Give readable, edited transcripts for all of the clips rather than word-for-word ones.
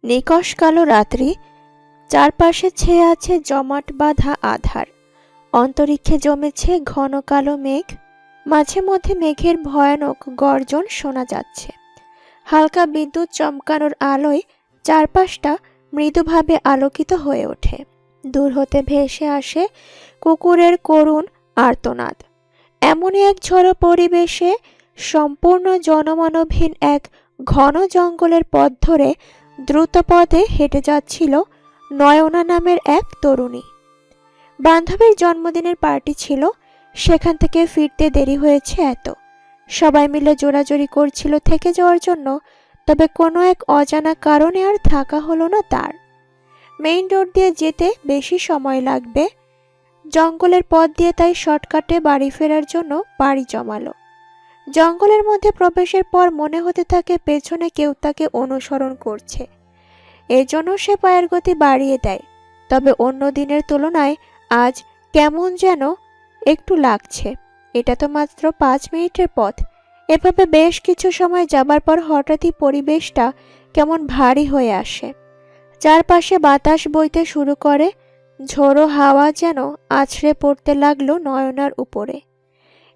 নিকষ কালো রাত্রি, চারপাশে ছেয়ে আছে জমাট বাঁধা আঁধার। অন্তরিক্ষে জমেছে ঘন কালো মেঘ, মাঝে মধ্যে মেঘের ভয়ানক গর্জন শোনা যাচ্ছে। হালকা বিদ্যুৎ চমকানোর আলোয় চারপাশটা মৃদুভাবে আলোকিত হয়ে ওঠে। দূর হতে ভেসে আসে কুকুরের করুণ আর্তনাদ। এমনই এক ঝড়ো পরিবেশে সম্পূর্ণ জনমানবহীন এক ঘন জঙ্গলের পথ ধরে দ্রুতপদে হেঁটে যাচ্ছিল নয়না নামের এক তরুণী। বান্ধবীর জন্মদিনের পার্টি ছিল, সেখান থেকে ফিরতে দেরি হয়েছে এত। সবাই মিলে জোরাজোরি করছিল থেকে যাওয়ার জন্য, তবে কোনো এক অজানা কারণে আর থাকা হলো না তার। মেইন রোড দিয়ে যেতে বেশি সময় লাগবে, জঙ্গলের পথ দিয়ে তাই শর্টকাটে বাড়ি ফেরার জন্য পাড়ি জমালো। জঙ্গলের মধ্যে প্রবেশের পর মনে হতে থাকে পেছনে কেউ তাকে অনুসরণ করছে। এজন্য সে পায়ের গতি বাড়িয়ে দেয়, তবে অন্য দিনের তুলনায় আজ কেমন যেন একটু লাগছে। এটা তো মাত্র 5 মিনিটের পথ। এভাবে বেশ কিছু সময় যাবার পর হঠাৎই পরিবেশটা কেমন ভারী হয়ে আসে। চারপাশে বাতাস বইতে শুরু করে, ঝোড়ো হাওয়া যেন আছড়ে পড়তে লাগলো নয়নার উপরে।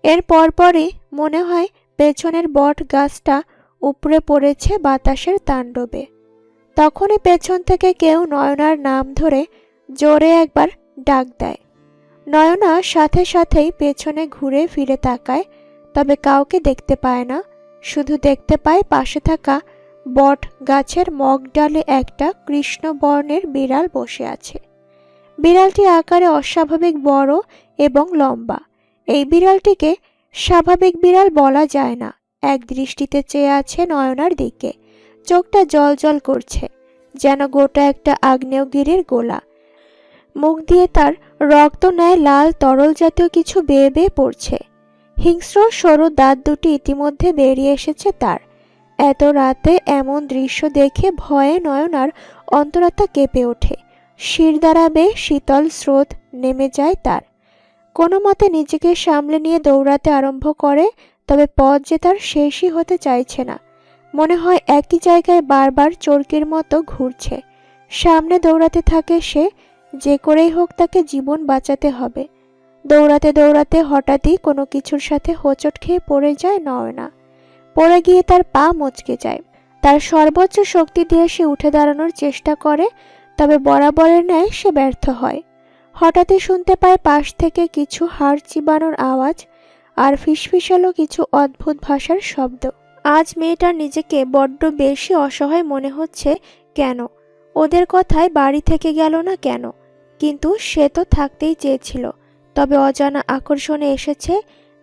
এর পরপরই মনে হয় পেছনের বট গাছটা উপড়ে পড়েছে বাতাসের তাণ্ডবে। তখনই পেছন থেকে কেউ নয়নার নাম ধরে জোরে একবার ডাক দেয়। নয়না সাথে সাথেই পেছনে ঘুরে ফিরে তাকায়, তবে কাউকে দেখতে পায় না। শুধু দেখতে পায় পাশে থাকা বট গাছের মগডালে একটা কৃষ্ণবর্ণের বিড়াল বসে আছে। বিড়ালটি আকারে অস্বাভাবিক বড় এবং লম্বা। এই বিড়ালটিকে স্বাভাবিক বিড়াল বলা যায় না। এক দৃষ্টিতে চেয়ে আছে নয়নার দিকে, চোখটা জ্বলজ্বল করছে, যেন গোটা একটা আগ্নেয়গিরির গোলা। মুখ দিয়ে তার রক্ত ন্যায় লাল তরল জাতীয় কিছু বেয়ে বেয়ে পড়ছে। হিংস্র সরু দাঁত দুটি ইতিমধ্যে বেরিয়ে এসেছে তার। এত রাতে এমন দৃশ্য দেখে ভয়ে নয়নার অন্তরাত্মা কেঁপে ওঠে। শির দ্বারা বেয়ে শীতল স্রোত নেমে যায় তার। কোনো মতে নিজেকে সামলে নিয়ে দৌড়াতে আরম্ভ করে, তবে পথ যে তার শেষই হতে চাইছে না। মনে হয় একই জায়গায় বারবার চরকির মতো ঘুরছে। সামনে দৌড়াতে থাকে সে, যে করেই হোক তাকে জীবন বাঁচাতে হবে। দৌড়াতে দৌড়াতে হঠাৎই কোনো কিছুর সাথে হোঁচট খেয়ে পড়ে যায় নয়না। পড়ে গিয়ে তার পা মচকে যায়। তার সর্বোচ্চ শক্তি দিয়ে সে উঠে দাঁড়ানোর চেষ্টা করে, তবে বরাবরের ন্যায় সে ব্যর্থ হয়। হঠাৎই শুনতে পায় পাশ থেকে কিছু হাড় চিবানোর আওয়াজ আর ফিসফিসালো কিছু অদ্ভুত ভাষার শব্দ। আজ মেয়েটার নিজেকে বড্ড বেশি অসহায় মনে হচ্ছে। কেন ওদের কথায় বাড়ি থেকে গেল না কেন? কিন্তু সে তো থাকতেই চেয়েছিল, তবে অজানা আকর্ষণে এসেছে,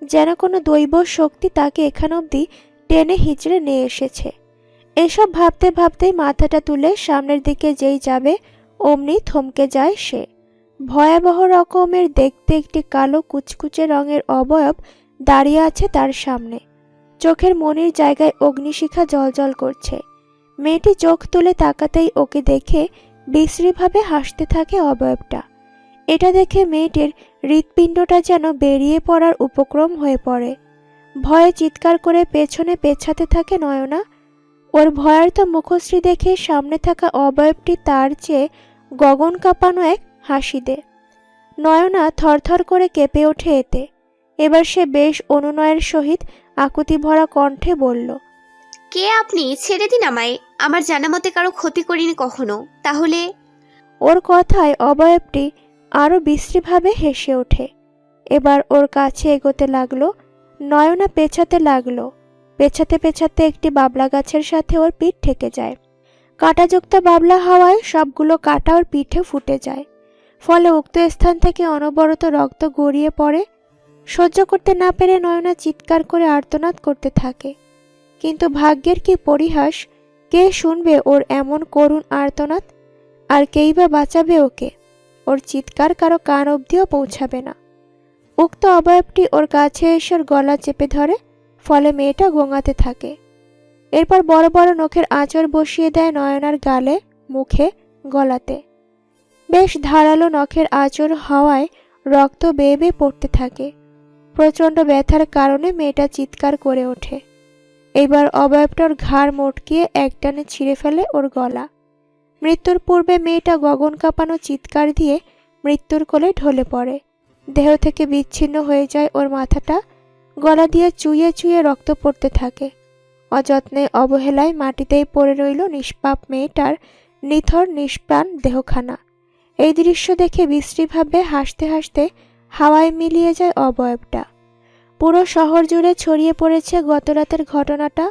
যেন কোনো দৈব শক্তি তাকে এখান অবধি টেনে হিঁচড়ে নিয়ে এসেছে। এসব ভাবতে ভাবতেই মাথাটা তুলে সামনের দিকে যেই যাবে, অমনি থমকে যায় সে। ভয়াবহ রকমের দেখতে একটি কালো কুচকুচে রঙের অবয়ব দাঁড়িয়ে আছে তার সামনে। চোখের মনির জায়গায় অগ্নিশিখা জ্বলজ্বল করছে। মেয়েটি চোখ তুলে তাকাতেই ওকে দেখে বিশ্রীভাবে হাসতে থাকে অবয়বটা। এটা দেখে মেয়েটির হৃৎপিণ্ডটা যেন বেরিয়ে পড়ার উপক্রম হয়ে পড়ে। ভয়ে চিৎকার করে পেছনে পেছাতে থাকে নয়না। ওর ভয়ার্ত মুখশ্রী দেখে সামনে থাকা অবয়বটি তার চেয়ে গগন কাঁপানো এক হাসি দেয়। নয়না থরথর করে কেঁপে ওঠে এতে। এবার সে বেশ অনুনয়ের সহিত আকুতি ভরা কণ্ঠে বলল, কে আপনি? ছেড়ে দিন আমায়। আমার জানা মতে কারো ক্ষতি করিনি কখনো। তাহলে? ওর কথায় অবয়বটি আরো বিশ্রীভাবে হেসে ওঠে। এবার ওর কাছে এগোতে লাগলো। নয়না পেছাতে লাগলো। পেছাতে পেছাতে একটি বাবলা গাছের সাথে ওর পিঠ ঠেকে যায়। কাঁটাযুক্ত বাবলা হওয়ায় সবগুলো কাঁটা ওর পিঠে ফুটে যায়। ফলে উক্ত স্থান থেকে অনবরত রক্ত গড়িয়ে পড়ে। সহ্য করতে না পেরে নয়না চিৎকার করে আর্তনাদ করতে থাকে। কিন্তু ভাগ্যের কি পরিহাস, কে শুনবে ওর এমন করুণ আর্তনাদ? আর কেই বা বাঁচাবে ওকে? ওর চিৎকার কারো কান অবধিও পৌঁছাবে না। উক্ত অবয়বটি ওর কাছে এসে ওর গলা চেপে ধরে, ফলে মেয়েটা গোঙাতে থাকে। এরপর বড় বড় নখের আঁচড় বসিয়ে দেয় নয়নার গালে, মুখে, গলাতে। বেশ ধারালো নখের আঁচড় হওয়ায় রক্ত বেয়ে বেয়ে পড়তে থাকে। প্রচণ্ড ব্যথার কারণে মেয়েটা চিৎকার করে ওঠে। এইবার অবয়বটার ঘাড় মটকিয়ে একটানে ছিঁড়ে ফেলে ওর গলা। মৃত্যুর পূর্বে মেয়েটা গগন কাঁপানো চিৎকার দিয়ে মৃত্যুর কোলে ঢলে পড়ে। দেহ থেকে বিচ্ছিন্ন হয়ে যায় ওর মাথাটা, গলা দিয়ে চুইয়ে চুইয়ে রক্ত পড়তে থাকে। অযত্নে অবহেলায় মাটিতেই পড়ে রইল নিষ্পাপ মেয়েটার নিথর নিষ্প্রাণ দেহখানা। এই দৃশ্য দেখে বিশ্রীভাবে হাসতে হাসতে হাওয়ায় মিলিয়ে যায় অবয়বটা। পুরো শহর জুড়ে ছড়িয়ে পড়েছে গতরাতের ঘটনাটা।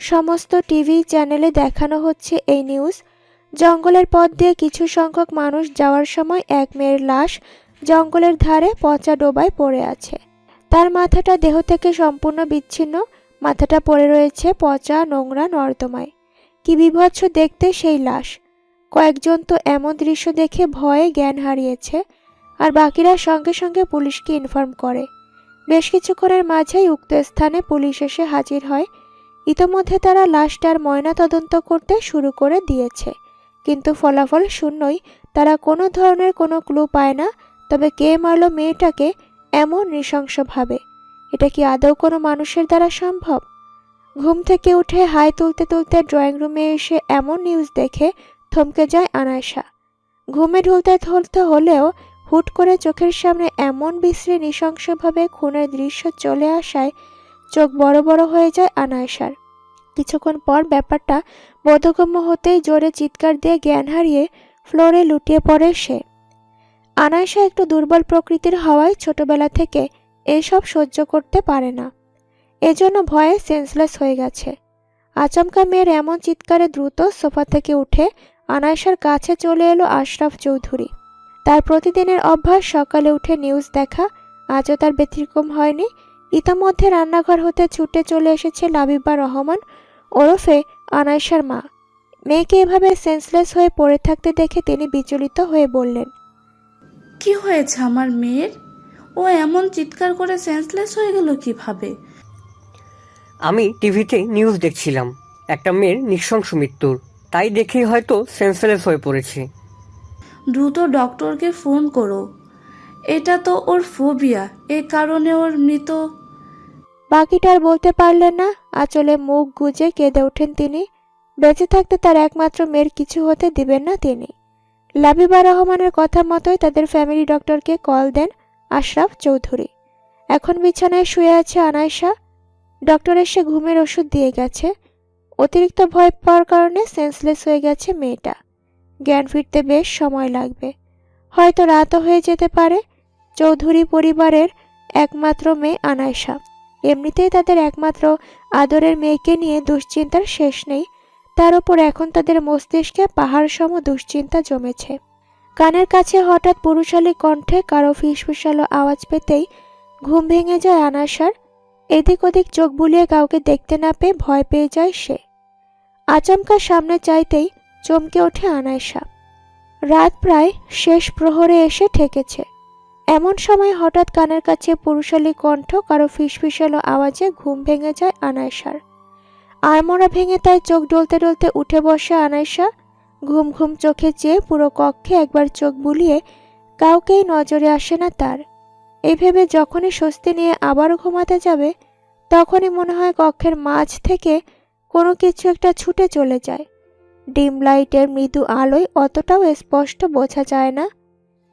সমস্ত টিভি চ্যানেলে দেখানো হচ্ছে এই নিউজ। জঙ্গলের পথ দিয়ে কিছু সংখ্যক মানুষ যাওয়ার সময় এক মেয়ের লাশ জঙ্গলের ধারে পচা ডোবায় পড়ে আছে। তার মাথাটা দেহ থেকে সম্পূর্ণ বিচ্ছিন্ন, মাথাটা পড়ে রয়েছে পচা নোংরা নর্দমায়। কি বিভৎস দেখতে সেই লাশ! কয়েকজন তো এমন দৃশ্য দেখে ভয়ে জ্ঞান হারিয়েছে, আর বাকিরা সঙ্গে সঙ্গে পুলিশকে ইনফর্ম করে। বেশ কিছুক্ষণের মাঝেই উক্ত স্থানে পুলিশ এসে হাজির হয়। ইতোমধ্যে তারা লাশটার ময়না তদন্ত করতে শুরু করে দিয়েছে, কিন্তু ফলাফল শূন্যই। তারা কোনো ধরনের কোনো ক্লু পায় না। তবে কে মারল মেয়েটাকে এমন নৃশংসভাবে, এটা কি আদৌ কোনো মানুষের দ্বারা সম্ভব? ঘুম থেকে উঠে হাই তুলতে তুলতে ড্রয়িং রুমে এসে এমন নিউজ দেখে থমকে যায় আনায়শা। ঘুমে ঢুলতে ধরতে হলেও হুট করে চোখের সামনে এমন বিশ্রী নৃশংসভাবে খুনের দৃশ্য চলে আসায় চোখ বড় বড় হয়ে যায় আনায়শার। কিছুক্ষণ পর ব্যাপারটা বোধগম্য হতেই জোরে চিৎকার দিয়ে জ্ঞান হারিয়ে ফ্লোরে লুটিয়ে পড়ে সে। আনায়শা একটু দুর্বল প্রকৃতির হওয়ায় ছোটবেলা থেকে এসব সহ্য করতে পারে না, এজন্য ভয়ে সেন্সলেস হয়ে গেছে। আচমকা মেয়ের এমন চিৎকারে দ্রুত সোফা থেকে উঠে আনায়শার কাছে চলে এলো আশরাফ চৌধুরী। তার প্রতিদিনের অভ্যাস সকালে উঠে নিউজ দেখা, আজও তার ব্যতিক্রম হয়নি। ইতোমধ্যে রান্নাঘর হতে ছুটে চলে এসেছে লাবিবা রহমান ওরফে আনায়শার মা। মেয়েকে এভাবে সেন্সলেস হয়ে পড়ে থাকতে দেখে তিনি বিচলিত হয়ে বললেন, কি হয়েছে আমার মেয়ের? ও এমন চিৎকার করে সেন্সলেস হয়ে গেল কিভাবে? আমি টিভিতে নিউজ দেখছিলাম একটা মেয়ের নৃশংস মৃত্যুর, তাই দেখেই হয়তো সেন্সলেস হয়ে পড়েছে। দ্রুত ডক্টরকে ফোন করো। এটা তো ওর ফোবিয়া, এ কারণে ওর মৃত। বাকিটা আর বলতে পারলেন না। আঁচলে মুখ গুজে কেঁদে ওঠেন তিনি। বেঁচে থাকতে তার একমাত্র মেয়ের কিছু হতে দিবেন না তিনি। লাবিবা রহমানের কথা মতোই তাদের ফ্যামিলি ডক্টরকে কল দেন আশরাফ চৌধুরী। এখন বিছানায় শুয়ে আছে আনায়শা। ডক্টর এসে ঘুমের ওষুধ দিয়ে গেছে। অতিরিক্ত ভয় পাওয়ার কারণে সেন্সলেস হয়ে গেছে মেয়েটা। জ্ঞান ফিরতে বেশ সময় লাগবে, হয়তো রাতও হয়ে যেতে পারে। চৌধুরী পরিবারের একমাত্র মেয়ে আনায়শা। এমনিতেই তাদের একমাত্র আদরের মেয়েকে নিয়ে দুশ্চিন্তার শেষ নেই, তার উপর এখন তাদের মস্তিষ্কে পাহাড় সম দুশ্চিন্তা জমেছে। কানের কাছে হঠাৎ পুরুষালী কণ্ঠে কারো ফিসফিসালো আওয়াজ পেতেই ঘুম ভেঙে যায় আনায়শার। এদিক ওদিক চোখ বুলিয়ে কাউকে দেখতে না পেয়ে ভয় পেয়ে যায় সে। আচমকা সামনে চাইতেই চমকে ওঠে আনায়শা। রাত প্রায় শেষ প্রহরে এসে ঠেকেছে। এমন সময় হঠাৎ কানের কাছে পুরুষালী কণ্ঠ কারো ফিসফিসালো আওয়াজে ঘুম ভেঙে যায় আনায়শার। আড়মোড়া ভেঙে তাই চোখ ডলতে ডলতে উঠে বসে আনায়শা। ঘুম ঘুম চোখে চেয়ে পুরো কক্ষে একবার চোখ বুলিয়ে কাউকেই নজরে আসে না তার। এই ভেবে যখনই স্বস্তি নিয়ে আবারও ঘুমাতে যাবে, তখনই মনে হয় কক্ষের মাঝ থেকে কোনো কিছু একটা ছুটে চলে যায়। ডিম লাইটের মৃদু আলোয় অতটাও স্পষ্ট বোঝা যায় না।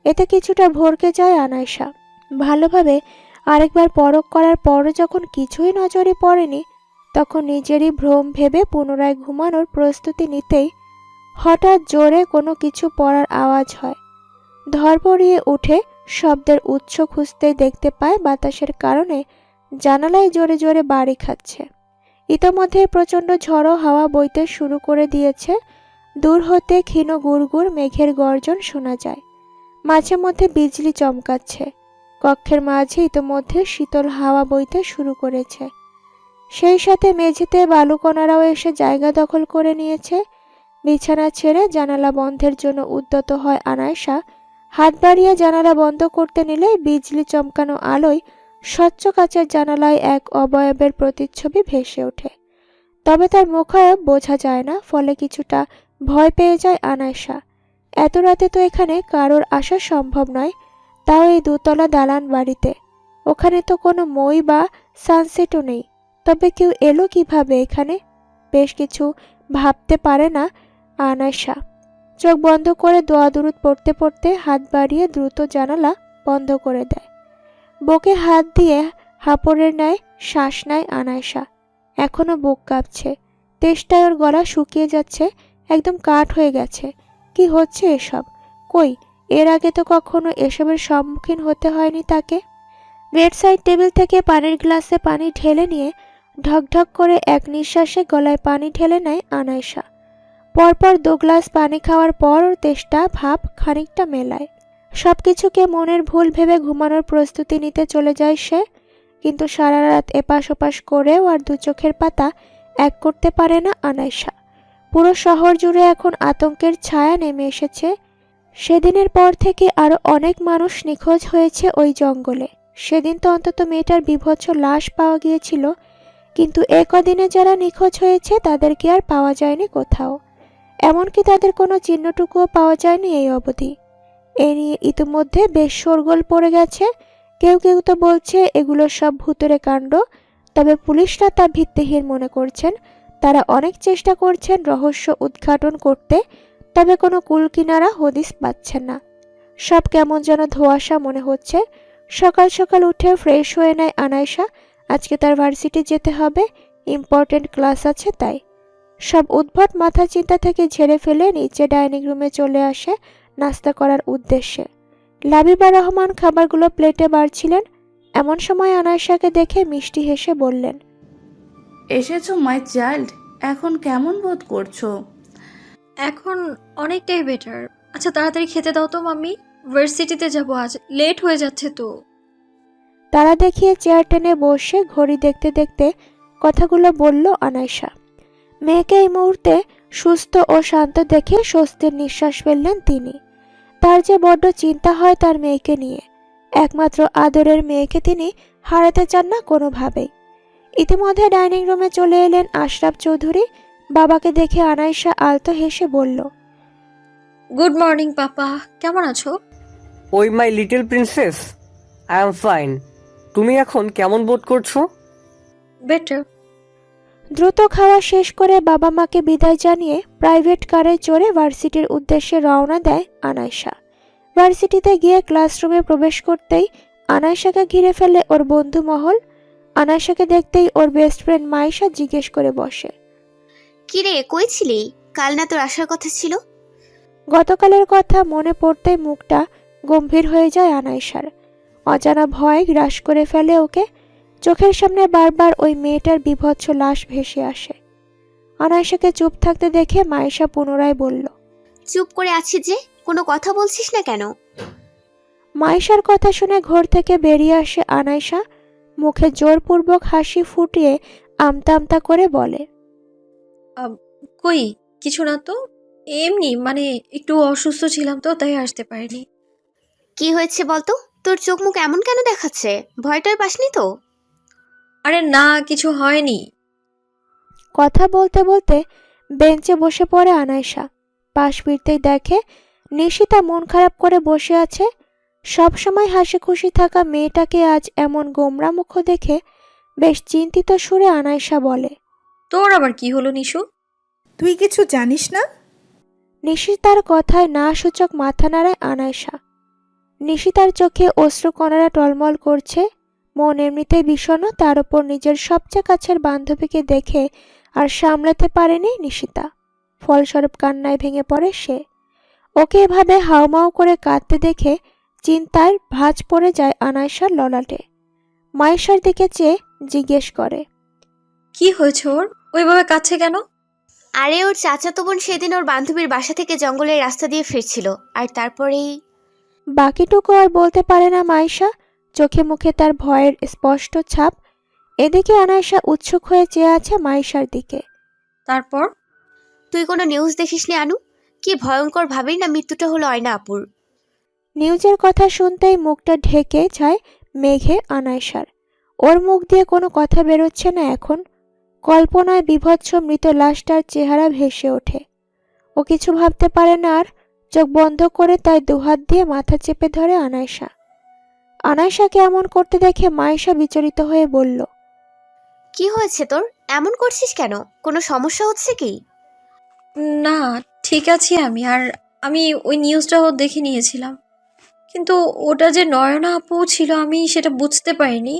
এতে কিছুটা ভরকে যায় আনায়শা। ভালোভাবে আরেকবার পরখ করার পরও যখন কিছুই নজরে পড়েনি, তখন নিজেরই ভ্রম ভেবে পুনরায় ঘুমানোর প্রস্তুতি নিতেই হঠাৎ জোরে কোনো কিছু পড়ার আওয়াজ হয়। ধড়পড়িয়ে উঠে শব্দের উৎস খুঁজতেই দেখতে পায় বাতাসের কারণে জানালায় জোরে জোরে বাড়ি খাচ্ছে। ইতোমধ্যে প্রচণ্ড ঝড়ো হাওয়া বইতে শুরু করে দিয়েছে। দূর হতে ক্ষীণ গুড়গুড় মেঘের গর্জন শোনা যায়। মাঝে মধ্যে বিজলি চমকাচ্ছে। কক্ষের মাঝে ইতোমধ্যে শীতল হাওয়া বইতে শুরু করেছে। সেই সাথে মেঝেতে বালুকণারাও এসে জায়গা দখল করে নিয়েছে। বিছানা ছেড়ে জানালা বন্ধের জন্য উদ্যত হয় আনায়শা। হাত বাড়িয়ে জানালা বন্ধ করতে নিলে বিজলি চমকানো আলোয় স্বচ্ছ কাচের জানালায় এক অবয়বের প্রতিচ্ছবি ভেসে ওঠে। তবে তার মুখায়ব বোঝা যায় না, ফলে কিছুটা ভয় পেয়ে যায় আনায়শা। এত রাতে তো এখানে কারোর আসা সম্ভব নয়, তাও এই দোতলা দালান বাড়িতে। ওখানে তো কোনো মই বা সানসেটও নেই। তবে কেউ এলো কিভাবে এখানে? বেশ কিছু ভাবতে পারে না আনায়শা। চোখ বন্ধ করে দোয়া দুরুদ পড়তে পড়তে হাত বাড়িয়ে দ্রুত জানালা বন্ধ করে দেয়। বুকে হাত দিয়ে হাঁপড়ের ন্যায় শ্বাস নেয় আনায়সা। এখনো বুক কাঁপছে, তেষ্টায় ওর গলা শুকিয়ে যাচ্ছে, একদম কাঠ হয়ে গেছে। কি হচ্ছে এসব? কই, এর আগে তো কখনো এসবের সম্মুখীন হতে হয়নি তাকে। বেডসাইড টেবিল থেকে পানির গ্লাসে পানি ঢেলে নিয়ে ঢকঢক করে এক নিঃশ্বাসে গলায় পানি ঢেলে নেয় আনায়সা। পরপর 2 গ্লাস পানি খাওয়ার পর ওর তেষ্টা ভাব খানিকটা মেলায়। সবকিছুকে মনের ভুল ভেবে ঘুমানোর প্রস্তুতি নিতে চলে যায় সে। কিন্তু সারা রাত এপাশ ওপাশ করেও আর 2 চোখের পাতা এক করতে পারে না আনায়সা। পুরো শহর জুড়ে এখন আতঙ্কের ছায়া নেমে এসেছে। সেদিনের পর থেকে আরো অনেক মানুষ নিখোঁজ হয়েছে ওই জঙ্গলে। সেদিন তো অন্তত মেয়েটার বীভৎস লাশ পাওয়া গিয়েছিল, কিন্তু এ কদিনে যারা নিখোঁজ হয়েছে তাদেরকে আর পাওয়া যায়নি কোথাও। এমনকি তাদের কোনো চিহ্নটুকুও পাওয়া যায়নি এই অবধি। এ নিয়ে ইতিমধ্যে বেশ শোরগোল পড়ে গেছে। কেউ কেউ তো বলছে এগুলো সব ভূতেরে কাণ্ড, তবে পুলিশরা তা ভিত্তিহীন মনে করছেন। তারা অনেক চেষ্টা করছেন রহস্য উদ্ঘাটন করতে, তবে কোনো কুলকিনারা হদিস পাচ্ছেন না। সব কেমন যেন ধোঁয়াশা মনে হচ্ছে। সকাল সকাল উঠে ফ্রেশ হয়ে নেয় আনায়সা। আজকে তার ভার্সিটি যেতে হবে, ইম্পর্টেন্ট ক্লাস আছে তাই। সব উদ্ভট মাথা চিন্তা থেকে ঝেড়ে ফেলে নিচে ডাইনিং রুমে চলে আসে নাস্তা করার উদ্দেশ্যে। লাবিবা রহমান খাবারগুলো প্লেটে বাড়ছিলেন। এমন সময় আনায়সাকে দেখে মিষ্টি হেসে বললেন, এসেছো মাই চাইল্ড, এখন কেমন বোধ করছো? এখন অনেকটাই বেটার। আচ্ছা তাড়াতাড়ি খেতে দাও তো মাম্মি, ভার্সিটিতে যাবো আজ, লেট হয়ে যাচ্ছে তো। তারা দেখিয়ে চেয়ার টেনে বসে ঘড়ি দেখতে দেখতে কথাগুলো বলল আনায়সা। মেয়েকে এই মুহূর্তে সুস্থ ও শান্ত দেখে স্বস্তির নিঃশ্বাস ফেললেন তিনি। তার যে বড্ড চিন্তা হয় তার মেয়েকে নিয়ে। একমাত্র আদরের মেয়েকে তিনি হারাতে চান না কোনোভাবেই। ইতিমধ্যে ডাইনিং রুমে চলে এলেন আশরাফ চৌধুরী। বাবাকে দেখে আনায়সা আলতো হেসে বলল, গুড মর্নিং পাপা, কেমন আছো? ওই my little princess, I am fine. তুমি এখন কেমন বোধ করছো? বেটার। দ্রুত খাওয়া শেষ করে বাবা মাকে বিদায় জানিয়ে প্রাইভেট কারে চড়ে ভার্সিটির উদ্দেশ্যে রওনা দেয় আনায়সা। ভার্সিটিতে গিয়ে ক্লাসরুমে প্রবেশ করতেই আনায়সাকে ঘিরে ফেলে ওর বন্ধু মহল। আনায়সাকে দেখতেই ওর বেস্ট ফ্রেন্ড মাইশা জিজ্ঞেস করে বসে, কিরে কই ছিলি? কাল না তোর আসার কথা ছিল? গতকালের কথা মনে পড়তেই মুখটা গম্ভীর হয়ে যায় আনায়সার। অজানা ভয় গ্রাস করে ফেলে ওকে। চোখের সামনে বারবার ওই মেয়েটার বীভৎস লাশ ভেসে আসে। আনায়সাকে চুপ থাকতে দেখে মাইশা পুনরায় বলল, চুপ করে আছিস যে, কোনো কথা বলছিস না কেন? মাইশার কথা শুনে ঘর থেকে বেরিয়ে আসে আনায়সা। মুখে জোরপূর্বক হাসি ফুটিয়ে আমতা আমতা করে বলে, কই কিছু না তো, এমনি মানে একটু অসুস্থ ছিলাম তো তাই আসতে পারিনি। কি হয়েছে বলতো? তোর চোখ মুখ এমন কেন দেখাচ্ছে? ভয়টার পাসনি তো? আরে না, কিছু হয়নি। কথা বলতে বলতে বেঞ্চে বসে পড়ে আনায়সা। পাশ ফিরতেই দেখে নিশিতা মন খারাপ করে বসে আছে। সবসময় হাসি খুশি থাকা মেয়েটাকে আজ এমন গোমরা মুখ দেখে বেশ চিন্তিত সুরে আনায়সা বলে, তোর আবার কি হলো নিশু? তুই কিছু জানিস না? নিশিতার কথায় না সূচক মাথা নাড়ায় আনায়সা। নিশিতার চোখে অশ্রুকণারা টলমল করছে। মন এমনিতেই বিষণ্ণ, তার উপর নিজের সবচেয়ে কাছের বান্ধবীকে দেখে আর সামলাতে পারেনি নিশিতা। ফলস্বরূপ কান্নায় ভেঙে পড়ে সে। ওকে এভাবে হাউমাউ করে কাঁদতে দেখে চিন্তার ভাঁজ পড়ে যায় আনায়সার ললাটে। মাইশার দিকে চেয়ে জিজ্ঞেস করে, কি হয়েছে ওর? ওইভাবে কাছে কেন? আরে ওর চাচাতো বোন সেদিন ওর বান্ধবীর বাসা থেকে জঙ্গলের রাস্তা দিয়ে ফিরছিল, আর তারপরেই বাকিটুকু আর বলতে পারে না মাইশা। চোখে মুখে তার ভয়ের স্পষ্ট ছাপ। এদিকে আনায়সা উৎসুক হয়ে চেয়ে আছে মাইশার দিকে। তারপর? তুই কোনো নিউজ দেখিসনি আনু? কি ভয়ঙ্কর ভাবেই না মৃত্যুটা হলো অয়না আপুর। নিউজের কথা শুনতেই মুখটা ঢেকে যায় মেঘে আনায়সার। ওর মুখ দিয়ে কোনো কথা বেরোচ্ছে না এখন। কল্পনায় বীভৎস মৃত লাশটার চেহারা ভেসে ওঠে। ও কিছু ভাবতে পারে না আর। চোখ বন্ধ করে তাই দুহাত দিয়ে মাথা চেপে ধরে আনায়সা। আনায়সাকে এমন করতে দেখে মাইশা বিচলিত হয়ে বলল, কি হয়েছে তোর? এমন করছিস কেন? কোনো সমস্যা হচ্ছে কি? না, ঠিক আছি আমি। আর আমি ওই নিউজটাও দেখে নিয়েছিলাম, কিন্তু ওটা যে নয়না আপু ছিল আমি সেটা বুঝতে পারিনি।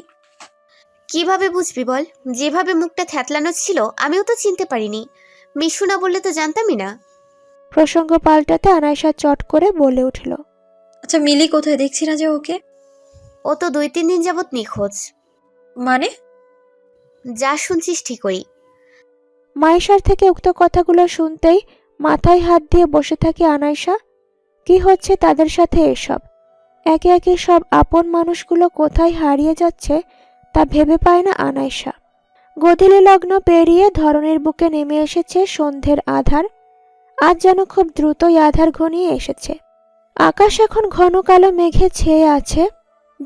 কিভাবে বুঝবি বল? যেভাবে মুখটা থ্যাতলানো ছিল আমিও তো চিনতে পারিনি। মিশু না বললে তো জানতামই না। প্রসঙ্গ পাল্টাতে আনাইশা চট করে বলে উঠল। আচ্ছা মিলি কোথায়? দেখছি না যে ওকে। ও তো 2-3 দিন যাবৎ নিখোঁজ। মানে? যা শুনছিস ঠিকই। মাইশার থেকে উক্ত কথাগুলো শুনতেই মাথায় হাত দিয়ে বসে থাকে আনাইশা। কি হচ্ছে তাদের সাথে এসব? একে একে সব আপন মানুষগুলো কোথায় হারিয়ে যাচ্ছে তা ভেবে পায় না আনাইশা। গোধূলি লগ্ন পেরিয়ে ধরনের বুকে নেমে এসেছে সন্ধ্যের আধার। আজ যেন খুব দ্রুতই আধার ঘনিয়ে এসেছে। আকাশ এখন ঘন কালো মেঘে ছেয়ে আছে,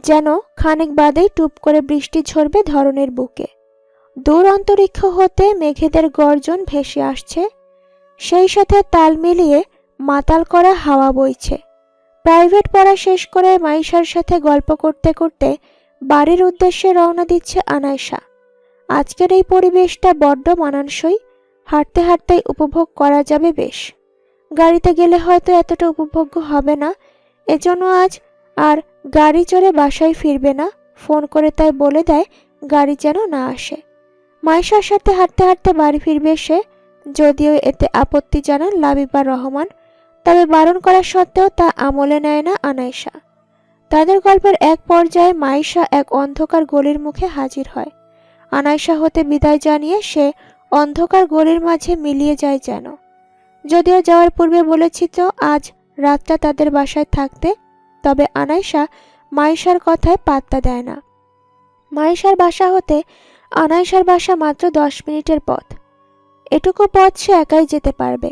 যেন খানিক বাদেই টুপ করে বৃষ্টি ঝরবে ধরনের বুকে। দূর অন্তরিক্ষ হতে মেঘেদের গর্জন ভেসে আসছে, সেই সাথে তাল মিলিয়ে মাতাল করা হাওয়া বইছে। প্রাইভেট পড়া শেষ করে মাইশার সাথে গল্প করতে করতে বাড়ির উদ্দেশ্যে রওনা দিচ্ছে আনাইশা। আজকের এই পরিবেশটা বড্ড মানানসই, হাঁটতে হাঁটতেই উপভোগ করা যাবে বেশ। গাড়িতে গেলে হয়তো এতটা উপভোগ্য হবে না, এজন্য আজ আর গাড়ি চড়ে বাসায় ফিরবে না। ফোন করে তাই বলে দেয় গাড়ি যেন না আসে। মাইশার সাথে হাঁটতে হাঁটতে বাড়ি ফিরবে সে, যদিও এতে আপত্তি জানান লাবিবা রহমান, তবে বারণ করা সত্ত্বেও তা আমলে নেয় না আনাইশা। তাদের গল্পের এক পর্যায়ে মাইশা এক অন্ধকার গলির মুখে হাজির হয়। আনাইশা হতে বিদায় জানিয়ে সে অন্ধকার গলির মাঝে মিলিয়ে যায় যেন। যদিও যাওয়ার পূর্বে বলেছিল আজ রাতটা তাদের বাসায় থাকতে, তবে আনাইশা মাইশার কথায় পাত্তা দেয় না। মাইশার বাসা হতে আনাইশার বাসা মাত্র 10 মিনিটের পথ। এটুকু পথ সে একাই যেতে পারবে।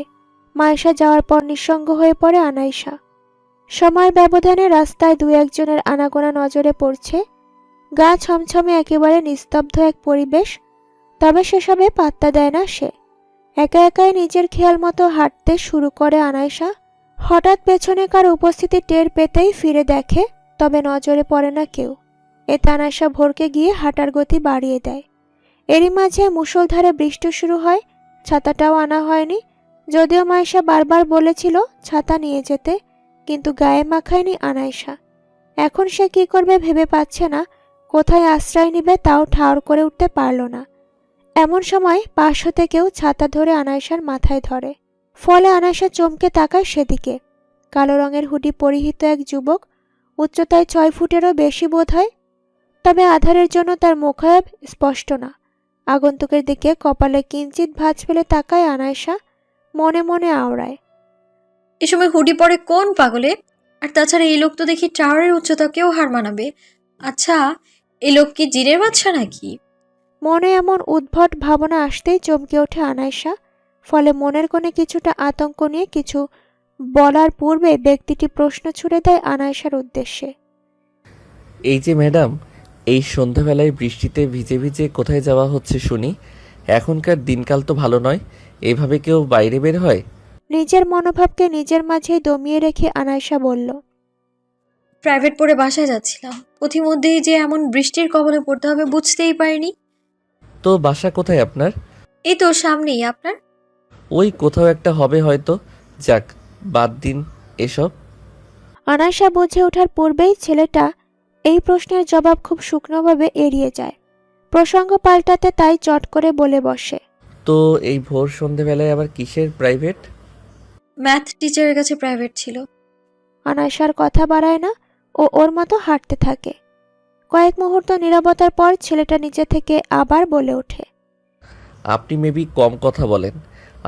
মাইশা যাওয়ার পর নিঃসঙ্গ হয়ে পড়ে আনাইশা। সময়ের ব্যবধানে রাস্তায় 2-1 জনের আনাগোনা নজরে পড়ছে। গা ছমছমে একেবারে নিস্তব্ধ এক পরিবেশ, তবে সেসবে পাত্তা দেয় না সে। একা একাই নিজের খেয়াল মতো হাঁটতে শুরু করে আনাইশা। হঠাৎ পেছনে কার উপস্থিতি টের পেতেই ফিরে দেখে, তবে নজরে পড়ে না কেউ। এতে আনাইশা ভরকে গিয়ে হাঁটার গতি বাড়িয়ে দেয়। এরই মাঝে মুষলধারে বৃষ্টি শুরু হয়। ছাতাটাও আনা হয়নি, যদিও মাইশা বারবার বলেছিল ছাতা নিয়ে যেতে, কিন্তু গায়ে মাখায়নি আনাইশা। এখন সে কি করবে ভেবে পাচ্ছে না, কোথায় আশ্রয় নিবে তাও ঠাউর করে উঠতে পারল না। এমন সময় পাশ হতে কেউ ছাতা ধরে আনাইশার মাথায় ধরে, ফলে আনাইশা চমকে তাকায় সেদিকে। কালো রঙের হুডি পরিহিত এক যুবক, উচ্চতায় 6 ফুটেরও বেশি বোধ হয়, তবে আধারের জন্য তার মুখায়ব স্পষ্ট না। আগন্তুকের দিকে কপালে কিঞ্চিত ভাঁজ ফেলে তাকায় আনাইশা, মনে মনে আওড়ায়। এ সময় হুডি পরে কোন পাগলে? আর তাছাড়া এই লোক তো দেখি টাওয়ারের উচ্চতাকেও হার মানাবে। আচ্ছা, এই লোক কি জিনের বাচ্চা নাকি? মনে এমন উদ্ভট ভাবনা আসতেই চমকে ওঠে আনাইশা, ফলে মনের কোণে কিছুটা আতঙ্ক নিয়ে কিছু বলার পূর্বে ব্যক্তিটি প্রশ্ন ছুড়ে দেয় আনাইশার উদ্দেশ্যে। এই যে ম্যাডাম, এই সন্ধ্যাবেলায় বৃষ্টিতে ভিজে ভিজে কোথায় যাওয়া হচ্ছে শুনি? এখনকার দিনকাল তো ভালো নয়, এভাবে কেউ বাইরে বের হয়? নিজের মনোভাবকে নিজের মাঝেই দমিয়ে রেখে আনাইশা বলল। প্রাইভেট পড়ে বাসায় যাচ্ছিলাম, পথিমধ্যেই যে এমন বৃষ্টির কবলে পড়তে হবে বুঝতেই পারিনি। তো বাসা কোথায় আপনার? এই তো সামনেই। আপনার? ওই কোথাও একটা হবে হয়তো। যাক, বাদ দিন এসব। আনাইশা বুঝে ওঠার পূর্বেই ছেলেটা এই প্রশ্নের জবাব খুব শুকনোভাবে এড়িয়ে যায়। প্রসঙ্গ পাল্টাতে তাই চট করে বলে বসে। তো এই ভোর সন্ধ্যেবেলায় আবার কিসের প্রাইভেট? ম্যাথ টিচারের কাছে প্রাইভেট ছিল। আনাইশার কথা বাড়ায় না, ও ওর মতো হাঁটতে থাকে। কয়েক মুহূর্ত নীরবতার পর ছেলেটা নিচে থেকে আবার বলে ওঠে। আপনি মেবি কম কথা বলেন।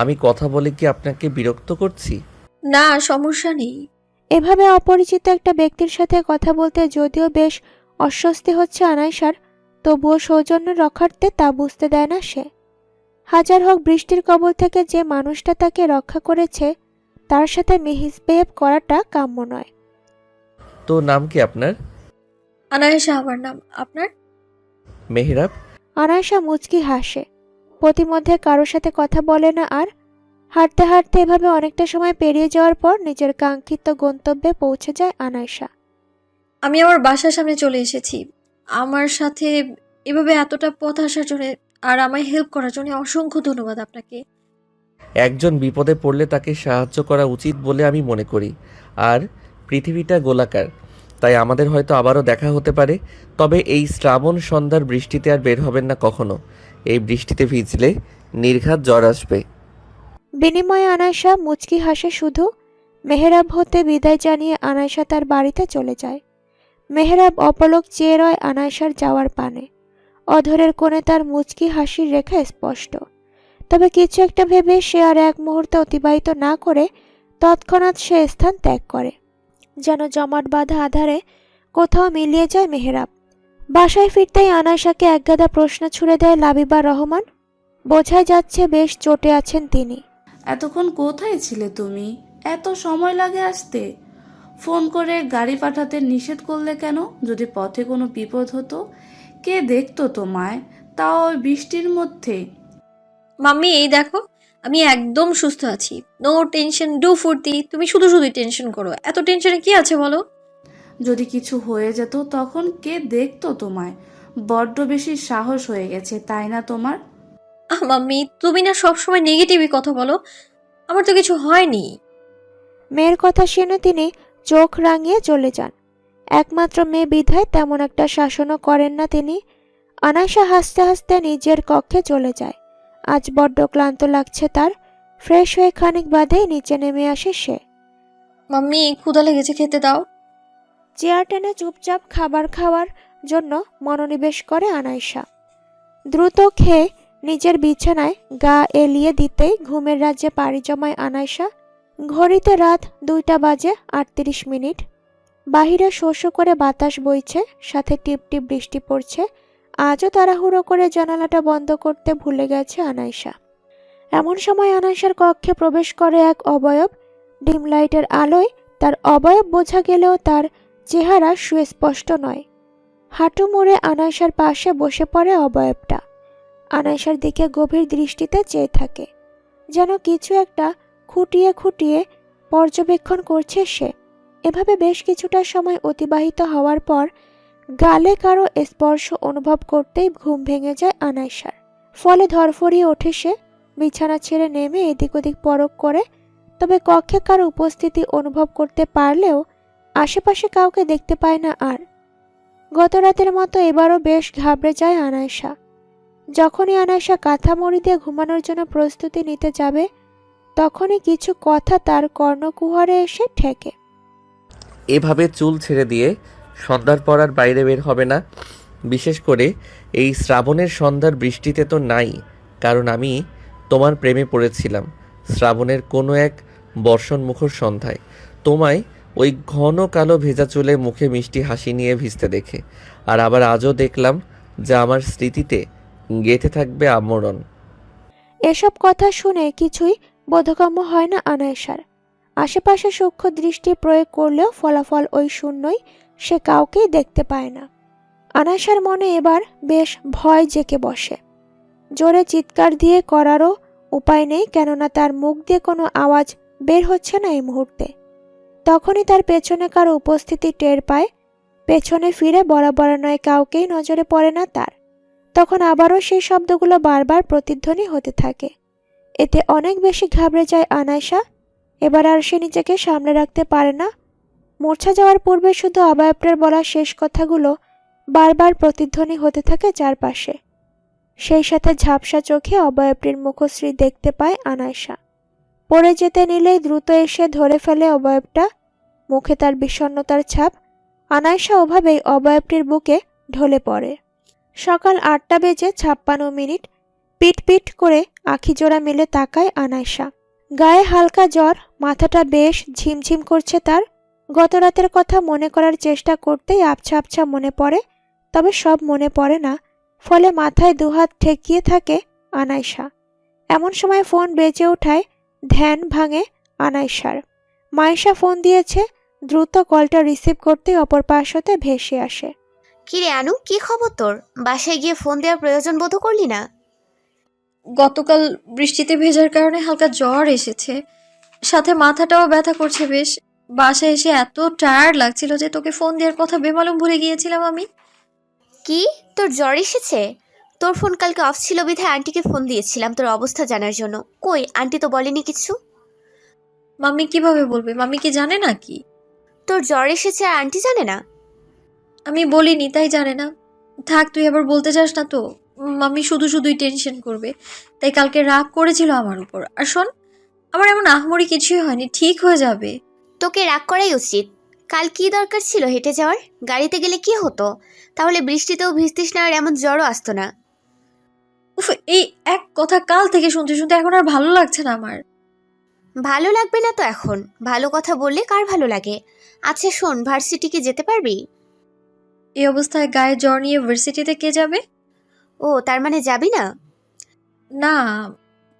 আমি কথা বলে কি আপনাকে বিরক্ত করছি? না, সমস্যা নেই। এভাবে অপরিচিত একটা ব্যক্তির সাথে কথা বলতে যদিও বেশ অস্বস্তি হচ্ছে আনাইশার, তবুও সৌজন্য রক্ষার্থে তা বুঝতে দেয় না সে। হাজার হোক বৃষ্টির কবল থেকে যে মানুষটা তাকে রক্ষা করেছে, তার সাথে মিসবিহেভ করাটা কাম্য নয়। তো নাম কি আপনার? আনায়েশা আমার নাম। আপনার? মেহরাব। আনাইশা মুচকি হাসে। প্রতিমধ্যে কারোর সাথে কথা বলে না আর। হাঁটতে হাঁটতে এভাবে অনেকটা সময় পেরিয়ে যাওয়ার পর নিজের কাঙ্ক্ষিত গন্তব্যে পৌঁছে যায় আনাইশা। আমি আমার বাসার সামনে চলে এসেছি। আমার সাথে এভাবে এতটা পথ আসার জন্য আর আমায় হেল্প করার জন্য অসংখ্য ধন্যবাদ আপনাকে। একজন বিপদে পড়লে তাকে সাহায্য করা উচিত বলে আমি মনে করি। আর পৃথিবীটা গোলাকার, তাই আমাদের হয়তো আবারও দেখা হতে পারে। তবে এই শ্রাবণ সন্ধ্যার বৃষ্টিতে আর বের হবেন না কখনো। এই বৃষ্টিতে ভিজলে নির্ঘাত জ্বর আসবে। বিনিময়ে আনায়শা মুচকি হাসে শুধু। মেহরাব হতে বিদায় জানিয়ে আনায়শা তার বাড়িতে চলে যায়। মেহরাব অপলক চেয়ে রয় আনায়শার যাওয়ার পানে। অধরের কোণে তার মুচকি হাসির রেখা স্পষ্ট। তবে কিছু একটা ভেবে সে আর এক মুহূর্ত অতিবাহিত না করে তৎক্ষণাৎ সে স্থান ত্যাগ করে। যেন জমাট বাঁধা আধারে কোথাও মিলিয়ে যায় মেহরাব। বাসায় ফিরতেই আনায়শাকে একগাদা প্রশ্ন ছুড়ে দেয় লাবিবা রহমান। বোঝাই যাচ্ছে বেশ চটে আছেন তিনি। এতক্ষণ কোথায় ছিলে তুমি? এত সময় লাগে আসতে? ফোন করে গাড়ি পাঠাতে নিষেধ করলে কেন? যদি পথে কোনো বিপদ হতো কে দেখতো তোমায়, তাও ওই বৃষ্টির মধ্যে? মাম্মি এই দেখো, আমি একদম সুস্থ আছি। নো টেনশন, ডু ফুর্তি। তুমি শুধু শুধুই টেনশন করো। এত টেনশনে কি আছে বলো? যদি কিছু হয়ে যেত তখন কে দেখতো তোমায়? বড্ড বেশি সাহস হয়ে গেছে তাই না তোমার? মাম্মি তুমি না সবসময় নেগেটিভই কথা বলো। আমার তো কিছু হয়নি। মেয়ের কথা শুনে তিনি চোখ রাঙিয়ে চলে যান। একমাত্র মেয়ে বিধায় তেমন একটা শাসনও করেন না তিনি। আনায়শা হাসতে হাসতে নিজের কক্ষে চলে যায়। আজ বড্ড ক্লান্ত লাগছে তার। ফ্রেশ হয়ে খানিক বাদেই নিচে নেমে আসে সে। মাম্মি ক্ষুধা লেগেছে, খেতে দাও। চেয়ার টেনে চুপচাপ খাবার খাওয়ার জন্য মনোনিবেশ করে আনায়শা। দ্রুত খেয়ে নিজের বিছানায় গা এলিয়ে দিতেই ঘুমের রাজ্যে পাড়ি জমায় আনায়শা। ঘড়িতে রাত 2টা বাজে 38 মিনিট। বাহিরে শো শো করে বাতাস বইছে, সাথে টিপ টিপ বৃষ্টি পড়ছে। আজও তাড়াহুড়ো করে জানালাটা বন্ধ করতে ভুলে গেছে আনায়শা। এমন সময় আনায়শার কক্ষে প্রবেশ করে এক অবয়ব। ডিম লাইটের আলোয় তার অবয়ব বোঝা গেলেও তার চেহারা সুস্পষ্ট নয়। হাঁটু মুড়ে আনায়শার পাশে বসে পড়ে অবয়বটা। আনায়শার দিকে গভীর দৃষ্টিতে চেয়ে থাকে, যেন কিছু একটা খুঁটিয়ে খুঁটিয়ে পর্যবেক্ষণ করছে সে। এভাবে বেশ কিছুটা সময় অতিবাহিত হওয়ার পর গালে কারো স্পর্শ অনুভব করতেই ঘুম ভেঙে যায় আনায়শার। ফলে ধরফরিয়ে ওঠে সে। বিছানা ছেড়ে নেমে এদিক ওদিক পরখ করে, তবে কক্ষে কারো উপস্থিতি অনুভব করতে পারলেও আশেপাশে কাউকে দেখতে পায় না আর। গত রাতের মতো এবারও বেশ ঘাবড়ে যায় আনায়শা। যখনই আনায়শা কাঁথা মুড়ি দিয়ে ঘুমানোর জন্য প্রস্তুতি নিতে যাবে, তখনই কিছু কথা তার কর্ণকুহরে এসে ঠেকে। এভাবে চুল ছেড়ে দিয়ে সন্ধ্যার পর আর বাইরে বের হবে না। বিশেষ করে এই শ্রাবণের সন্ধ্যার বৃষ্টিতে তো নাই, কারণ আমি তোমার প্রেমে পড়েছিলাম শ্রাবণের কোনো এক বর্ষণমুখর সন্ধ্যায়। তোমায় ওই ঘন কালো ভেজা চুলে মুখে মিষ্টি হাসি নিয়ে ভিজতে দেখে। আর আবার আজও দেখলাম, যা আমার স্মৃতিতে গেঁথে থাকবে আমরণ। এসব কথা শুনে কিছুই বোধগম্য হয় না আনায়শার। আশেপাশে সূক্ষ্ম দৃষ্টি প্রয়োগ করলেও ফলাফল ওই শূন্যই। সে কাউকেই দেখতে পায় না। আনায়শার মনে এবার বেশ ভয় জেঁকে বসে। জোরে চিৎকার দিয়ে করারও উপায় নেই, কেননা তার মুখ দিয়ে কোনো আওয়াজ বের হচ্ছে না এই মুহূর্তে। তখনই তার পেছনে কারো উপস্থিতি টের পায়। পেছনে ফিরে বরাবর নয় কাউকেই নজরে পড়ে না তার। তখন আবারও সেই শব্দগুলো বারবার প্রতিধ্বনি হতে থাকে। এতে অনেক বেশি ঘাবড়ে যায় আনায়শা। এবার আর সে নিজেকে সামলে রাখতে পারে না। মূর্ছা যাওয়ার পূর্বে শুধু অবয়বটার বলা শেষ কথাগুলো বারবার প্রতিধ্বনি হতে থাকে চারপাশে। সেই সাথে ঝাপসা চোখে অবয়বটির মুখশ্রী দেখতে পায় আনায়শা। পড়ে যেতে নিলেই দ্রুত এসে ধরে ফেলে অবয়বটা। মুখে তার বিষণ্ণতার ছাপ। আনায়শা ওভাবেই অবয়বটির বুকে ঢলে পড়ে। সকাল 8টা বেজে 56 মিনিট। পিট পিট করে আখি জোড়া মেলে তাকায় আনায়শা। গায়ে হালকা জ্বর, মাথাটা বেশ ঝিমঝিম করছে তার। গত রাতের কথা মনে করার চেষ্টা করতেই আবছা আবছা মনে পড়ে, তবে সব মনে পড়ে না। ফলে মাথায় দুহাত ঠেকিয়ে থাকে আনায়শা। এমন সময় ফোন বেজে ওঠায় ধ্যান ভাঙে আনায়শার। মায়েশা ফোন দিয়েছে। দ্রুত কলটা রিসিভ করতেই অপর পাশ হতে ভেসে আসে। কিরে আনু, কি খবর তোর? বাসায় গিয়ে ফোন দেওয়ার প্রয়োজন বোধ করলি না? গতকাল বৃষ্টিতে ভেজার কারণে হালকা জ্বর এসেছে, সাথে মাথাটাও ব্যথা করছে বেশ। বাসায় এসে এত টায়ার্ড লাগছিল যে তোকে ফোন দেওয়ার কথা বেমালুম ভুলে গিয়েছিলাম আমি। কি, তোর জ্বর এসেছে? তোর ফোন কালকে অফ ছিল বিধায় আন্টিকে ফোন দিয়েছিলাম তোর অবস্থা জানার জন্য। কই, আন্টি তো বলেনি কিছু। মাম্মি কিভাবে বলবে? মাম্মি কি জানে নাকি? তোর জ্বর এসেছে আর আন্টি জানে না? আমি বলিনি তাই জানে না। থাক, তুই আবার বলতে চাস না তো। মাম্মি শুধু শুধুই টেনশন করবে, তাই কালকে রাগ করেছিল আমার উপর। আর শোন, আমার এমন আহামরি কিছুই হয়নি, ঠিক হয়ে যাবে। তোকে রাগ করাই উচিত। কাল কি দরকার ছিল হেঁটে যাওয়ার? গাড়িতে গেলে কি হতো? তাহলে বৃষ্টিতেও ভিজতিস না আর এমন জ্বরও আসতো না। উফ, এই এক কথা কাল থেকে শুনতে শুনতে এখন আর ভালো লাগছে না আমার। ভালো লাগবে না তো এখন? ভালো কথা বললে কার ভালো লাগে? আচ্ছা শোন, ভার্সিটি কি যেতে পারবি? এই অবস্থায় গায়ে জ্বর নিয়ে ভার্সিটিতে কে যাবে? ও, তার মানে যাবি না? না।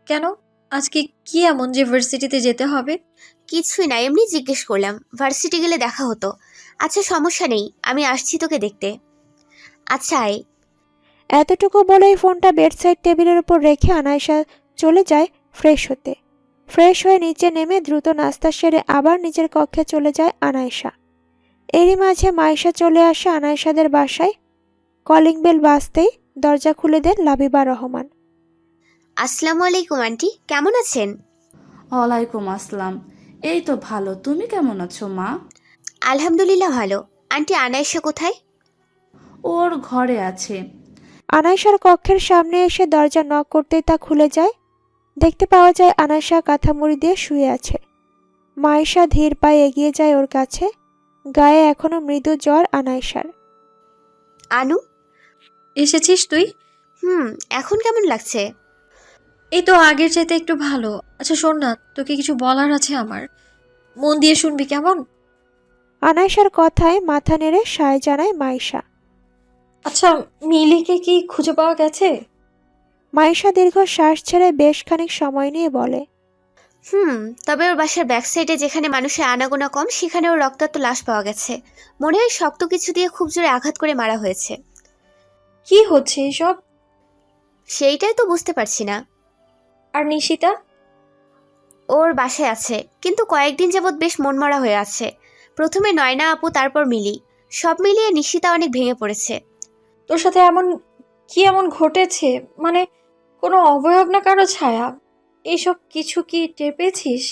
কেন? আজকে কি এমন যে ভার্সিটিতে যেতে হবে? কিছুই না, এমনি জিজ্ঞেস করলাম। ভার্সিটি গেলে দেখা হতো। আচ্ছা সমস্যা নেই, আমি আসছি তোকে দেখতে। আচ্ছা আয়। এতটুকু বলেই ফোনটা বেডসাইড টেবিলের উপর রেখে আনাইশা চলে যায় ফ্রেশ হতে। ফ্রেশ হয়ে নিচে নেমে দ্রুত নাস্তা সেরে আবার নিজের কক্ষে চলে যায় আনাইশা। এরই মাঝে মাইশা চলে আসে আনাইশাদের বাসায়। কলিং বেল বাজতেই দরজা খুলে দেন লাবিবা রহমান। আসসালামু আলাইকুম আন্টি, কেমন আছেন? ওয়ালাইকুম আসসালাম। এই তো ভালো, তুমি কেমন আছো মা? আলহামদুলিল্লাহ ভালো। আন্টি আনাইশা কোথায়? ওর ঘরে আছে। আনাইশার কক্ষের সামনে এসে দরজা নক করতেই তা খুলে যায়। দেখতে পাওয়া যায় আনাইশা কাঁথামুড়ি দিয়ে শুয়ে আছে। মাইশা ধীর পায়ে এগিয়ে যায় ওর কাছে। গায়ে এখনো মৃদু জ্বর আনাইশার। আনু। এসেছিস তুই? এখন কেমন লাগছে? এই তো আগের চাইতে একটু ভালো। আচ্ছা শোন না, তোকে কিছু বলার আছে আমার, মন দিয়ে শুনবি কেমন? আনাইশার কথায় মাথা নেড়ে সায় জানায় মাইশা। আচ্ছা, মিলিকে কি খুঁজে পাওয়া গেছে? মাইশা দীর্ঘ শ্বাস ছেড়ে বেশ খানিক সময় নিয়ে বলে, তবে ওর বাসার ব্যাক সাইডে যেখানে মানুষের আনাগোনা কম সেখানে ওর রক্তাক্ত লাশ পাওয়া গেছে। মনে হয় শক্ত কিছু দিয়ে খুব জোরে আঘাত করে মারা হয়েছে। কি হচ্ছে এসব? সেইটাই তো বুঝতে পারছি না। আর নিশিতা? ওর বাসায় আছে, কিন্তু কয়েকদিন যাবৎ বেশ মনমরা হয়ে আছে। প্রথমে নয়না আপু, তারপর মিলি। সব মিলিয়ে নিশিতা অনেক ভেঙে পড়েছে। তোর সাথে এমন ঘটেছে? মানে কোনো অবয়ব না কারো ছায়া? এইসব কিছু কি টের পেয়েছিস?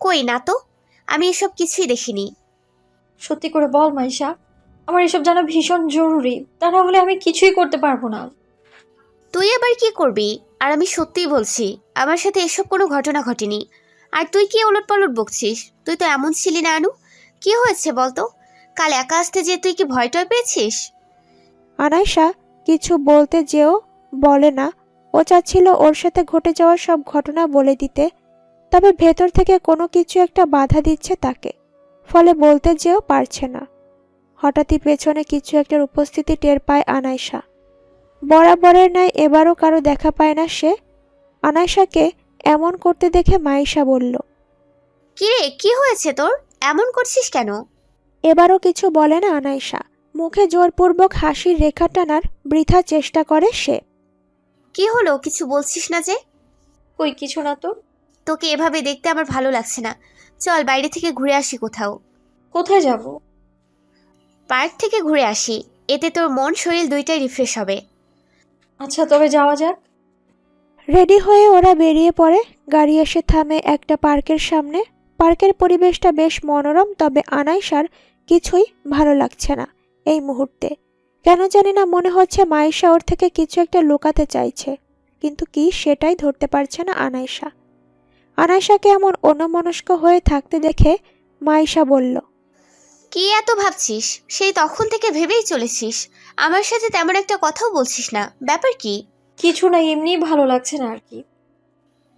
কই না তো, আমি এসব কিছুই দেখিনি। সত্যি করে বল মাইশা, আমার এসব জানা ভীষণ জরুরি, তা না হলে আমি কিছুই করতে পারবো না। তুই আবার কি করবি? আর আমি সত্যিই বলছি, আমার সাথে এসব কোনো ঘটনা ঘটেনি। আর তুই কি ওলটপালট বকছিস? তুই তো এমন ছিলি না আনু। কি হয়েছে বলতো? কাল একা আসতে যে তুই কি ভয় টয় পেয়েছিস? আনাইশা কিছু বলতে যেও বলে না। ও চাচ্ছিল ওর সাথে ঘটে যাওয়া সব ঘটনা বলে দিতে, তবে ভেতর থেকে কোনো কিছু একটা বাধা দিচ্ছে তাকে, ফলে বলতে যেও পারছে না। হঠাৎই পেছনে কিছু একটার উপস্থিতি টের পায় আনাইশা। বরাবরের ন্যায় এবারও কারো দেখা পায় না সে। আনাইশাকে এমন করতে দেখে মাইশা বলল, কিরে, কি হয়েছে তোর? এমন করছিস কেন? এবারও কিছু বলে না আনাইশা। মুখে জোরপূর্বক হাসির রেখা টানার বৃথা চেষ্টা করে সে। কি হলো, কিছু বলছিস না যে? কই কিছু না তো। তোকে এভাবে দেখতে আমার ভালো লাগছে না। চল বাইরে থেকে ঘুরে আসি কোথাও। কোথায় যাব? পার্ক থেকে ঘুরে আসি, এতে তোর মন শরীর দুইটাই রিফ্রেশ হবে। আচ্ছা তবে যাওয়া যাক। রেডি হয়ে ওরা বেরিয়ে পড়ে। গাড়ি এসে থামে একটা পার্কের সামনে। পার্কের পরিবেশটা বেশ মনোরম, তবে আনাইশার কিছুই ভালো লাগছে না এই মুহূর্তে। কেন জানি না মনে হচ্ছে মাইশা ওর থেকে কিছু একটা লুকাতে চাইছে, কিন্তু কি সেটাই ধরতে পারছে না আনাইশা। আনাইশাকে এমন অন্যমনস্ক হয়ে থাকতে দেখে মাইশা বলল, কি এত ভাবছিস? সেই তখন থেকে ভেবেই চলেছিস, আমার সাথে তেমন একটা কথাও বলছিস না, ব্যাপার কি? কিছু না, এমনিই ভালো লাগছে না আর কি।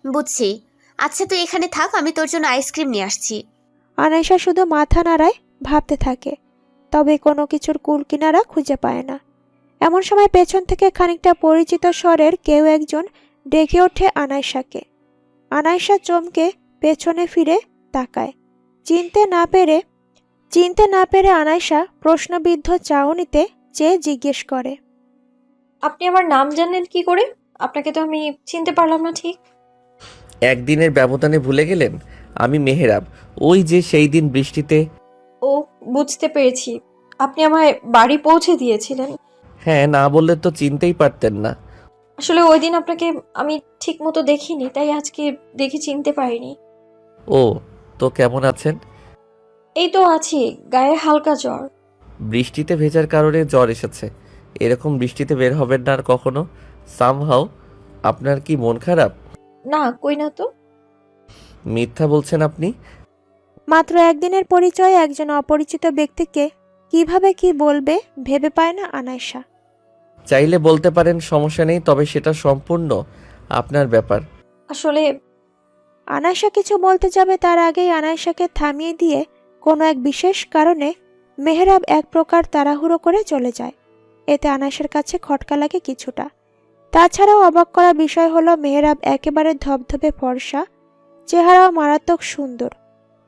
বুঝছি। আচ্ছা তুই এখানে থাক, আমি তোর জন্য আইসক্রিম নিয়ে আসছি। আনাইশা শুধু মাথা নাড়ায়, ভাবতে থাকে, তবে কোনো কিছুর কুল কিনারা খুঁজে পায় না। এমন সময় পেছন থেকে খানিকটা পরিচিত স্বরের কেউ একজন ডেকে ওঠে আনাইশাকে। আনাইশা চমকে পেছনে ফিরে তাকায়। চিনতে না পেরে আনাইশা প্রশ্নবিদ্ধ চাহনিতে চেয়ে জিজ্ঞেস করে, আপনি আমার নাম জানেন কি করে? আপনাকে তো আমি চিনতে পারলাম না ঠিক। একদিনের ব্যবধানে ভুলে গেলেন? আমি মেহেরাব, ওই যে সেই দিন বৃষ্টিতে। ও, বুঝতে পেরেছি। আপনি আমায় বাড়ি পৌঁছে দিয়েছিলেন। হ্যাঁ, না বললে তো চিনতেই পারতেন না। আসলে ওই দিন আপনাকে আমি ঠিক মতো দেখিনি, তাই আজকে দেখে চিনতে পারিনি। ও, তো কেমন আছেন? এই তো আছি, গায়ে হালকা জ্বর। বৃষ্টিতে ভেজার কারণে জ্বর এসেছে। এরকম বৃষ্টিতে বের হবেন না আর কখনো। সামহাও। আপনার কি মন খারাপ? না, কই না তো। মিথ্যা বলছেন আপনি। মাত্র একদিনের পরিচয়ে একজন অপরিচিত ব্যক্তিকে কিভাবে কি বলবে ভেবে পায় না আনাইশা। চাইলে বলতে পারেন, সমস্যা নেই, তবে সেটা সম্পূর্ণ আপনার ব্যাপার। আসলে আনাইশা কিছু বলতে যাবে তার আগেই আনাইশাকে থামিয়ে দিয়ে কোনো এক বিশেষ কারণে মেহরাব এক প্রকার তাড়াহুড়ো করে চলে যায়। এতে আনাইশার কাছে খটকা লাগে কিছুটা। তাছাড়াও অবাক করা বিষয় হলো মেহরাব একেবারে ধবধবে ফর্সা, চেহারাও মারাত্মক সুন্দর।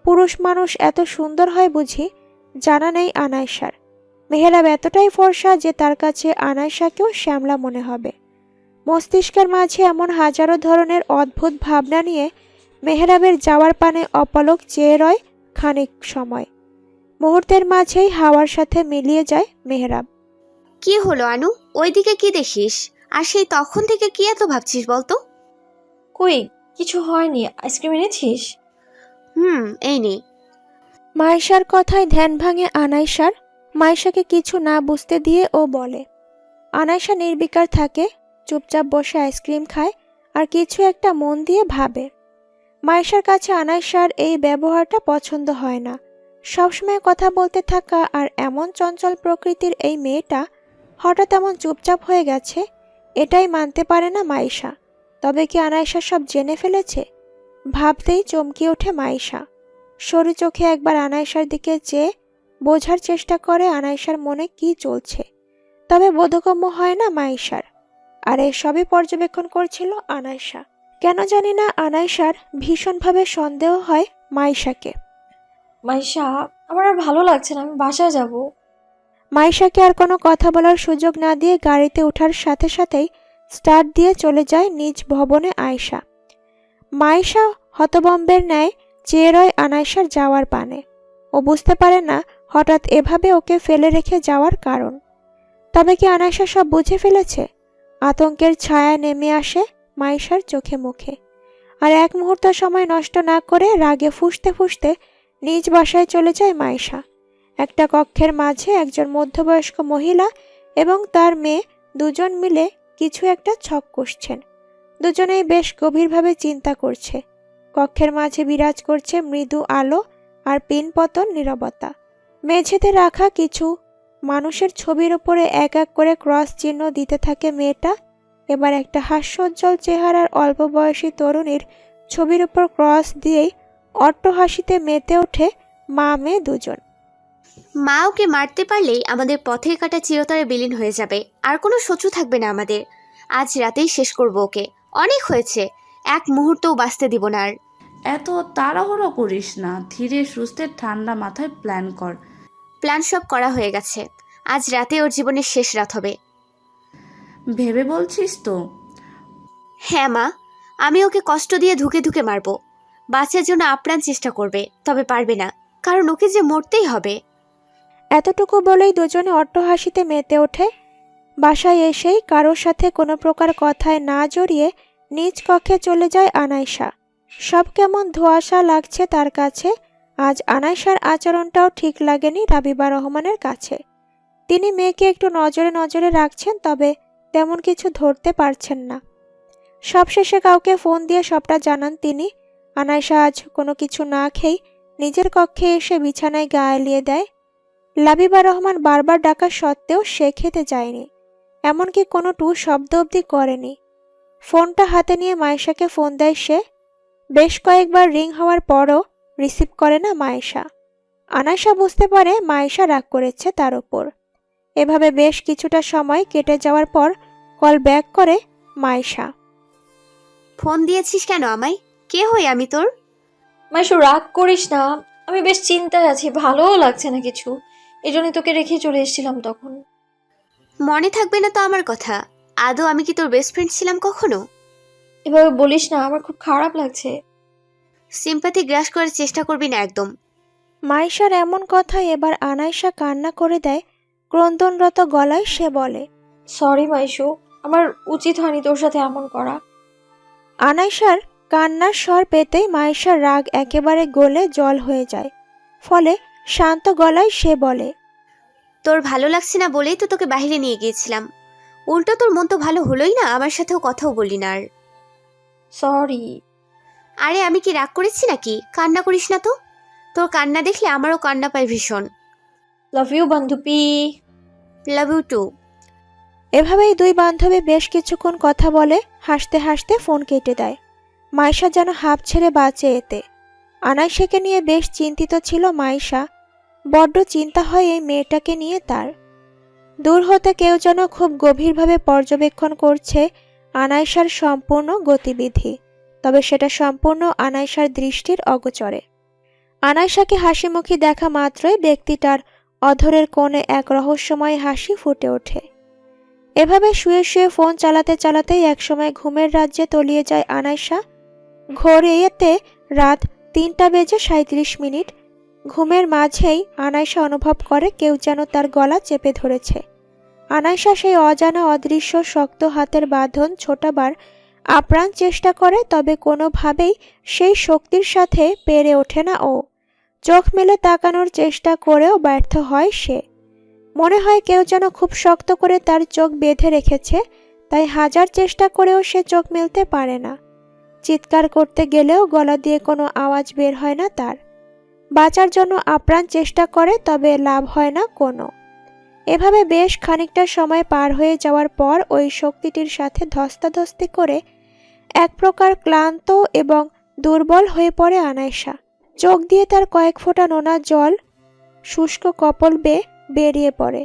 পুরুষ মানুষ এত সুন্দর হয় বুঝি জানা নেই আনাইশার। মেহরাব এতটাই ফর্সা যে তার কাছে আনাইশাকেও শ্যামলা মনে হবে। মস্তিষ্কের মাঝে এমন হাজারো ধরনের অদ্ভুত ভাবনা নিয়ে মেহরাবের যাওয়ার পানে অপলক চেয়ে রয় খানিক সময়। মুহূর্তের মাঝেই হাওয়ার সাথে মিলিয়ে যায় মেহরাব। কি হলো আনু? ওইদিকে কি দেখিস? আর সেই তখন থেকে কি এত ভাবছিস বলতো? কই, কিছু হয়নি। আইসক্রিম এনেছিস? এই নে। মাইশার কথায় ধ্যান ভাঙে আনাইশার। মাইশাকে কিছু না বুঝতে দিয়ে ও বলে। আনাইশা নির্বিকার থাকে, চুপচাপ বসে আইসক্রিম খায় আর কিছু একটা মন দিয়ে ভাবে। মাইশার কাছে আনাইশার এই ব্যবহারটা পছন্দ হয় না। সবসময় কথা বলতে থাকা আর এমন চঞ্চল প্রকৃতির এই মেয়েটা হঠাৎ এমন চুপচাপ হয়ে গেছে, এটাই মানতে পারে না মাইশা। তবে কি আনাইশা সব জেনে ফেলেছে? ভাবতেই চমকে ওঠে মাইশা। সরু চোখে একবার আনাইশার দিকে চেয়ে বোঝার চেষ্টা করে আনাইশার মনে কি চলছে, তবে বোধগম্য হয় না মাইশার। আর এসবই পর্যবেক্ষণ করছিল আনাইশা। কেন জানি না আনাইশার ভীষণভাবে সন্দেহ হয় মাইশাকে। মাইশা, আমার আর ভালো লাগছে না, আমি বাসায় যাব। মাইশাকে আর কোনো কথা বলার সুযোগ না দিয়ে গাড়িতে ওঠার সাথে সাথেই স্টার্ট দিয়ে চলে যায় নিজ ভবনে আয়শা। মাইশা হতবম্বের ন্যায় চেয়ে রয় আনাইশার যাওয়ার পানে। ও বুঝতে পারে না হঠাৎ এভাবে ওকে ফেলে রেখে যাওয়ার কারণ। তবে কি আনাইশা সব বুঝে ফেলেছে? আতঙ্কের ছায়া নেমে আসে মাইশার চোখে মুখে। আর এক মুহূর্ত সময় নষ্ট না করে রাগে ফুঁসতে ফুঁসতে নিজ বাসায় চলে যায় মাইশা। একটা কক্ষের মাঝে একজন মধ্যবয়স্ক মহিলা এবং তার মেয়ে দুজন মিলে কিছু একটা ছক কষছেন। দুজনেই বেশ গভীরভাবে চিন্তা করছে। কক্ষের মাঝে বিরাজ করছে মৃদু আলো আর পিনপতন নীরবতা। মেঝেতে রাখা কিছু মানুষের ছবির উপরে এক এক করে ক্রস চিহ্ন দিতে থাকে মেয়েটা। এবার একটা হাস্যোজ্জ্বল চেহারার অল্প বয়সী তরুণীর ছবির উপর ক্রস দিয়েই অট্ট হাসিতে মেতে ওঠে মা মেয়ে দুজন। মা ওকে মারতে পারলেই আমাদের পথের কাটা চিরতরে বিলীন হয়ে যাবে, আর কোনো শত্রু থাকবে না আমাদের। আজ রাতেই শেষ করব ওকে। অনেক হয়েছে, এক মুহূর্তও বাঁচতে দিব না আর। এত তাড়াহুড়ো করিস না, ধীরে সুস্থে ঠান্ডা মাথায় প্ল্যান কর। প্ল্যান সব করা হয়ে গেছে। আজ রাতে ওর জীবনের শেষ রাত হবে। ভেবে বলছিস তো? হ্যাঁ মা, আমি ওকে কষ্ট দিয়ে ধুকে ধুকে মারবো। বাঁচার জন্য আপ্রাণ চেষ্টা করবে, তবে পারবে না, কারণ ওকে যে মরতেই হবে। এতটুকু বলেই দুজনে অট্ট হাসিতে মেতে ওঠে। বাসায় এসেই কারোর সাথে কোনো প্রকার কথায় না জড়িয়ে নিজ কক্ষে চলে যায় আনাইশা। সব কেমন ধোঁয়াশা লাগছে তার কাছে। আজ আনাইশার আচরণটাও ঠিক লাগেনি রাবিবা রহমানের কাছে। তিনি মেয়েকে একটু নজরে নজরে রাখছেন, তবে তেমন কিছু ধরতে পারছেন না। সবশেষে কাউকে ফোন দিয়ে সবটা জানান তিনি। আনাইশা আজ কোনো কিছু না খেয়েই নিজের কক্ষে এসে বিছানায় গা এলিয়ে দেয়। লাবিবা রহমান বারবার ডাকা সত্ত্বেও সে খেতে যায়নি, এমনকি কোনো টু শব্দ অবধি করেনি। ফোনটা হাতে নিয়ে মায়েশাকে ফোন দেয় সে। বেশ কয়েকবার রিং হওয়ার পরও রিসিভ করে না মায়েশা। আনাইশা বুঝতে পারে মায়েশা রাগ করেছে তার উপর। এভাবে বেশ কিছুটা সময় কেটে যাওয়ার পর কল ব্যাক করে মায়েশা। ফোন দিয়েছিস কেন আমায়? কে হই আমি তোর? মাইশু, রাগ করিস না, আমি বেশ চিন্তায় আছি, ভালোও লাগছে না কিছু। এই জন্যই তোকে রেখে চলে এসেছিলাম তখন। মনে থাকবে না তো আমার কথা? আদৌ আমি কি তোর বেস্ট ফ্রেন্ড ছিলাম কখনো? এভাবে বলিস না, আমার খুব খারাপ লাগছে। সিম্প্যাথি গ্রাস করার চেষ্টা করবি না একদম। মায়েশার এমন কথায় এবার আনাইশা কান্না করে দেয়। ক্রন্দনরত গলায় সে বলে, সরি মাইশু, আমার উচিত হয়নি তোর সাথে এমন করা। আনাইশার কান্নার স্বর পেতেই মাইশার রাগ একেবারে গলে জল হয়ে যায়। ফলে শান্ত গলায় সে বলে, তোর ভালো লাগছে না বলেই তো তোকে বাইরে নিয়ে গিয়েছিলাম। উল্টো তোর মন তো ভালো হলোই না, আমার সাথেও কথাও বললি না আর। সরি। আরে আমি কি রাগ করেছি নাকি? কান্না করিস না তো। তোর কান্না দেখলে আমারও কান্না পায় ভীষণ। লাভ ইউ বান্ধবী। Love you too. এভাবেই দুই বান্ধবী বেশ কিছুক্ষণ কথা বলে হাসতে হাসতে ফোন কেটে দেয়। মাইশা যেন হাঁপ ছেড়ে বাঁচে এতে। আনাইশাকে নিয়ে বেশ চিন্তিত ছিল মাইশা। বড্ড চিন্তা হয় এই মেয়েটাকে নিয়ে তার। দূর হতে কেউ যেন খুব গভীরভাবে পর্যবেক্ষণ করছে আনাইশার সম্পূর্ণ গতিবিধি, তবে সেটা সম্পূর্ণ আনাইশার দৃষ্টির অগোচরে। আনাইশাকে হাসিমুখী দেখা মাত্রই ব্যক্তিটার অধরের কোণে এক রহস্যময় হাসি ফুটে ওঠে। এভাবে শুয়ে শুয়ে ফোন চালাতে চালাতেই একসময় ঘুমের রাজ্যে তলিয়ে যায় আনাইশা। ঘড়িতে রাত ৩:৩৭। ঘুমের মাঝেই আনাইশা অনুভব করে কেউ যেন তার গলা চেপে ধরেছে। আনাইশা সেই অজানা অদৃশ্য শক্ত হাতের বাঁধন ছোটাবার আপ্রাণ চেষ্টা করে, তবে কোনোভাবেই সেই শক্তির সাথে পেরে ওঠে না ও। চোখ মেলে তাকানোর চেষ্টা করেও ব্যর্থ হয় সে। মনে হয় কেউ যেন খুব শক্ত করে তার চোখ বেঁধে রেখেছে, তাই হাজার চেষ্টা করেও সে চোখ মেলতে পারে না। চিৎকার করতে গেলেও গলা দিয়ে কোনো আওয়াজ বের হয় না তার। বাঁচার জন্য আপ্রাণ চেষ্টা করে, তবে লাভ হয় না কোনো। এভাবে বেশ খানিকটা সময় পার হয়ে যাওয়ার পর ওই শক্তিটির সাথে ধস্তাধস্তি করে এক প্রকার ক্লান্ত এবং দুর্বল হয়ে পড়ে আনাইশা। চোখ দিয়ে তার কয়েক ফোঁটা নোনা জল শুষ্ক কপল বেয়ে বেরিয়ে পড়ে।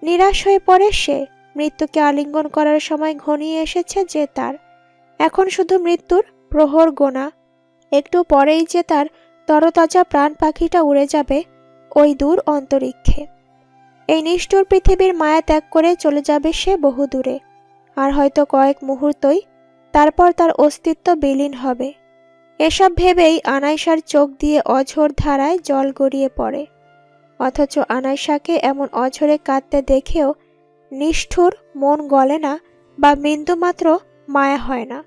নিরাশ হয়ে পড়ে সে। মৃত্যুকে আলিঙ্গন করার সময় ঘনিয়ে এসেছে যে তার। এখন শুধু মৃত্যুর প্রহর গোনা। একটু পরেই যে তার তরতাজা প্রাণ পাখিটা উড়ে যাবে ওই দূর অন্তরিক্ষে। এই নিষ্ঠুর পৃথিবীর মায়া ত্যাগ করে চলে যাবে সে বহু দূরে। আর হয়তো কয়েক মুহূর্তই তারপর তার অস্তিত্ব বিলীন হবে। এসব ভেবেই আনাইশার চোখ দিয়ে অঝোর ধারায় জল গড়িয়ে পড়ে। অথচ আনাইশাকে এমন অঝরে কাঁদতে দেখেও নিষ্ঠুর মন গলে না বা বিন্দুমাত্র মায়া হয় না,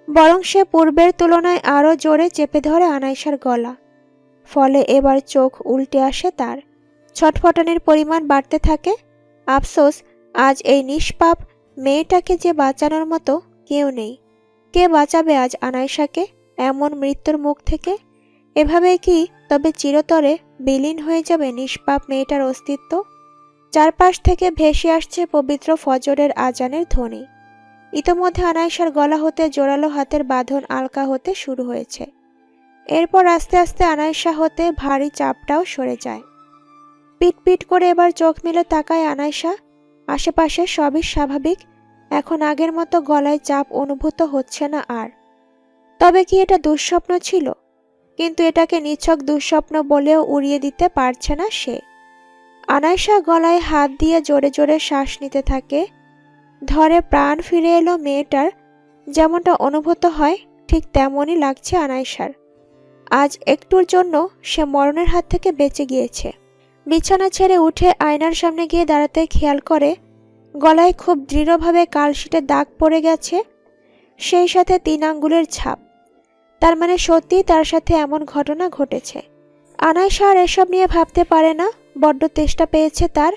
বরং সে পূর্বের তুলনায় আরও জোরে চেপে ধরে আনাইশার গলা। ফলে এবার চোখ উল্টে আসে তার। ছটফটানির পরিমাণ বাড়তে থাকে। আফসোস, আজ এই নিষ্পাপ মেয়েটাকে যে বাঁচানোর মতো কেউ নেই। কে বাঁচাবে আজ আনাইশাকে এমন মৃত্যুর মুখ থেকে? এভাবে কি তবে চিরতরে বিলীন হয়ে যাবে নিষ্পাপ মেয়েটার অস্তিত্ব? চারপাশ থেকে ভেসে আসছে পবিত্র ফজরের আজানের ধ্বনি। ইতোমধ্যে আনাইশার গলা হতে জোরালো হাতের বাঁধন আলকা হতে শুরু হয়েছে। এরপর আস্তে আস্তে আনাইশা হতে ভারী চাপটাও সরে যায়। পিট পিট করে এবার চোখ মেলে তাকায় আনাইশা। আশেপাশে সবই স্বাভাবিক। এখন আগের মতো গলায় চাপ অনুভূত হচ্ছে না আর। তবে কি এটা দুঃস্বপ্ন ছিল? কিন্তু এটাকে নিছক দুঃস্বপ্ন বলেও উড়িয়ে দিতে পারছে না সে। আনাইশা গলায় হাত দিয়ে জোরে জোরে শ্বাস নিতে থাকে। ধরে প্রাণ ফিরে এলো মেয়েটার। যেমনটা অনুভূত হয় ঠিক তেমনই লাগছে আনাইশার। আজ একটুর জন্য সে মরণের হাত থেকে বেঁচে গিয়েছে। বিছানা ছেড়ে উঠে আয়নার সামনে গিয়ে দাঁড়াতে খেয়াল করে গলায় খুব দৃঢ়ভাবে কালশিটে দাগ পড়ে গেছে, সেই সাথে 3 আঙ্গুলের ছাপ। তার মানে সত্যিই তার সাথে এমন ঘটনা ঘটেছে। আনাইশা আর এসব নিয়ে ভাবতে পারে না। বড্ড তেষ্টা পেয়েছে তার।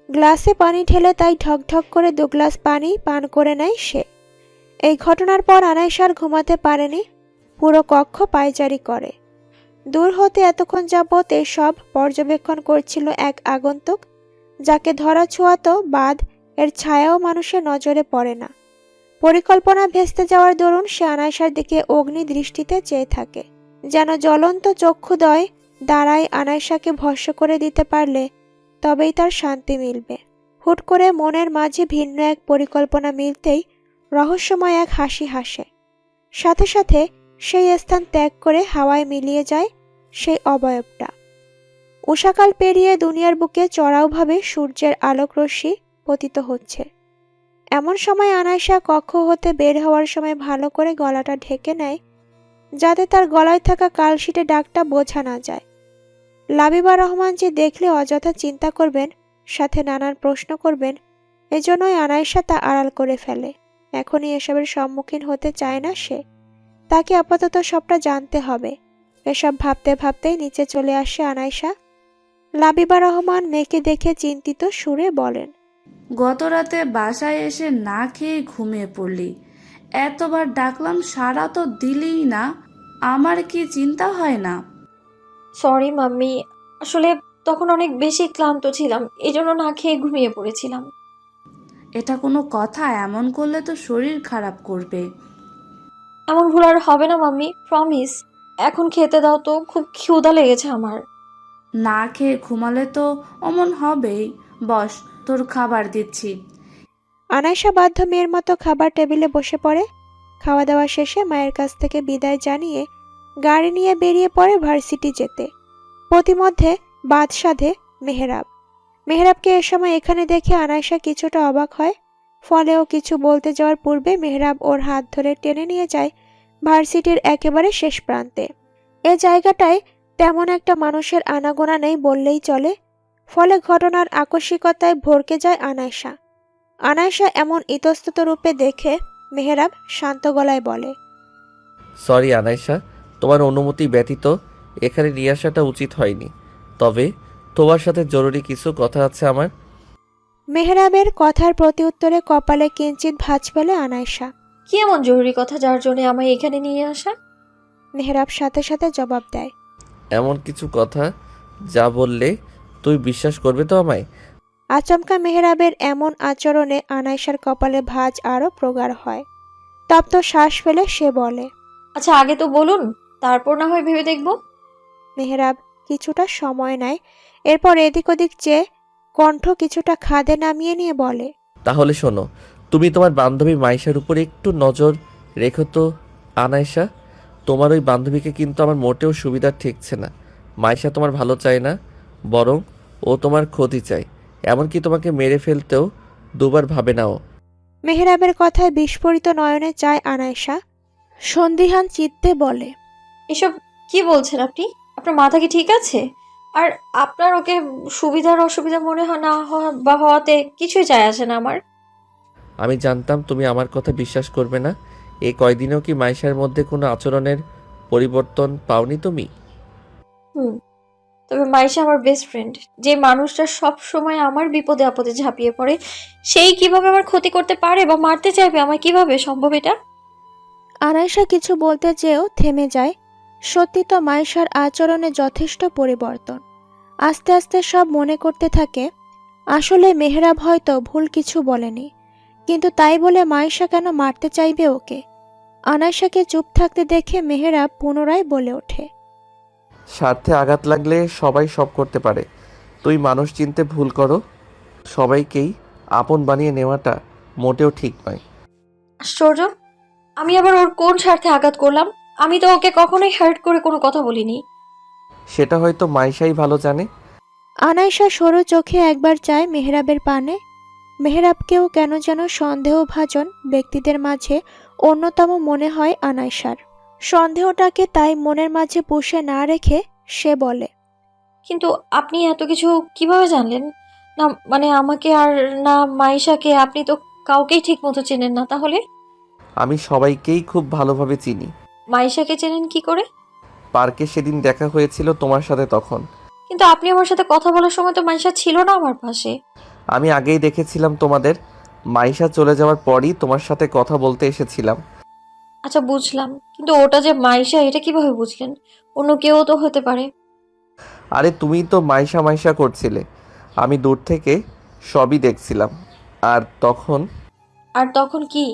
গ্লাসে পানি ঢেলে তাই ঢকঢক করে 2 গ্লাস পানি পান করে নেয় সে। এই ঘটনার পর আনাইশা আর ঘুমাতে পারেনি। পুরো কক্ষ পায়চারি করে। দূর হতে এতক্ষণ যাবৎ এসব পর্যবেক্ষণ করছিল এক আগন্তুক, যাকে ধরা ছোঁয়াতো বাদ এর ছায়াও মানুষের নজরে পড়ে না। পরিকল্পনা ভেস্তে যাওয়ার দরুন সে আনাইশার দিকে অগ্নি দৃষ্টিতে চেয়ে থাকে, যেন জ্বলন্ত চক্ষুদয় দ্বারাই আনাইশাকে ভস্ম করে দিতে পারলে তবেই তার শান্তি মিলবে। হুট করে মনের মাঝে ভিন্ন এক পরিকল্পনা মিলতেই রহস্যময় এক হাসি হাসে। সাথে সাথে সেই স্থান ত্যাগ করে হাওয়ায় মিলিয়ে যায় সেই অবয়বটা। উষাকাল পেরিয়ে দুনিয়ার বুকে চড়াওভাবে সূর্যের আলোকরশ্মি পতিত হচ্ছে। এমন সময় আনাইশা কক্ষ হতে বের হওয়ার সময় ভালো করে গলাটা ঢেকে নেয়, যাতে তার গলায় থাকা কালশিটে দাগটা বোঝা না যায়। লাবিবা রহমান যে দেখলে অযথা চিন্তা করবেন, সাথে নানান প্রশ্ন করবেন, এজন্যই আনাইশা তা আড়াল করে ফেলে। এখনই এসবের সম্মুখীন হতে চায় না সে। তাকে আপাতত সবটা জানতে হবে। এসব ভাবতে ভাবতেই নিচে চলে আসে আনাইশা। লাবিবা রহমান মেয়েকে দেখে চিন্তিত সুরে বলেন, গত রাতে বাসায় এসে না খেয়ে ঘুমিয়ে পড়লি, এতবার ডাকলাম সাড়া তো দিলিই না। আমার কি চিন্তা হয় না? সরি মাম্মি, আসলে তখন অনেক বেশি ক্লান্ত ছিলাম, এই জন্য না খেয়ে ঘুমিয়ে পড়েছিলাম। এটা কোনো কথা? এমন করলে তো শরীর খারাপ করবে। এমন ভুল আর হবে না মাম্মি, প্রমিস। এখন খেতে দাও তো, খুব ক্ষুধা লেগেছে আমার। না খেয়ে ঘুমালে তো অমন হবেই। বস, তোর খাবার দিচ্ছি। আনাইশা বাধ্য মেয়ের মতো খাবার টেবিলে বসে পড়ে। খাওয়া দাওয়া শেষে মায়ের কাছ থেকে বিদায় জানিয়ে গাড়ি নিয়ে বেরিয়ে পড়ে ভার্সিটি যেতে। প্রতিমধ্যে বাদ সাধে মেহরাব। মেহরাবকে এ সময় এখানে দেখে আনাইশা কিছুটা অবাক হয়। ফলে ও কিছু বলতে যাওয়ার পূর্বে মেহরাব ওর হাত ধরে টেনে নিয়ে যায় ভার্সিটির একেবারে শেষ প্রান্তে। এ জায়গাটায় তেমন একটা মানুষের আনাগোনা নেই বললেই চলে। ফলে ঘটনার আকস্মিকতায় ভড়কে যায় আনাইশা। আনাইশা এমন ইতস্তত রূপে দেখে মেহরাব শান্ত গলায় বলে, সরি আনাইশা, তোমার অনুমতি ব্যতীত এখানে নিয়ে আসাটা উচিত হয়নি। তবে তোমার সাথে জরুরি কিছু কথা আছে আমার। মেহরাবের কথার প্রতিউত্তরে কপালে কিঞ্চিত ভাঁজ ফেলে আনাইশা। কি এমন জরুরি কথা যার জন্য আমায় এখানে নিয়ে আসা? মেহরাব সাথে সাথে জবাব দেয়, এমন কিছু কথা যা বললে তুই বিশ্বাস করবে তো আমায়? আচমকা মেহরাবের এমন আচরণে আনাইশার কপালে ভাঁজ আরও প্রগাঢ় হয়। তপ্ত শ্বাস ফেলে সে বলে, আচ্ছা আগে তো বলুন, তারপর না হয় ভেবে দেখব। মেহরাব কিছুটা সময় নেয়। এরপর এদিক ওদিক চেয়ে কণ্ঠ কিছুটা খাদে নামিয়ে নিয়ে বলে, তাহলে শোনো, তুমি তোমার বান্ধবী মাইশার উপর একটু নজর রেখো তো আনাইশা। তোমার ওই বান্ধবীকে কিন্তু আমার মোটেও সুবিধা ঠেকছে না। মাইশা তোমার ভালো চায় না, বরং ও তোমার ক্ষতি চায়। এমনকি তোমাকে মেরে ফেলতেও দুবার ভাবে না ও। মেহরাবের কথায় বিস্ফোরিত নয়নে চায় আনাইশা। সন্দিহান চিত্তে বলে, এসব কি বলছেন আপনি? আপনার মাথা কি ঠিক আছে? আর আপনার ওকে সুবিধার অসুবিধা মনে হয় না হওয়া বা হওয়াতে কিছুই যায় আসে না আমার। আমি জানতাম তুমি আমার কথা বিশ্বাস করবে না। এই কয়দিনেও কি মাইশার মধ্যে কোনো আচরণের পরিবর্তন পাওনি তুমি? হুম, তবে মাইশা আমার বেস্ট ফ্রেন্ড, যে মানুষটা সব সময় আমার বিপদে আপদে ঝাঁপিয়ে পড়ে, সেই কিভাবে আমার ক্ষতি করতে পারে বা মারতে চাইবে আমায়, কিভাবে সম্ভব এটা? আনাইশা কিছু বলতে চেয়েও থেমে যায়। সত্যি তো মাইশার আচরণে যথেষ্ট পরিবর্তন। আস্তে আস্তে সব মনে করতে থাকে, আসলে মেহরাব হয়তো ভুল কিছু বলেনি, কিন্তু তাই বলে মাইশা কেন মারতে চাইবে ওকে? আনাইশাকে চুপ থাকতে দেখে মেহরাব পুনরায় বলে ওঠে, স্বার্থে আঘাত লাগলে সবাই সব করতে পারে। তুই মানুষ চিনতে ভুল করো। সবাইকেই আপন বানিয়ে নেওয়াটা মোটেও ঠিক নয়। আশ্চর্য, আমি আবার ওর কোন স্বার্থে আঘাত করলাম? আমি তো ওকে কখনোই হার্ট করে কোনো কথা বলিনি। সেটা হয়তো মাইশাই ভালো জানে। আনাইশা সরু চোখে একবার চায় মেহরাবের পানে। মেহরাবকেও কেন যেন সন্দেহভাজন ব্যক্তিদের মাঝে অন্যতম মনে হয় আনাইশার। সন্দেহটাকে তাই মনের মাঝে পুষে না রেখে সে বলে, কিন্তু আপনি এত কিছু কিভাবে জানলেন? না মানে আমাকে আর না মাইশাকে, আপনি তো কাউকেই ঠিক মতো চেনেন না তাহলে? আমি সবাইকেই খুব ভালোভাবে চিনি। মাইশাকে চেনেন কি করে? পার্কে সেদিন দেখা হয়েছিল তোমার সাথে, তখন কিন্তু আপনি আমার সাথে কথা বলার সময় তো মাইশা ছিল না আমার পাশে। আমি আগেই দেখেছিলাম তোমাদের। মাইশা চলে যাওয়ার পরই তোমার সাথে কথা বলতে এসেছিলাম। আচ্ছা বুঝলাম, কিন্তু ওটা যে মাইশা এটা কিভাবে বুঝলেন? অন্য কেউ তো হতে পারে। আরে তুমি তো মাইশা মাইশা করছিলে, আমি দূর থেকে সবই দেখছিলাম। আর তখন আর তখন কি?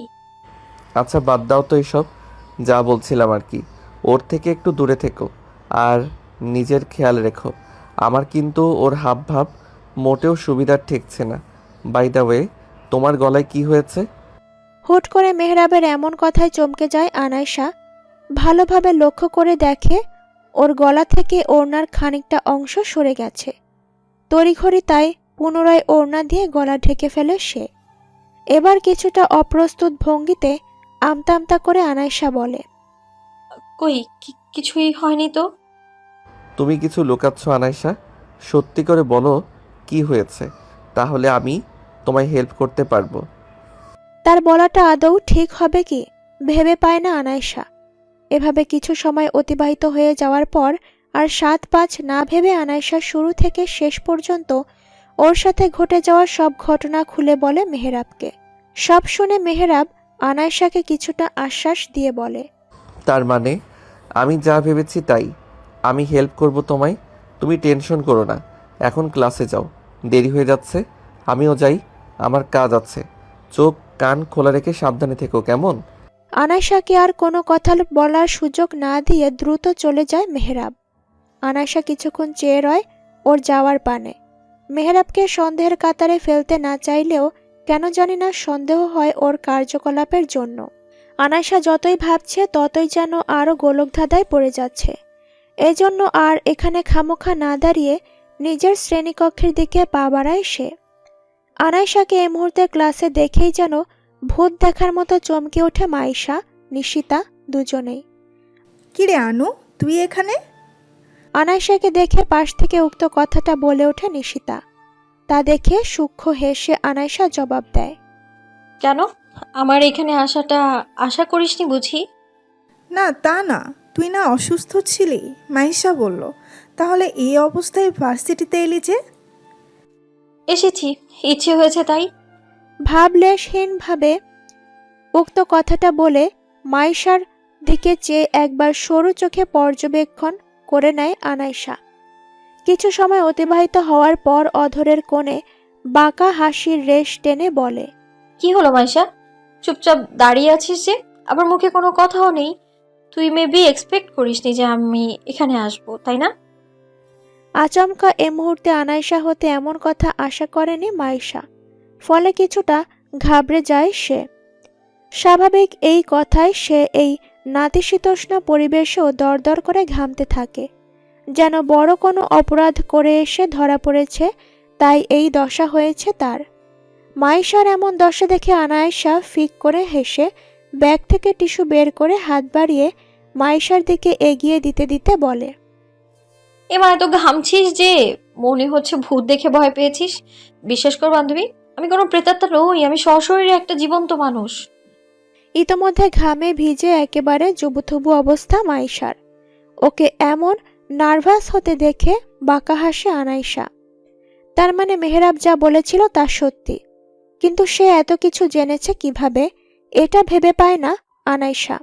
আচ্ছা বাদ দাও তো এসব, যা বলছিলাম আর কি। ওর থেকে একটু দূরে থেকো আর নিজের খেয়াল রেখো। আমার কিন্তু ওর হাব ভাব মোটেও সুবিধার ঠেকছে না। বাই দ্য ওয়ে, তোমার গলায় কি হয়েছে? হুট করে মেহরাবের এমন কথায় চমকে যায় আনাইশা। ভালোভাবে লক্ষ্য করে দেখে ওর গলা থেকে ওড়নার খানিকটা অংশ সরে গেছে। তড়িঘড়ি তাই পুনরায় ওড়না দিয়ে গলা ঢেকে ফেলে সে। এবার কিছুটা অপ্রস্তুত ভঙ্গিতে আমতা আমতা করে আনাইশা বলে, কই কিছুই হয়নি তো। তুমি কিছু লুকাচ্ছ আনাইশা, সত্যি করে বলো কি হয়েছে, তাহলে আমি তোমায় হেল্প করতে পারবো। তার বলাটা আদৌ ঠিক হবে কি ভেবে পায় না আনাইশা। এভাবে কিছু সময় অতিবাহিত হয়ে যাওয়ার পর আর ৭-৫ না ভেবে আনাইশা শুরু থেকে শেষ পর্যন্ত ওর সাথে ঘটে যাওয়া সব ঘটনা খুলে বলে মেহেরাবকে। সব শুনে মেহেরাব আনাইশাকে কিছুটা আশ্বাস দিয়ে বলে, তার মানে আমি যা ভেবেছি তাই। আমি হেল্প করব তোমায়, তুমি টেনশন করো না। এখন ক্লাসে যাও, দেরি হয়ে যাচ্ছে। আমিও যাই, আমার কাজ আছে। চোখ কান খোলা রেখে সাবধানে থেকো, কেমন? আনাইশাকে আর কোনো কথা বলার সুযোগ না দিয়ে দ্রুত চলে যায় মেহেরাব। আনাইশা কিছুক্ষণ চেয়ে রয় ওর যাওয়ার পানে। মেহেরাবকে সন্দেহের কাতারে ফেলতে না চাইলেও কেন জানি না সন্দেহ হয় ওর কার্যকলাপের জন্য। আনাইশা যতই ভাবছে ততই যেন আরও গোলকধাঁধায় পড়ে যাচ্ছে। এজন্য আর এখানে খামোখা না দাঁড়িয়ে নিজের শ্রেণীকক্ষের দিকে পা বাড়ায় সে। আনাইশাকে এই মুহূর্তে ক্লাসে দেখেই যেন ভূত দেখার মতো চমকে ওঠে মাইশা, নিশিতা দুজনেই। কিরে আনু, তুই এখানে? আনাইশাকে দেখে পাশ থেকে উক্ত কথাটা বলে ওঠে নিশিতা। তা দেখে সূক্ষ্ম হেসে আনাইশা জবাব দেয়, কেন আমার এখানে আসাটা আশা করিসনি বুঝি? না তা না, তুই না অসুস্থ ছিলি, মাইশা বলল। তাহলে এই অবস্থায় ভার্সিটিতে এলি যে? এসেছি, ইচ্ছে হয়েছে তাই। ভাবলেশহীনভাবে উক্ত কথাটা বলে মাইশার দিকে চেয়ে একবার সরু চোখে পর্যবেক্ষণ করে নেয় আনাইশা। কিছু সময় অতিবাহিত হওয়ার পর অধরের কোণে বাঁকা হাসির রেশ টেনে বলে, কি হলো মাইশা, চুপচাপ দাঁড়িয়ে আছিস যে? আবার মুখে কোনো কথাও নেই। তুই মেবি এক্সপেক্ট করিসনি যে আমি এখানে আসবো, তাই না? আচমকা এ মুহূর্তে আনাইশা হতে এমন কথা আশা করেনি মাইশা। ফলে কিছুটা ঘাবড়ে যায় সে। স্বাভাবিক এই কথায় সে এই নাতিশীতোষ্ণ পরিবেশেও দরদর করে ঘামতে থাকে, যেন বড় কোনো অপরাধ করে এসে ধরা পড়েছে, তাই এই দশা হয়েছে তার। মাইশার এমন দশা দেখে আনাইশা ফিক করে হেসে ব্যাগ থেকে টিস্যু বের করে হাত বাড়িয়ে মাইশার দিকে এগিয়ে দিতে দিতে বলে, এবার এত ঘামছিস যে মনে হচ্ছে ভূত দেখে ভয় পেয়েছিস। বিশ্বাস কর বান্ধবী, আমি কোনো প্রেতাত্মা নই, আমি সশরীরে একটা জীবন্ত মানুষ। ইতোমধ্যে ঘামে ভিজে একেবারে জুবুথুবু অবস্থা মাইশার। ওকে এমন নার্ভাস হতে দেখে বাঁকা হাসে আনাইশা। তার মানে মেহেরাব যা বলেছিল তা সত্যি, কিন্তু সে এত কিছু জেনেছে কিভাবে এটা ভেবে পায় না আনাইশা।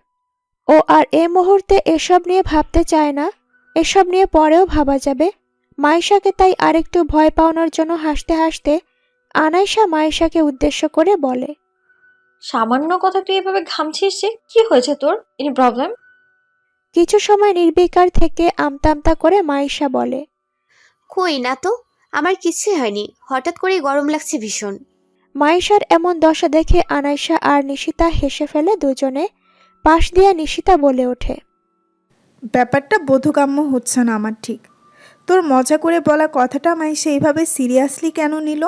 ও আর এ মুহূর্তে এসব নিয়ে ভাবতে চায় না, এসব নিয়ে পরেও ভাবা যাবে। মাইশাকে তাই আরেকটু ভয় পাওয়ানোর জন্য হাসতে হাসতে আনাইশা মাইশাকে উদ্দেশ্য করে বলে, সামান্য কথা তুই এভাবে ঘামছিস যে, কি হয়েছে তোর? Any problem? কিছু সময় নির্বিকার থেকে আমতা আমতা করে মাইশা বলে, কই না তো, আমার কিছুই হয়নি, হঠাৎ করেই গরম লাগছে ভীষণ। মাইশার এমন দশা দেখে আনাইশা আর নিশিতা হেসে ফেলে দুজনে। পাশ দিয়ে নিশিতা বলে ওঠে, ব্যাপারটা বোধগম্য হচ্ছে না আমার ঠিক। তোর মজা করে বলা কথাটা মাইশা এইভাবে সিরিয়াসলি কেন নিল?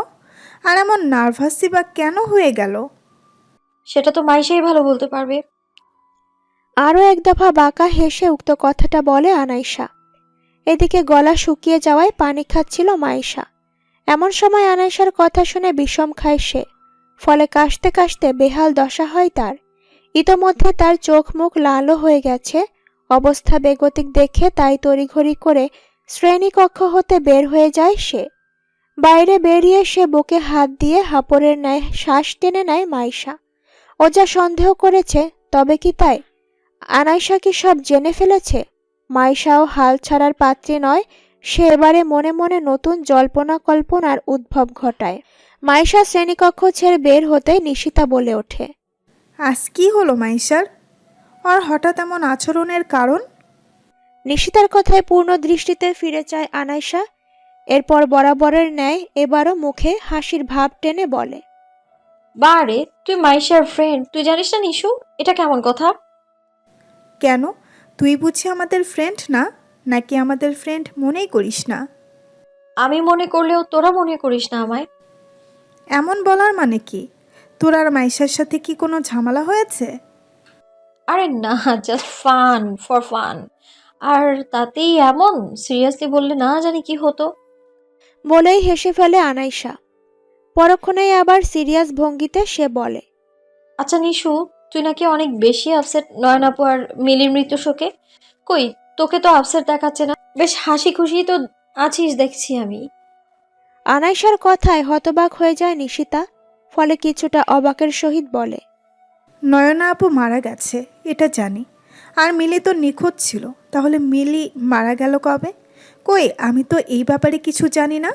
আর এমন নার্ভাসই বা কেন হয়ে গেল? সেটা তো মাইশাই ভালো বলতে পারবে। আরও এক দফা বাঁকা হেসে উক্ত কথাটা বলে আনাইশা। এদিকে গলা শুকিয়ে যাওয়ায় পানি খাচ্ছিল মাইশা। এমন সময় আনাইশার কথা শুনে বিষম খায় সে। ফলে কাশতে কাশতে বেহাল দশা হয় তার। ইতোমধ্যে তার চোখ মুখ লালও হয়ে গেছে। অবস্থা বেগতিক দেখে তাই তড়িঘড়ি করে শ্রেণীকক্ষ হতে বের হয়ে যায় সে। বাইরে বেরিয়ে সে বুকে হাত দিয়ে হাঁপড়ের ন্যায় শ্বাস টেনে নেয় মাইশা। ও যা সন্দেহ করেছে তবে কি তাই? আনাইশা কি সব জেনে ফেলেছে? মাইশাও হাল ছাড়ার পাত্রী নয়। সে এবারে মনে মনে নতুন জল্পনা কল্পনার উদ্ভব ঘটায়। মাইশা শ্রেণীকক্ষ ছেড়ে বের হতেই নিশিতা বলে ওঠে, আজ কি হলো মাইশার? আর হঠাৎ এমন আচরণের কারণ? নিশিতার কথায় পূর্ণ দৃষ্টিতে ফিরে চায় আনাইশা। এরপর বরাবরের ন্যায় এবারও মুখে হাসির ভাব টেনে বলে, বারে, তুই মাইশার ফ্রেন্ড, তুই জানিস না নিশু? এটা কেমন কথা? কেন, তুই বুঝি আমাদের ফ্রেন্ড না? নাকি আমাদের ফ্রেন্ড মনেই করিস না? আমি মনে করলেও তোরা মনে করিস না আমায়। এমন বলার মানে কি? তোর আর মাইশার সাথে কি কোনো ঝামেলা হয়েছে? আরে না, জাস্ট ফান ফর ফান। আর তাতেই এমন সিরিয়াসলি বললে না জানি কি হতো। বলেই হেসে ফেলে আনাইশা। পরক্ষণেই আবার সিরিয়াস ভঙ্গিতে সে বলে, আচ্ছা নিশু, তুই নাকি অনেক বেশি আপসেট নয়ন আপু আর মিলির মৃত্যু শোকে। কই, তোকে তো আপসেট দেখাচ্ছে না, বেশ হাসি খুশি তো আছিস দেখছি আমি। আনাইশার কথায় হতবাক হয়ে যায় নিশিতা, ফলে কিছুটা অবাকের সহিত বলে, নয়না আপু মারা গেছে এটা জানি, আর মিলি তো নিখোঁজ ছিল। তাহলে মিলি মারা গেল কবে? কই, আমি তো এই ব্যাপারে কিছু জানি না।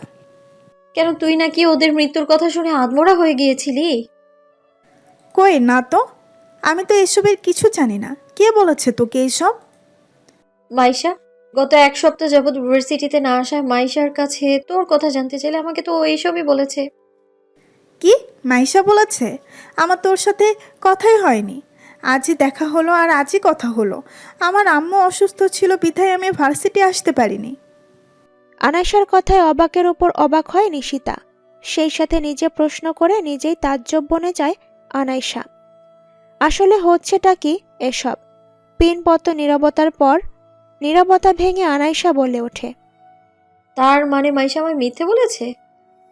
কেন, তুই নাকি ওদের মৃত্যুর কথা শুনে আদমরা হয়ে গিয়েছিলি? কই না তো, আমি তো এসবের কিছু জানি না। কে বলেছে তোকে এইসব? মাইশা, গত এক সপ্তাহ যাবৎ ইউনিভার্সিটিতে না আসায় মাইশার কাছে তোর কথা জানতে চাইলে আমাকে তো ও এইসবই বলেছে। কি মাইশা বলেছে? আমার তোর সাথে কথাই হয়নি। আজই দেখা হলো আর আজই কথা হলো। আমার আম্মু অসুস্থ ছিল বিধায় আমি ভার্সিটি আসতে পারিনি। আনাইশার কথায় অবাকের ওপর অবাক হয় নিশিতা, সেই সাথে নিজে প্রশ্ন করে নিজেই তাজ্জব বনে যায় আনাইশা। আসলে হচ্ছেটা কি এসব? পিনপত নীরবতার পর নীরবতা ভেঙে আনাইশা বলে ওঠে, তার মানে মাইশা আমায় মিথ্যে বলেছে?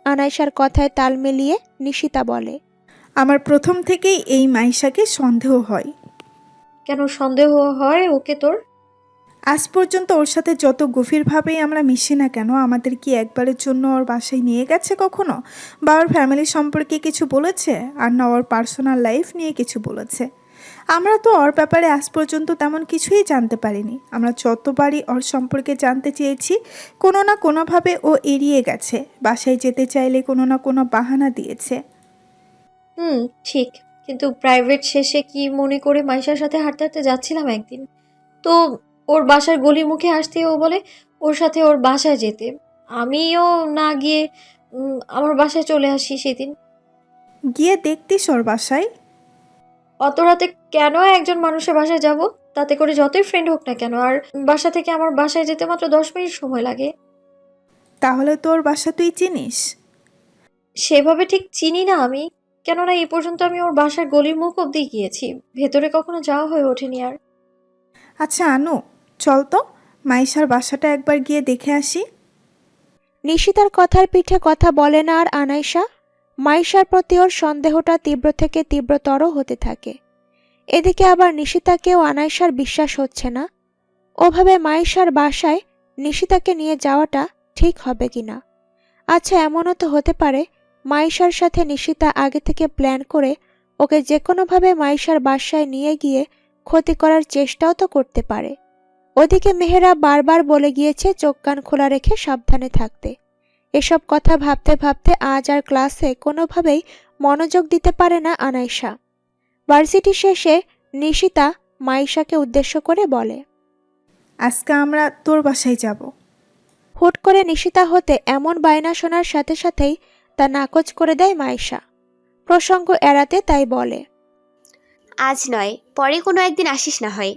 আনাইশার কথায় তাল মিলিয়ে নিশিতা বলে, আমার প্রথম থেকেই এই মাইশাকে সন্দেহ হয়। কেন সন্দেহ হয় ওকে তোর? আজ পর্যন্ত ওর সাথে যত গভীরভাবেই আমরা মিশি না কেন, আমাদের কি একবারের জন্য ওর বাসায় নিয়ে গেছে কখনো? বা ওর ফ্যামিলি সম্পর্কে কিছু বলেছে? আর না ওর পার্সোনাল লাইফ নিয়ে কিছু বলেছে? আমরা তো ওর ব্যাপারে আজ পর্যন্ত তেমন কিছুই জানতে পারিনি। আমরা যতবারই ওর সম্পর্কে জানতে চেয়েছি, কোনো না কোনোভাবে ও এড়িয়ে গেছে। বাসায় যেতে চাইলে কোনো না কোনো বাহানা দিয়েছে। ঠিক, কিন্তু প্রাইভেট শেষে কি মনে করে মাইশার সাথে হাঁটতে হাঁটতে যাচ্ছিলাম একদিন, তো ওর বাসার গলির মুখে আসতে ও বলে ওর সাথে ওর বাসায় যেতে। আমিও না গিয়ে আমার বাসায় চলে আসি সেদিন। গিয়ে দেখতিস ওর বাসায়? অত রাতে কেন একজন মানুষের বাসায় যাব? তাতে করে যতই ফ্রেন্ড হোক না কেন, আর বাসা থেকে আমার বাসায় যেতে মাত্র 10 মিনিট সময় লাগে। তাহলে তোর বাসা তুই চিনিস? সেভাবে ঠিক চিনি না আমি, কেননা এই পর্যন্ত আমি ওর বাসার গলির মুখ অব্দি গিয়েছি, ভেতরে কখনো যাওয়া হয়ে ওঠেনি আর। আচ্ছা আনু, চল তো মাইশার বাসাটা একবার গিয়ে দেখে আসি। নিশিতার কথার পিঠে কথা বলে না আর আনাইশা। মাইশার প্রতি ওর সন্দেহটা তীব্র থেকে তীব্রতর হতে থাকে। এদিকে আবার নিশিতাকেও আনাইশার বিশ্বাস হচ্ছে না। ওভাবে মাইশার বাসায় নিশিতাকে নিয়ে যাওয়াটা ঠিক হবে কিনা। আচ্ছা, এমনও তো হতে পারে মাইশার সাথে নিশিতা আগে থেকে প্ল্যান করে ওকে যে কোনোভাবে মাইশার বাসায় নিয়ে গিয়ে ক্ষতি করার চেষ্টাও তো করতে পারে। ওদিকে মেহেরা বারবার বলে গিয়েছে চোখ কান খোলা রেখে সাবধানে থাকতে। এসব কথা ভাবতে ভাবতে আজ আর ক্লাসে কোনোভাবেই মনোযোগ দিতে পারে না আনাইশা। ভার্সিটি শেষে নিশিতা মাইশাকে উদ্দেশ্য করে বলে, আজকে আমরা তোর বাসায় যাব। হুট করে নিশিতা হতে এমন বায়না শোনার সাথে সাথেই তা নাকচ করে দেয় মাইশা। প্রসঙ্গ এড়াতে তাই বলে, আজ নয়, পরে কোনো একদিন আসিস না হয়।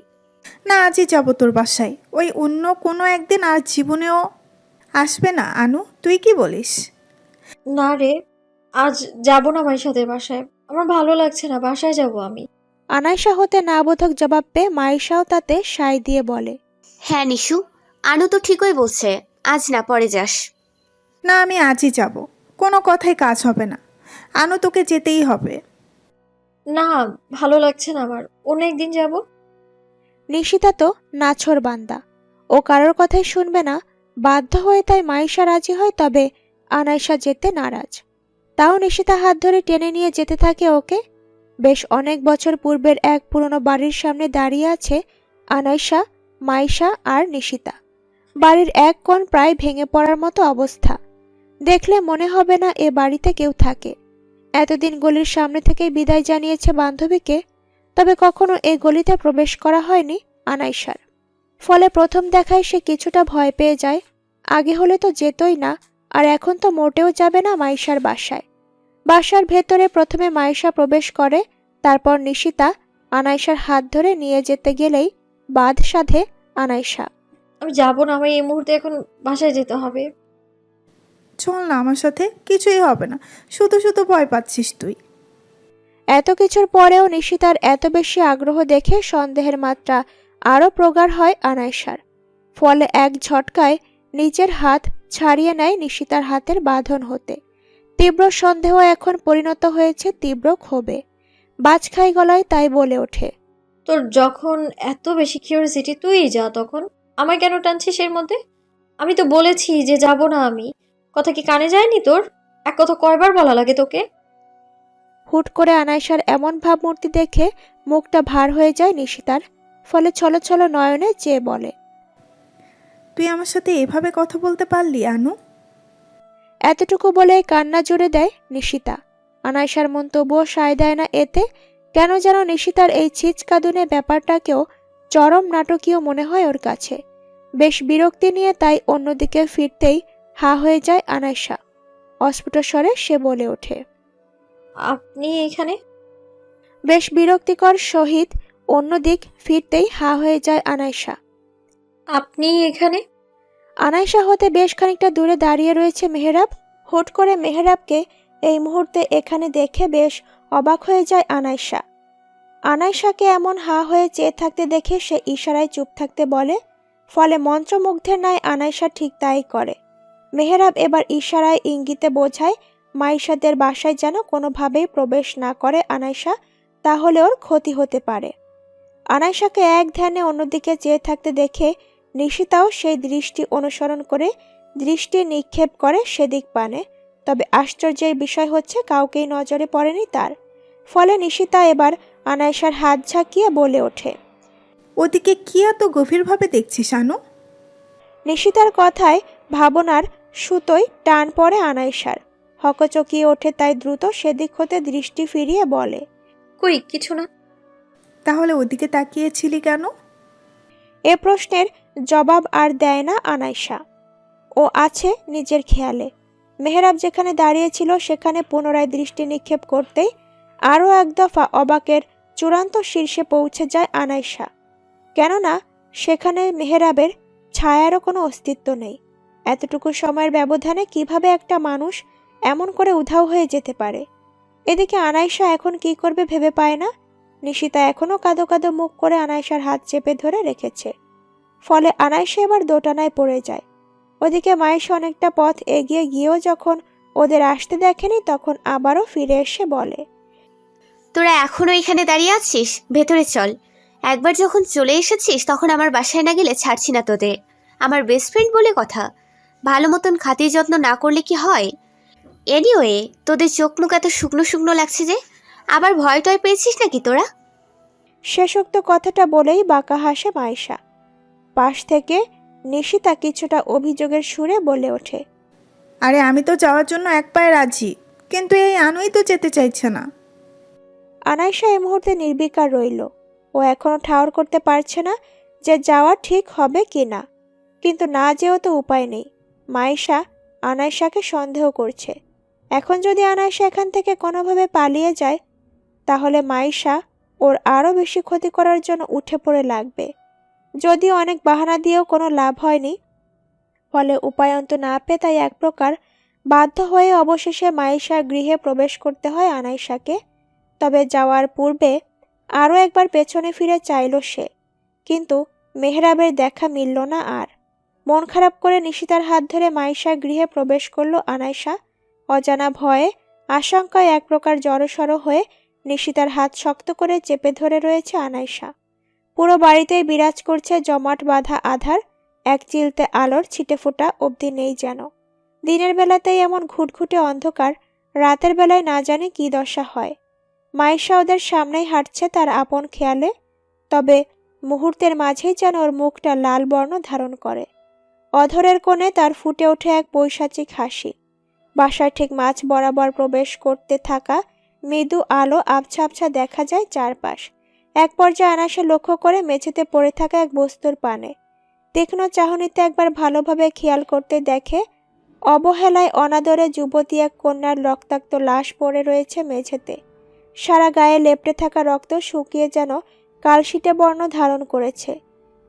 না, আজই যাব তোর বাসায়। ওই অন্য কোনো একদিন আর জীবনেও আসবে না। আনু, তুই কি বলিস? না রে, আজ যাব না মাইশাদের বাসায়, আমার ভালো লাগছে না, বাসায় যাব আমি। আনাইশা হতে না বোধক জবাব পেয়ে মাইশাও তাতে সায় দিয়ে বলে, হ্যাঁ নিশু, আনু তো ঠিকই বলছে, আজ না পরে যাস। না, আমি আজই যাব। কোনো কথাই কাজ হবে না। আনু, তোকে যেতেই হবে। না, ভালো লাগছে না আমার, অন্য একদিন যাব। নিশিতা তো নাছোড় বান্দা, ও কারোর কথাই শুনবে না। বাধ্য হয়ে তাই মাইশা রাজি হয়, তবে আনাইশা যেতে নারাজ। তাও নিশিতা হাত ধরে টেনে নিয়ে যেতে থাকে ওকে। বেশ অনেক বছর পূর্বের এক পুরনো বাড়ির সামনে দাঁড়িয়ে আছে আনাইশা, মাইশা আর নিশিতা। বাড়ির এক কোণ প্রায় ভেঙে পড়ার মতো অবস্থা। দেখলে মনে হবে না এ বাড়িতে কেউ থাকে। এতদিন গলির সামনে থেকেই বিদায় জানিয়েছে বান্ধবীকে, তবে কখনো এ গলিতে প্রবেশ করা হয়নি আনাইশার। ফলে প্রথম দেখায় সে কিছুটা ভয় পেয়ে যায়। আগে হলে তো যেতই না, আর এখন তো মোটেও যাবে না মাইশার বাসায়। বাসার ভেতরে প্রথমে মাইশা প্রবেশ করে, তারপর নিশিতা আনাইশার হাত ধরে নিয়ে যেতে গেলেই বাঁধ সাধে আনাইশা। আমি যাব না, আমার এই মুহূর্তে এখন বাসায় যেতে হবে। চল না আমার সাথে, কিছুই হবে না। শুধু শুধু ভয় পাচ্ছিস তুই। এত কিছুর পরেও নিশিতার এত বেশি আগ্রহ দেখে সন্দেহের মাত্রা আরও প্রগাঢ় হয় আনাইশার। ফলে এক ঝটকায় নিজের হাত ছাড়িয়ে নেয় নিশিতার হাতের বাঁধন হতে। তীব্র সন্দেহ এখন পরিণত হয়েছে তীব্র ক্ষোভে। বাজখাই গলায় তাই বলে ওঠে, তোর যখন এত বেশি কিউরিসিটি তুই যা, তখন আমায় কেন টানছিস এর মধ্যে? আমি তো বলেছি যে যাব না আমি। কথা কি কানে যায়নি তোর? এক কথা কয়বার বলা লাগে তোকে? হুট করে আনাইশার এমন ভাবমূর্তি দেখে মুখটা ভার হয়ে যায় নিশিতার। ফলে ছলো ছলো নয়নে চেয়ে বলে, তুই আমার সাথে এভাবে কথা বলতে পারলি আনু? এতটুকু বলে কান্না জুড়ে দেয় নিশিতা। আনাইশার মন তবুও সায় দেয় না এতে। কেন যেন নিশিতার এই ছিচকাদুনে ব্যাপারটাকেও চরম নাটকীয় মনে হয় ওর কাছে। বেশ বিরক্তি নিয়ে তাই অন্যদিকে ফিরতেই হা হয়ে যায় আনাইশা। অস্ফুট স্বরে সে বলে ওঠে, আপনি এখানে? বেশ বিরক্তিকর সহিত অন্যদিক ফিরতেই হা হয়ে যায় আনাইশা। আপনি এখানে? আনাইশা হতে বেশ খানিকটা দূরে দাঁড়িয়ে রয়েছে মেহেরাব। হুট করে মেহেরাবকে এই মুহূর্তে এখানে দেখে বেশ অবাক হয়ে যায় আনাইশা। আনাইশাকে এমন হা হয়ে চেয়ে থাকতে দেখে সে ইশারায় চুপ থাকতে বলে। ফলে মন্ত্রমুগ্ধের ন্যায় আনাইশা ঠিক তাই করে। মেহেরাব এবার ইশারায় ইঙ্গিতে বোঝায় মাইশাদের বাসায় যেন কোনোভাবেই প্রবেশ না করে আনাইশা, তাহলে ওর ক্ষতি হতে পারে। আনাইশাকে এক ধ্যানে অন্যদিকে চেয়ে থাকতে দেখে নিশিতাও সেই দৃষ্টি অনুসরণ করে দৃষ্টি নিক্ষেপ করে সেদিক পানে। তবে আশ্চর্যের বিষয় হচ্ছে কাউকেই নজরে পড়েনি তার। ফলে নিশিতা এবার আনাইশার হাত ঝাঁকিয়ে বলে ওঠে, ওদিকে কি এত গভীরভাবে দেখছিস আনু? নিশিতার কথায় ভাবনার সুতোয় টান পড়ে আনাইশার। হকচকিয়ে ওঠে তাই দ্রুত সেদিক হতে দৃষ্টি ফিরিয়ে বলে, কই কিছু না। তাহলে ওদিকে তাকিয়েছিলি কেন? এ প্রশ্নের জবাব আর দেয় না আনাইশা। ও আছে নিজের খেয়ালে। মেহেরাব যেখানে দাঁড়িয়েছিল সেখানে পুনরায় দৃষ্টি নিক্ষেপ করতেই আরও এক দফা অবাকের চূড়ান্ত শীর্ষে পৌঁছে যায় আনাইশা। কেননা সেখানে মেহেরাবের ছায়ারও কোনো অস্তিত্ব নেই। এতটুকু সময়ের ব্যবধানে কিভাবে একটা মানুষ এমন করে উধাও হয়ে যেতে পারে? এদিকে আনাইশা এখন কি করবে ভেবে পায় না। নিশিতা এখনো কাঁদো কাঁদো মুখ করে আনাইশার হাত চেপে ধরে রেখেছে। ফলে আনাইশা এবার দোটানায় পড়ে যায়। ওদিকে মাইশা অনেকটা পথ এগিয়ে গিয়েও যখন ওদের আসতে দেখেনি তখন আবারও ফিরে এসে বলে, তোরা এখনো এখানে দাঁড়িয়ে আছিস? ভেতরে চল। একবার যখন চলে এসেছিস তখন আমার বাসায় না গেলে ছাড়ছি না তোদের। আমার বেস্ট ফ্রেন্ড বলে কথা, ভালো মতন খাতির যত্ন না করলে কি হয়? এনিওয়ে, তোদের চোখ মুখ এত শুকনো শুকনো লাগছে যে, আবার ভয় টয় পেয়েছিস নাকি তোরা? শেষোক্ত কথাটা বলেই বাঁকা হাসে মাইশা। পাশ থেকে নিশিতা কিছুটা অভিযোগের সুরে বলে ওঠে, আরে আমি তো যাওয়ার জন্য এক পায়ে রাজি, কিন্তু এই আনুই তো যেতে চাইছে না। আনাইশা এই মুহূর্তে নির্বিকার রইল। ও এখনো ঠাউর করতে পারছে না যে যাওয়া ঠিক হবে কি না। কিন্তু না যেও তো উপায় নেই। মাইশা আনাইশাকে সন্দেহ করছে। এখন যদি আনাইশা এখান থেকে কোনোভাবে পালিয়ে যায় তাহলে মাইশা ওর আরও বেশি ক্ষতি করার জন্য উঠে পড়ে লাগবে। যদিও অনেক বাহানা দিয়েও কোনো লাভ হয়নি। ফলে উপায়ন্ত না পেয়ে তাই এক প্রকার বাধ্য হয়ে অবশেষে মাইশার গৃহে প্রবেশ করতে হয় আনাইশাকে। তবে যাওয়ার পূর্বে আরও একবার পেছনে ফিরে চাইল সে, কিন্তু মেহরাবের দেখা মিলল না আর। মন খারাপ করে নিশিতার হাত ধরে মাইশার গৃহে প্রবেশ করল আনাইশা। অজানা ভয়ে আশঙ্কায় এক প্রকার জড়সড় হয়ে নিশিতার হাত শক্ত করে চেপে ধরে রয়েছে আনাইশা। পুরো বাড়িতেই বিরাজ করছে জমাট বাঁধা আধার। এক চিলতে আলোর ছিটেফোঁটা অবধি নেই যেন। দিনের বেলাতেই এমন ঘুটঘুটে অন্ধকার, রাতের বেলায় না জানি কি দশা হয়। মাইশা ওদের সামনেই হাঁটছে তার আপন খেয়ালে, তবে মুহূর্তের মাঝেই যেন ওর মুখটা লাল বর্ণ ধারণ করে। অধরের কোণে তার ফুটে ওঠে এক পৈশাচিক হাসি। বাসার ঠিক মাঝ বরাবর প্রবেশ করতে থাকা মৃদু আলো আবছা আবছা দেখা যায় চারপাশ। এক পর্যায়ে আনাসে লক্ষ্য করে মেঝেতে পড়ে থাকা এক বস্তুর পানে তীক্ষ্ণ চাহনিতে একবার ভালোভাবে খেয়াল করতে দেখে অবহেলায় অনাদরে যুবতী এক কন্যার রক্তাক্ত লাশ পড়ে রয়েছে মেঝেতে। সারা গায়ে লেপ্টে থাকা রক্ত শুকিয়ে যেন কালশিটে বর্ণ ধারণ করেছে।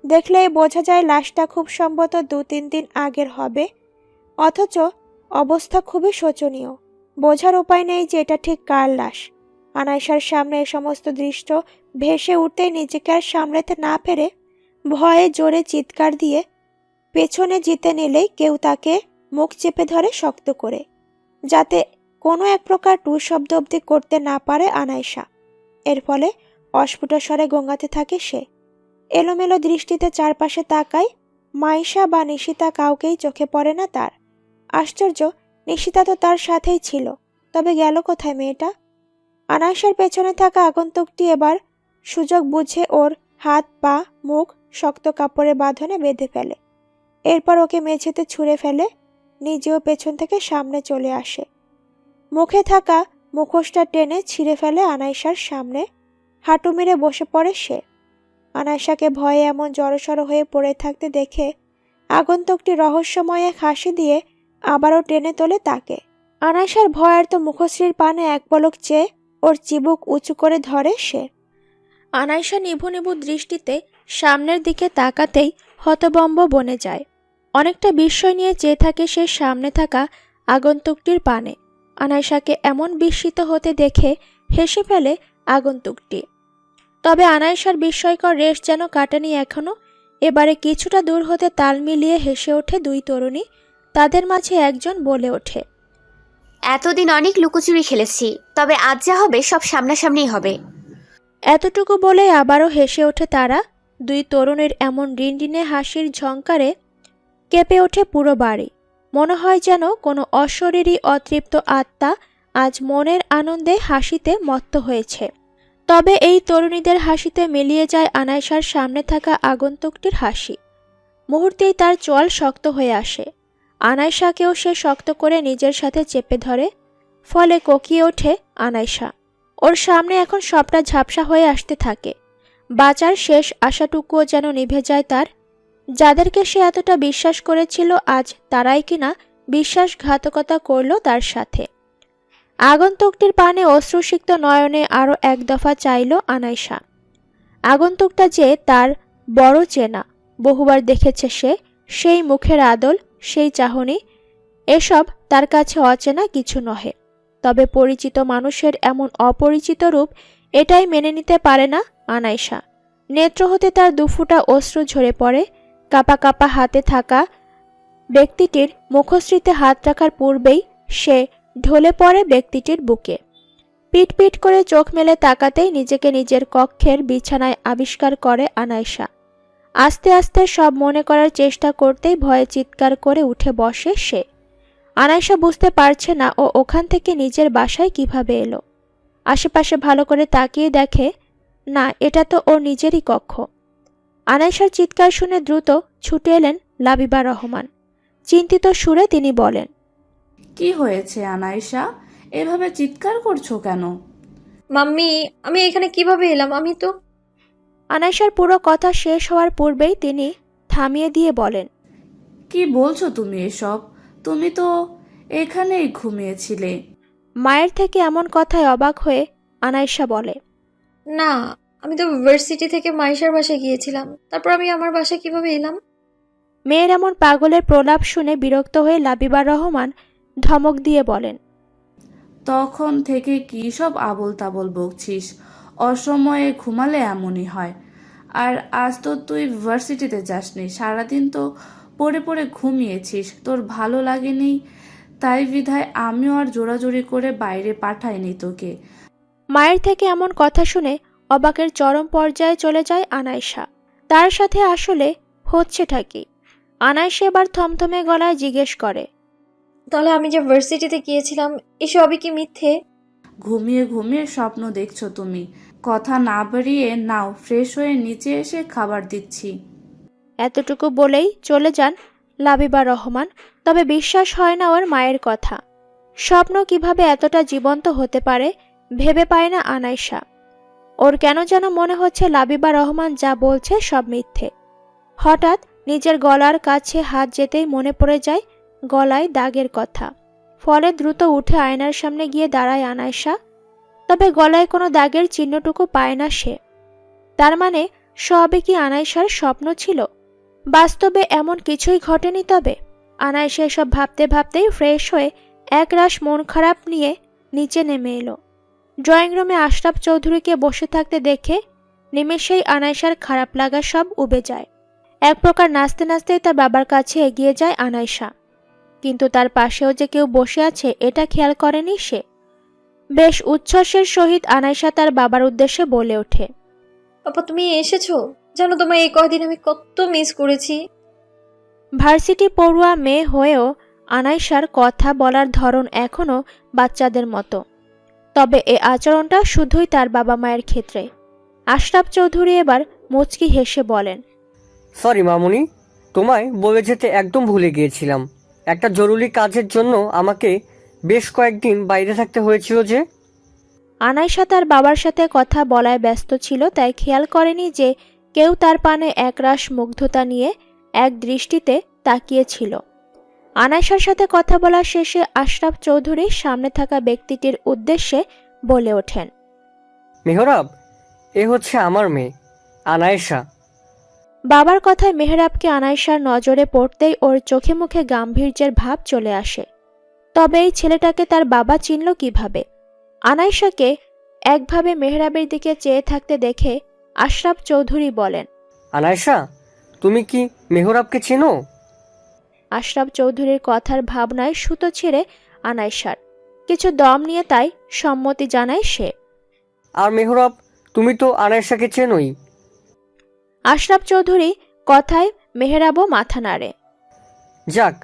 দেখলেই বোঝা যায় লাশটা খুব সম্ভবত 2-3 দিন আগের হবে। অথচ অবস্থা খুবই শোচনীয়। বোঝার উপায় নেই যে এটা ঠিক কার লাশ। আনাইশার সামনে এ সমস্ত দৃশ্য ভেসে উঠতেই নিজেকে আর সামলাতে না পেরে ভয়ে জোরে চিৎকার দিয়ে পেছনে যেতে নিলেই কেউ তাকে মুখ চেপে ধরে শক্ত করে, যাতে কোনো এক প্রকার টু শব্দ অবধি করতে না পারে আনাইশা। এর ফলে অস্ফুট স্বরে গোঙাতে থাকে সে। এলোমেলো দৃষ্টিতে চারপাশে তাকায়। মাইশা বা নিশিতা কাউকেই চোখে পড়ে না তার। আশ্চর্য, নিশিতা তো তার সাথেই ছিল, তবে গেল কোথায় মেয়েটা? আনাইশার পেছনে থাকা আগন্তুকটি এবার সুযোগ বুঝে ওর হাত পা মুখ শক্ত কাপড়ের বাঁধনে বেঁধে ফেলে। এরপর ওকে মেঝেতে ছুঁড়ে ফেলে, নিজেও পেছন থেকে সামনে চলে আসে। মুখে থাকা মুখোশটা টেনে ছিঁড়ে ফেলে আনাইশার সামনে। হাঁটু মেরে বসে পড়ে সে। আনাইশাকে ভয়ে এমন জড়সড় হয়ে পড়ে থাকতে দেখে আগন্তুকটি রহস্যময় এক হাসি দিয়ে আবারও টেনে তোলে তাকে। আনাইশার ভয়ার্ত মুখশ্রীর পানে এক পলক চেয়ে ওর চিবুক উঁচু করে ধরে সে। আনাইশা নিভু নিভু দৃষ্টিতে সামনের দিকে তাকাতেই হতবম্ব বনে যায়। অনেকটা বিস্ময় নিয়ে চেয়ে থাকে সে সামনে থাকা আগন্তুকটির পানে। আনাইশাকে এমন বিস্মিত হতে দেখে হেসে ফেলে আগন্তুকটি। তবে আনাইশার বিস্ময়কর রেশ যেন কাটেনি এখনো। এবারে কিছুটা দূর হতে তাল মিলিয়ে হেসে ওঠে দুই তরুণী। তাদের মাঝে একজন বলে ওঠে, এতদিন অনেক লুকোচুরি খেলেছি, তবে আজ যা হবে সব সামনাসামনি হবে। এতটুকু বলে আবারও হেসে ওঠে তারা। দুই তরুণীর এমন রিনরিনে হাসির ঝংকারে কেঁপে ওঠে পুরো বাড়ি। মনে হয় যেন কোনো অশরীরী অতৃপ্ত আত্মা আজ মনের আনন্দে হাসিতে মত্ত হয়েছে। তবে এই তরুণীদের হাসিতে মিলিয়ে যায় আনাইশার সামনে থাকা আগন্তুকটির হাসি। মুহূর্তেই তার চোয়াল শক্ত হয়ে আসে। আনাইশাকেও সে শক্ত করে নিজের সাথে চেপে ধরে। ফলে কোকিয়ে ওঠে আনাইশা। ওর সামনে এখন সবটা ঝাপসা হয়ে আসতে থাকে। বাঁচার শেষ আশাটুকুও যেন নিভে যায় তার। যাদেরকে সে এতটা বিশ্বাস করেছিল আজ তারাই কিনা বিশ্বাসঘাতকতা করল তার সাথে। আগন্তুকটির পানে অশ্রুসিক্ত নয়নে আরও এক দফা চাইল আনাইশা। আগন্তুকটা যে তার বড় চেনা, বহুবার দেখেছে সে। সেই মুখের আদল, সেই চাহনি, এসব তার কাছে অচেনা কিছু নহে। তবে পরিচিত মানুষের এমন অপরিচিত রূপ, এটাই মেনে নিতে পারে না আনাইশা। নেত্র হতে তার দুফুটা অশ্রু ঝরে পড়ে। কাপা কাপা হাতে থাকা ব্যক্তিটির মুখশ্রীতে হাত রাখার পূর্বেই সে ঢলে পড়ে ব্যক্তিটির বুকে। পিট পিট করে চোখ মেলে তাকাতেই নিজেকে নিজের কক্ষের বিছানায় আবিষ্কার করে আনাইশা। আস্তে আস্তে সব মনে করার চেষ্টা করতেই ভয়ে চিৎকার করে উঠে বসে সে। আনাইশা বুঝতে পারছে না ও ওখান থেকে নিজের বাসায় কিভাবে এলো। আশেপাশে ভালো করে তাকিয়ে দেখে, না, এটা তো ওর নিজেরই কক্ষ। আনাইশার চিৎকার শুনে দ্রুত ছুটে এলেন লাবিবা রহমান। চিন্তিত সুরে তিনি বলেন, কি হয়েছে আনাইশা, এভাবে চিৎকার করছো কেন? মাম্মি, আমি এখানে কিভাবে এলাম? আমি তো আনাইশার পুরো কথা শেষ হওয়ার পূর্বেই তিনি থামিয়ে দিয়ে বলেন, কি বলছো তুমি এসব? তুমি তো এখানেই ঘুমিয়েছিলে। মায়ের থেকে এমন কথায় অবাক হয়ে আনাইশা বলে, না, আমি তো ভার্সিটি থেকে মাইশার বাসায় গিয়েছিলাম। তারপর আমি আমার বাসায় কিভাবে এলাম? মেয়ের এমন পাগলের প্রলাপ শুনে বিরক্ত হয়ে লাবিবা রহমান ধমক দিয়ে বলেন, তখন থেকে কি সব আবোল তাবোল বকছিস? অসময়ে ঘুমালে এমনই হয়। আর আজ তো তুই ভার্সিটিতে যাসনি, সারাদিন তো পড়ে পড়ে ঘুমিয়েছিস, তোর ভালো লাগেনি, তাই বিধায় আমিও আর জোরাজোরি করে বাইরে পাঠাইনি তোকে। মায়ের থেকে এমন কথা শুনে অবাকের চরম পর্যায়ে চলে যায় আনাইশা। তার সাথে আসলে হচ্ছেটা কি? আনাইশা এবার থমথমে গলায় জিজ্ঞেস করে, তাহলে আমি যে ভার্সিটিতে গিয়েছিলাম এসবই কি মিথ্যে? ঘুমিয়ে ঘুমিয়ে স্বপ্ন দেখছো তুমি। কথা না বাড়িয়ে নাও, ফ্রেশ হয়ে নিচে এসে খাবার দিচ্ছি। এতটুকু বলেই চলে যান লাবিবা রহমান। তবে বিশ্বাস হয় না ওর মায়ের কথা। স্বপ্ন কিভাবে এতটা জীবন্ত হতে পারে ভেবে পায় না আনাইশা। ওর কেন যেন মনে হচ্ছে লাবিবা রহমান যা বলছে সব মিথ্যে। হঠাৎ নিজের গলার কাছে হাত যেতেই মনে পড়ে যায় গলায় দাগের কথা। ফলে দ্রুত উঠে আয়নার সামনে গিয়ে দাঁড়ায় আনাইশা। তবে গলায় কোনো দাগের চিহ্নটুকু পায় না সে। তার মানে সবই কি আনাইশার স্বপ্ন ছিল? বাস্তবে এমন কিছুই ঘটেনি। তবে আনাইশা এসব ভাবতে ভাবতেই ফ্রেশ হয়ে একরাশ মন খারাপ নিয়ে নিচে নেমে এলো। ড্রয়িং রুমে আশরাফ চৌধুরীকে বসে থাকতে দেখে নিমেষেই আনাইশার খারাপ লাগা সব উবে যায়। এক প্রকার নাচতে নাচতেই তার বাবার কাছে এগিয়ে যায় আনাইশা। কিন্তু তার পাশেও যে কেউ বসে আছে এটা খেয়াল করেনি সে। বেশ উচ্ছ্বাসের সহিত আনাইশা তার বাবার উদ্দেশ্যে বলে ওঠে, পাপা তুমি এসেছো? জানো তোমায় এই কয়দিন আমি কত মিস করেছি। ভার্সিটি পড়ুয়া মেয়ে হয়েও আনাইশার কথা বলার ধরন এখনো বাচ্চাদের মতো, তবে এ আচরণটা শুধুই তার বাবা মায়ের ক্ষেত্রে। আশরাফ চৌধুরী এবার মুচকি হেসে বলেন, সরি মামুনি, তোমায় বলে যেতে একদম ভুলে গিয়েছিলাম। একটা জরুরি কাজের জন্য আমাকে বেশ কয়েকদিন বাইরে থাকতে হয়েছিল যে। আনাইশা তার বাবার সাথে কথা বলায় ব্যস্ত ছিল, তাই খেয়াল করেনি যে কেউ তার পানে একরাশ মুগ্ধতা নিয়ে এক দৃষ্টিতে তাকিয়েছিল। আনাইশার সাথে কথা বলা শেষে আশরাফ চৌধুরী সামনে থাকা ব্যক্তিটির উদ্দেশ্যে বলে ওঠেন, মেহরাব, এ হচ্ছে আমার মেয়ে আনায়েশা। বাবার কথায় মেহরাবকে আনাইশার নজরে পড়তেই ওর চোখে মুখে গাম্ভীর্যের ভাব চলে আসে। তবে এই ছেলেটাকে তার বাবা চিনল কিভাবে? আনাইশাকে একভাবে মেহরাবের দিকে চেয়ে থাকতে দেখে আশরাফ চৌধুরী বলেন, আনায়েশা, তুমি কি মেহরাবকে চেনো? আশরাফ চৌধুরীর কথার ভাবনায় সুতো ছিঁড়ে আনাইশার। কিছু দম নিয়ে তাই সম্মতি জানায় সে। আর মেহরাব, তুমি তো আনায়েশাকে চেনোই। আশরাফ চৌধুরী কথায় মেহরাবও মাথা নাড়ে। যাক,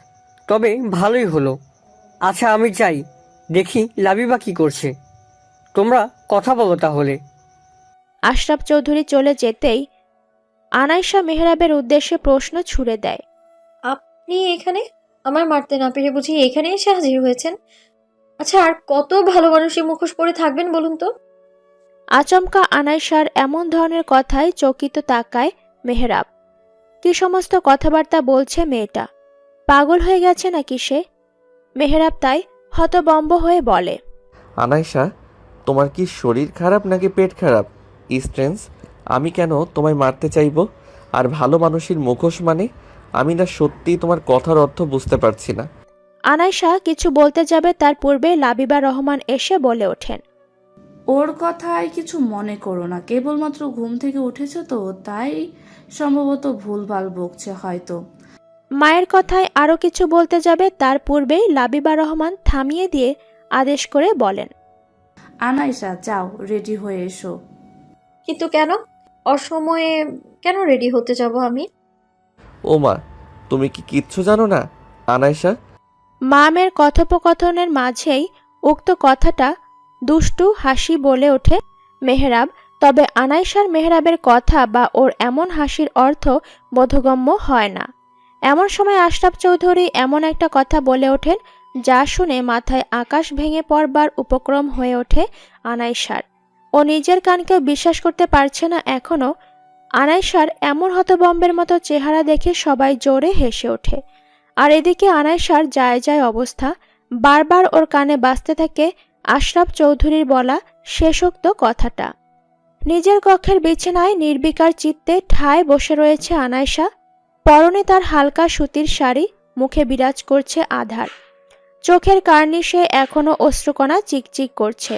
তবে ভালোই হলো। আচ্ছা আমি যাই, দেখি লাবিবা কি করছে। তোমরা কথা বলো তাহলে। আশরাফ চৌধুরী চলে যেতেই আনাইশা মেহরাবের উদ্দেশ্যে প্রশ্ন ছুড়ে দেয়, আপনি এখানে? আমার মারতে না পেরে বুঝি এখানে এসে হাজির হয়েছেন? আচ্ছা, আর কত ভালো মানুষই মুখোশ পরে থাকবেন বলুন তো? আচমকা আনাইশার এমন ধরনের কথায় চকিত তাকায় মেহরাব। কি সমস্ত কথাবার্তা বলছে মেয়েটা? পাগল হয়ে গেছে নাকি সে? মেহরাব তাই হতবম্ব হয়ে বলে, আনাইশা, তোমার কি শরীর খারাপ নাকি পেট খারাপ? স্ট্রেঞ্জ, আমি কেন তোমায় মারতে চাইবো? আর ভালো মানুষের মুখোশ মানে? আমি না সত্যি তোমার কথার অর্থ বুঝতে পারছি না। আনাইশা কিছু বলতে যাবে তার পূর্বে লাবিবা রহমান এসে বলে ওঠেন, ওর কথায় কিছু মনে করো না, কেবলমাত্র ঘুম থেকে উঠেছে তো, তাই সম্ভবত ভুলভাল বকছে হয়তো। মায়ের কথায় আরও কিছু বলতে যাবে তার পূর্বেই লাবিবা রহমান থামিয়ে দিয়ে আদেশ করে বলেন, আনাইশা, যাও রেডি হয়ে এসো। কিন্তু কেন? অসময়ে কেন রেডি হতে যাব আমি? ও মা, তুমি কি কিচ্ছু জানো না? আনাইশা, মামের কথোপকথনের মাঝেই উক্ত কথাটা দুষ্টু হাসি বলে ওঠে মেহরাব। তবে আনাইশার মেহরাবের কথা বা ওর এমন হাসির অর্থ বোধগম্য হয় না। এমন সময় আশরাফ চৌধুরী এমন একটা কথা বলে ওঠেন যা শুনে মাথায় আকাশ ভেঙে পড়বার উপক্রম হয়ে ওঠে আনাইশার। ও নিজের কানকেও বিশ্বাস করতে পারছে না এখনো। আনাইশার এমন হতবম্বের মতো চেহারা দেখে সবাই জোরে হেসে ওঠে। আর এদিকে আনাইশার যায় যায় অবস্থা। বারবার ওর কানে বাজতে থাকে আশরাফ চৌধুরীর বলা শেষোক্ত কথাটা। নিজের কক্ষের বিছানায় নির্বিকার চিত্তে ঠায় বসে রয়েছে আনাইশা। পরনে তার হালকা সুতির শাড়ি, মুখে বিরাজ করছে আধার। চোখের কার্নিশে এখনো অশ্রুকণা চিকচিক করছে।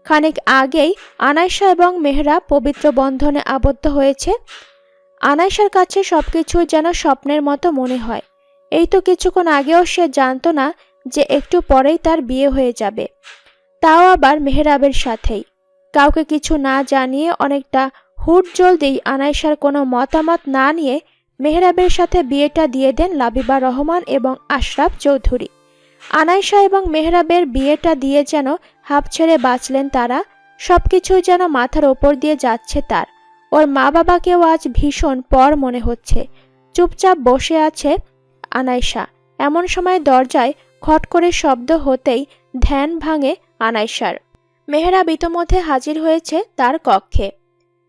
খানিক আগেই আনাইশা এবং মেহরাব পবিত্র বন্ধনে আবদ্ধ হয়েছে। আনাইশার কাছে সবকিছু যেন স্বপ্নের মতো মনে হয়। এই তো কিছুক্ষণ আগেও সে জানতো না যে একটু পরেই তার বিয়ে হয়ে যাবে, তাও আবার মেহরাবের সাথেই। কাউকে কিছু না জানিয়ে অনেকটা হুট জলদি আনাইশার কোনো মতামত না নিয়ে মেহরাবের সাথে বিয়েটা দিয়ে দেন লাবিবা রহমান এবং আশরাফ চৌধুরী। আনাইশা এবং মেহরাবের বিয়েটা দিয়ে যেন হাঁপ ছেড়ে বাঁচলেন তারা। সবকিছুই যেন মাথার ওপর দিয়ে যাচ্ছে তার। ওর মা বাবাকেও আজ ভীষণ পর মনে হচ্ছে। চুপচাপ বসে আছে আনাইশা। এমন সময় দরজায় খট করে শব্দ হতেই ধ্যান ভাঙে আনাইশার। মেহরাব ইতোমধ্যে হাজির হয়েছে তার কক্ষে।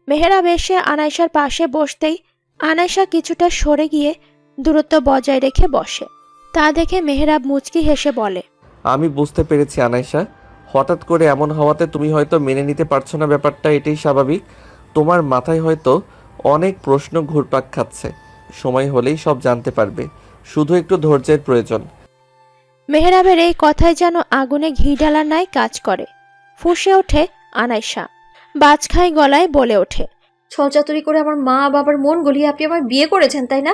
মেহরাব এসে আনাইশার পাশে বসতেই আনাইশা কিছুটা সরে গিয়ে দূরত্ব বজায় রেখে বসে। তা দেখে মেহরাব মুচকি হেসে বলে, আমি বুঝতে পেরেছি আনাইশা, হঠাৎ করে এমন হওয়াতে তুমি হয়তো মেনে নিতে পারছো না ব্যাপারটা, এটাই স্বাভাবিক। তোমার মাথায় হয়তো অনেক প্রশ্ন ঘুরপাক খাচ্ছে। সময় হলেই সব জানতে পারবে, শুধু একটু ধৈর্যের প্রয়োজন। মেহরাবের এই কথায় যেন আগুনে ঘি ঢালার ন্যায় কাজ করে। ফুঁসে ওঠে আনাইশা, বাজখাই গলায় বলে ওঠে, ছলচাতুরি করে আমার মা বাবার মন গলিয়ে আপনি আমার বিয়ে করেছেন, তাই না?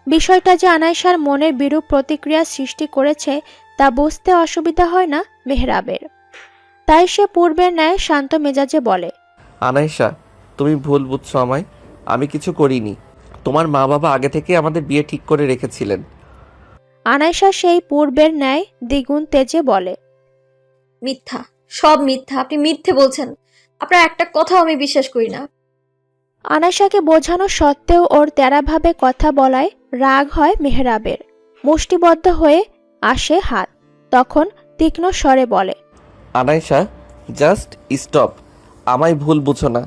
বিষয়টা যে আনাইশার মনের বিরূপ প্রতিক্রিয়া সৃষ্টি করেছে তা বুঝতে অসুবিধা হয় না মেহরাবের। তাই সে পূর্বের ন্যায় শান্ত মেজাজে বলে, আনাইশা, তুমি ভুল বুঝছো আমায়। আমি কিছু করিনি। তোমার মা বাবা আগে থেকে আমাদের বিয়ে ঠিক করে রেখেছিলেন। আনাইশা সেই পূর্বের ন্যায় দ্বিগুণ তেজে বলে, মিথ্যা, সব মিথ্যা। আপনি মিথ্যে বলছেন। আপনার একটা কথাও আমি বিশ্বাস করি না। আনাইশাকে বোঝানো সত্ত্বেও ওর তেড়াভাবে কথা বলায় রাগ হয় মেহরাবের। মুষ্টিবদ্ধ হয়ে আসে হাত। তখন তীক্ষ্ণ স্বরে বলে, আনাইশা, জাস্ট স্টপ। আমায় ভুল বুঝো না।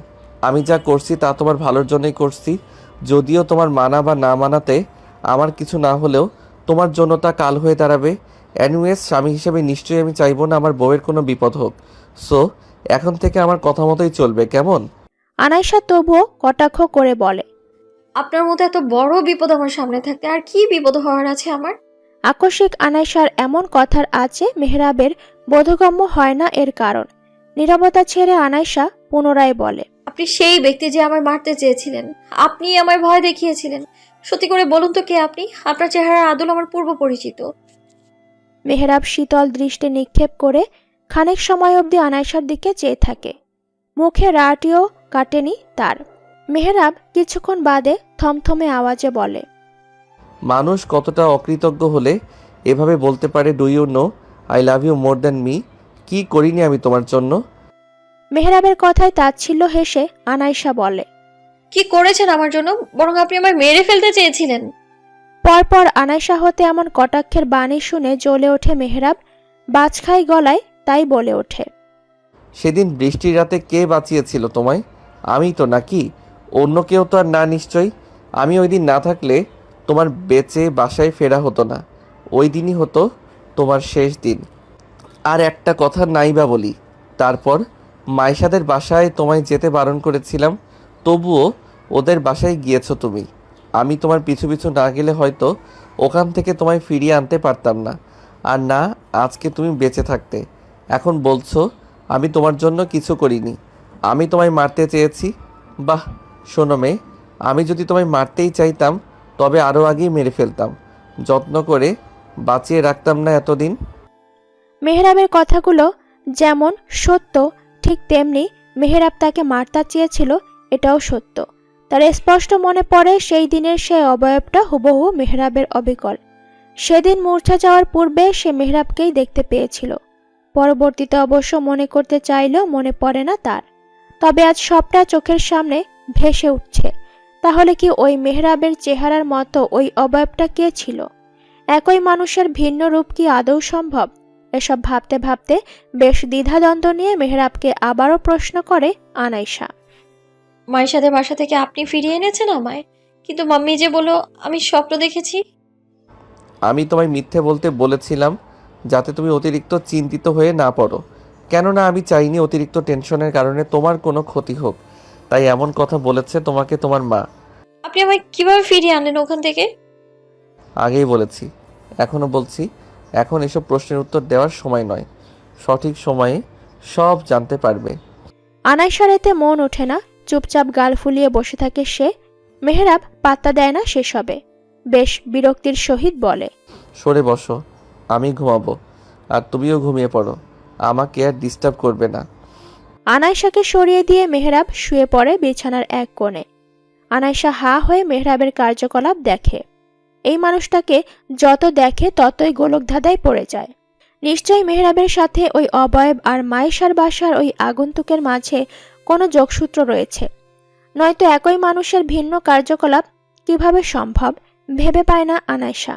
আমি যা করছি তা তোমার ভালোর জন্যই করছি। যদিও তোমার মানা বা না মানাতে আমার কিছু না হলেও তোমার জন্য তা কাল হয়ে দাঁড়াবে। অ্যানিওয়েজ, স্বামী হিসেবে নিশ্চয়ই আমি চাইবো না আমার বউয়ের কোনো বিপদ হোক। সো এখন থেকে আমার কথা মতোই চলবে, কেমন? আনাইশা তবুও কটাক্ষ করে বলে, আপনার মতো এত বড় বিপদ আমার সামনে থাকতে আর কি বিপদ হওয়ার আছে আমার? আকস্মিক আনাইশার এমন কথার আছে মেহরাবের বোধগম্য হয় না এর কারণ। নীরবতা ছেড়ে আনাইশা পুনরায় বলে, আপনি সেই ব্যক্তি যে আমায় মারতে চেয়েছিলেন। আপনি আমায় ভয় দেখিয়েছিলেন। সত্যি করে বলুন তো কে আপনি? আপনার চেহারার আদল আমার পূর্ব পরিচিত। মেহরাব শীতল দৃষ্টি নিক্ষেপ করে খানিক সময় অবধি আনাইশার দিকে চেয়ে থাকে। মুখে রাটিও কাটেনি তার। মেহরাব কিছুক্ষণ বাদে থমথমে আওয়াজে বলে, মানুষ কতটা অকৃতজ্ঞ হলে এভাবে বলতে পারে, do you know I love you more than me? কি করিনি আমি তোমার জন্য? মেহরাবের কথায় তাচ্ছিল্য হেসে আনাইশা বলে, কি করেছেন আমার জন্য? বরং আপনি আমায় মেরে ফেলতে চেয়েছিলেন। পরপর আনাইশা হতে এমন কটাক্ষের বাণী শুনে জ্বলে ওঠে মেহরাব। বাজখাই গলায় তাই বলে ওঠে, সেদিন বৃষ্টির রাতে কে বাঁচিয়েছিল তোমায়? আমি তো, নাকি অন্য কেউ? তো আর না নিশ্চয়ই। আমি ওই দিন না থাকলে তোমার বেঁচে বাসায় ফেরা হতো না। ওই দিনই হতো তোমার শেষ দিন। আর একটা কথা নাই বা বলি, তারপর মাইশাদের বাসায় তোমায় যেতে বারণ করেছিলাম, তবুও ওদের বাসায় গিয়েছো তুমি। আমি তোমার পিছু পিছু না গেলে হয়তো ওখান থেকে তোমায় ফিরিয়ে আনতে পারতাম না। আর না, আজকে তুমি বেঁচে থাকতে। এখন বলছো আমি তোমার জন্য কিছু করিনি, আমি তোমায় মারতে চেয়েছি। বাহ, শোনো মেয়ে, আমি যদি তোমায় মারতেই চাইতাম তবে আরও আগেই মেরে ফেলতাম। যত্ন করে বাঁচিয়ে রাখতাম না এতদিন। মেহরাবের কথাগুলো যেমন সত্য ঠিক তেমনি মেহরাব তাকে মারতে চেয়েছিল এটাও সত্য। তার স্পষ্ট মনে পড়ে সেই দিনের সেই অবয়বটা হুবহু মেহরাবের অবিকল। সেদিন মূর্ছা যাওয়ার পূর্বে সে মেহরাবকেই দেখতে পেয়েছিল। পরবর্তীতে অবশ্য মনে করতে চাইলেও মনে পড়ে না তার। তবে আজ সবটা চোখের সামনে ভেসে উঠছে। তাহলে কি ওই মেহরাবের চেহারার মতো ওই অবয়বটা কে ছিল? একই মানুষের ভিন্ন রূপ কি আদৌ সম্ভব? এসব ভাবতে ভাবতে বেশ দ্বিধাদ্বন্দ্ব নিয়ে মেহরাবকে আবারও প্রশ্ন করে আনাইশা। মায়ের সাথে বাসা থেকে আপনি ফিরিয়ে এনেছেন আমায়, কিন্তু মাম্মি যে বলল আমি স্বপ্ন দেখেছি। আমি তোমায় মিথ্যে বলতে বলেছিলাম যাতে তুমি অতিরিক্ত চিন্তিত হয়ে না পড়ো। কেননা আমি চাইনি অতিরিক্ত টেনশনের কারণে তোমার কোনো ক্ষতি হোক। তাই এমন কথা বলেছে তোমাকে তোমার মা। আপনি আমায় কিভাবে ফিরিয়ে আনলেন ওখান থেকে? আগেই বলেছি, এখনও বলছি, এখন এসব প্রশ্নের উত্তর দেওয়ার সময় নয়। সঠিক সময়ে সব জানতে পারবে। আনাইশার এতে মন ওঠে না। চুপচাপ গাল ফুলিয়ে বসে থাকে সে। মেহরাব পাত্তা দেয় না সেসবে। বেশ বিরক্তির সহিত বলে, সরে বসো, আমি ঘুমাবো। আর তুমিও ঘুমিয়ে পড়ো, আমাকে আর ডিস্টার্ব করবে না। আনাইশাকে সরিয়ে দিয়ে মেহরাব শুয়ে পড়ে বিছানার এক কোণে। আনাইশা হা হয়ে মেহরাবের কার্যকলাপ দেখে। এই মানুষটাকে যত দেখে ততই গোলকধাঁধায় পড়ে যায়। নিশ্চয়ই মেহরাবের সাথে ওই অবয়ব আর মাইশার বাসার ওই আগন্তুকের মাঝে কোনো যোগসূত্র রয়েছে। নয়তো একই মানুষের ভিন্ন কার্যকলাপ কিভাবে সম্ভব ভেবে পায় না আনাইশা।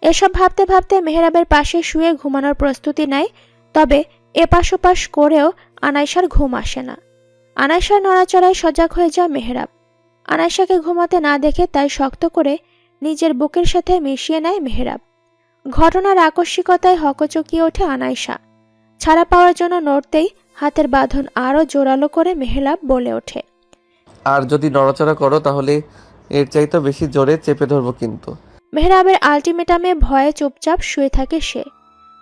এসব ভাবতে ভাবতে মেহরাবের পাশে শুয়ে ঘুমানোর প্রস্তুতি নেয়। তবে এপাশ ওপাশ করেও আনাইশার ঘুম আসে না। আনাইশার নড়াচড়ায় সজাগ হয়ে যায় মেহরাব। আনাইশাকে ঘুমাতে না দেখে তাই শক্ত করে নিজের বুকের সাথে মিশিয়ে নেয় মেহরাব। ঘটনার আকস্মিকতায় হকচকিয়ে ওঠে আনাইশা। ছাড়া পাওয়ার জন্য নড়তেই হাতের বাঁধন আরও জোরালো করে মেহরাব বলে ওঠে, আর যদি নড়াচড়া করো তাহলে এর চাইতে বেশি জোরে চেপে ধরবো কিন্তু। মেহরাবের আলটিমেটামে ভয়ে চুপচাপ শুয়ে থাকে সে।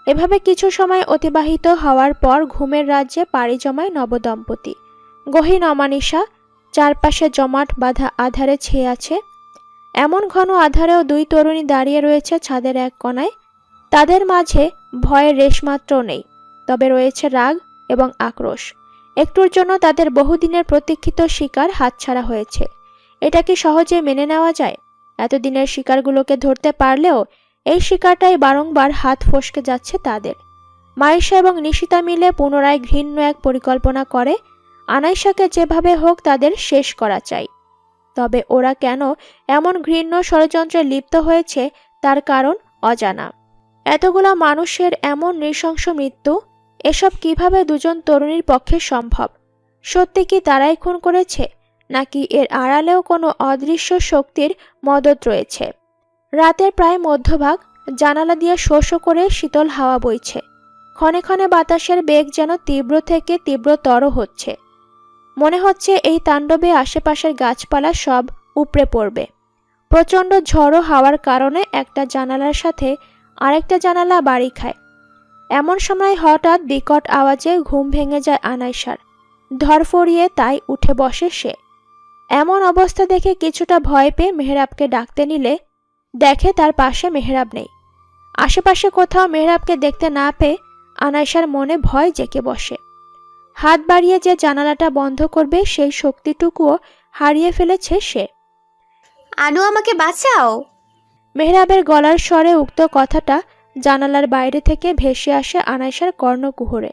এভাবে কিছু সময় অতিবাহিত হওয়ার পর ঘুমের রাজ্যে পাড়ি জমায় নবদম্পতি। গহীন অমানিশা, চারপাশে জমাট বাঁধা আধারে ছেয়ে আছে এমন ঘন আঁধারেও দুই তরুণী দাঁড়িয়ে রয়েছে ছাদের এক কোণায়। তাদের মাঝে ভয়ের রেশমাত্রও নেই, তবে রয়েছে রাগ এবং আক্রোশ। একটুর জন্য তাদের বহুদিনের প্রতীক্ষিত শিকার হাতছাড়া হয়েছে। এটা কি সহজে মেনে নেওয়া যায়? এতদিনের শিকারগুলোকে ধরতে পারলেও এই শিকারটাই বারংবার হাত ফসকে যাচ্ছে তাদের। মাইশা এবং নিশিতা মিলে পুনরায় ঘৃণ্য এক পরিকল্পনা করে আনাইশাকে যেভাবে হোক তাদের শেষ করা চাই। তবে ওরা কেন এমন ঘৃণ্য ষড়যন্ত্রে লিপ্ত হয়েছে তার কারণ অজানা। এতগুলা মানুষের এমন নৃশংস মৃত্যু, এসব কিভাবে দুজন তরুণীর পক্ষে সম্ভব? সত্যি কি তারাই খুন করেছে, নাকি এর আড়ালেও কোনো অদৃশ্য শক্তির মদত রয়েছে? রাতের প্রায় মধ্যভাগ, জানালা দিয়ে শো শো করে শীতল হাওয়া বইছে। ক্ষণে ক্ষণে বাতাসের বেগ যেন তীব্র থেকে তীব্রতর হচ্ছে। মনে হচ্ছে এই তাণ্ডবে আশেপাশের গাছপালা সব উপড়ে পড়বে। প্রচণ্ড ঝড়ো হাওয়ার কারণে একটা জানালার সাথে আরেকটা জানালা বাড়ি খায়। এমন সময় হঠাৎ বিকট আওয়াজে ঘুম ভেঙে যায় আনাইশার। ধরফড়িয়ে তাই উঠে বসে সে। এমন অবস্থা দেখে কিছুটা ভয় পেয়ে মেহরাবকে ডাকতে নিলে দেখে তার পাশে মেহরাব নেই। আশেপাশে কোথাও মেহরাবকে দেখতে না পেয়ে আনাইশার মনে ভয় জেঁকে বসে। হাত বাড়িয়ে যে জানালাটা বন্ধ করবে সেই শক্তিটুকুও হারিয়ে ফেলেছে সে। আনু, আমাকে বাঁচাও। মেহরাবের গলার স্বরে উক্ত কথাটা জানালার বাইরে থেকে ভেসে আসে আনাইশার কর্ণকুহরে।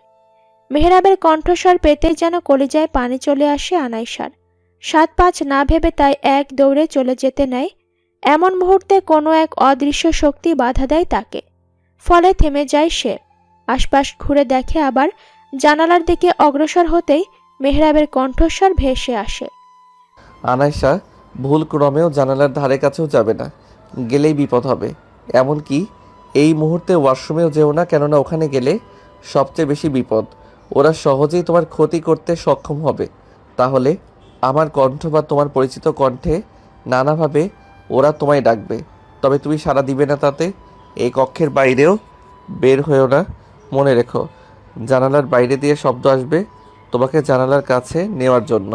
মেহরাবের কণ্ঠস্বর পেতেই যেন কলিজায় পানি চলে আসে আনাইশার। ৭-৫ না ভেবে তাই এক দৌড়ে চলে যেতে নেয়। এমন মুহূর্তে কোনো এক অদৃশ্য শক্তি বাধা দেয় তাকে, ফলে থেমে যায় সে। আশপাশ ঘুরে দেখে, আবার জানালার দিকে অগ্রসর হতেই মেহরাবের কণ্ঠস্বর ভেসে আসে। আনাইশা ভুল ক্রমেও জানালার ধারে কাছেও যাবে না, গেলেই বিপদ হবে। এমনকি এই মুহূর্তে ওয়াশরুমেও যেও না, কেননা ওখানে গেলে সবচেয়ে বেশি বিপদ। ওরা সহজেই তোমার ক্ষতি করতে সক্ষম হবে। তাহলে আমার কণ্ঠ বা তোমার পরিচিত কণ্ঠে নানাভাবে ওরা তোমায় ডাকবে, তবে তুমি সাড়া দিবে না। তাতে এই কক্ষের বাইরেও বের হয়েও না। মনে রেখো, জানালার বাইরে দিয়ে শব্দ আসবে তোমাকে জানালার কাছে নেওয়ার জন্য।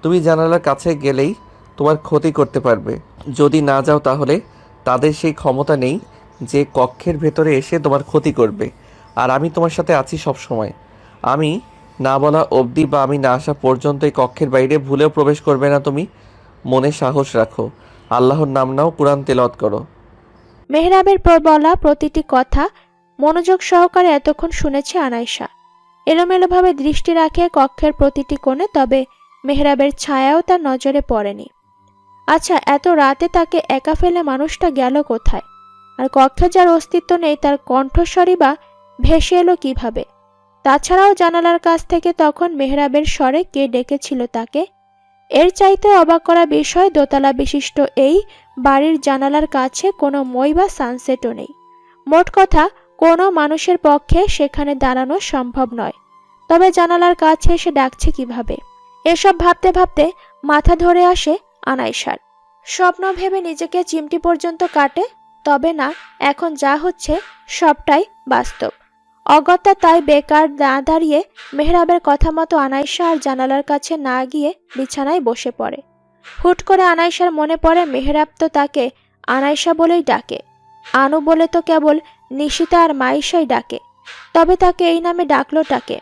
তুমি জানালার কাছে গেলেই তোমার ক্ষতি করতে পারবে। যদি না যাও তাহলে তাদের সেই ক্ষমতা নেই যে কক্ষের ভেতরে এসে তোমার ক্ষতি করবে। আর আমি তোমার সাথে আছি সব সময়। আমি না বলা অবধি বা আমি না আসা পর্যন্ত এই কক্ষের বাইরে ভুলেও প্রবেশ করবে না তুমি। মনে সাহস রাখো, আল্লাহর নাম নাও, কুরআন তেলাওয়াত করো। মেহরাবের বলা প্রতিটি কথা মনোযোগ সহকারে এতক্ষণ শুনেছে আনাইশা। এলোমেলোভাবে দৃষ্টি রাখে কক্ষের প্রতিটি কোণে, তবে মেহরাবের ছায়াও তার নজরে পড়েনি। আচ্ছা, এত রাতে তাকে একা ফেলে মানুষটা গেল কোথায়? আর কক্ষে যার অস্তিত্ব নেই তার কণ্ঠস্বরই বা ভেসে এলো কিভাবে? তাছাড়াও জানালার কাছ থেকে তখন মেহরাবের স্বরে কে ডেকেছিল তাকে? এর চাইতে অবাক করা বিষয়, দোতলা বিশিষ্ট এই বাড়ির জানালার কাছে কোনো মই বা সানসেটও নেই। মোট কথা, কোনো মানুষের পক্ষে সেখানে দাঁড়ানো সম্ভব নয়। তবে জানালার কাছে এসে ডাকছে কিভাবে? এসব ভাবতে ভাবতে মাথা ধরে আসে আনাইশার। স্বপ্ন ভেবে নিজেকে চিমটি পর্যন্ত কাটে, তবে না, এখন যা হচ্ছে সবটাই বাস্তব। অগত্যা তাই বেকার না দাঁড়িয়ে মেহরাবের কথা মতো আনাইশা আর জানালার কাছে না গিয়ে বিছানায় বসে পড়ে। হুট করে আনাইশার মনে পড়ে মেহরাব তো তাকে আনাইশা বলেই ডাকে, আনু বলে তো কেবল নিশিতা আর মাইশাই ডাকে। তবে তাকে এই নামে ডাকলোটাকে?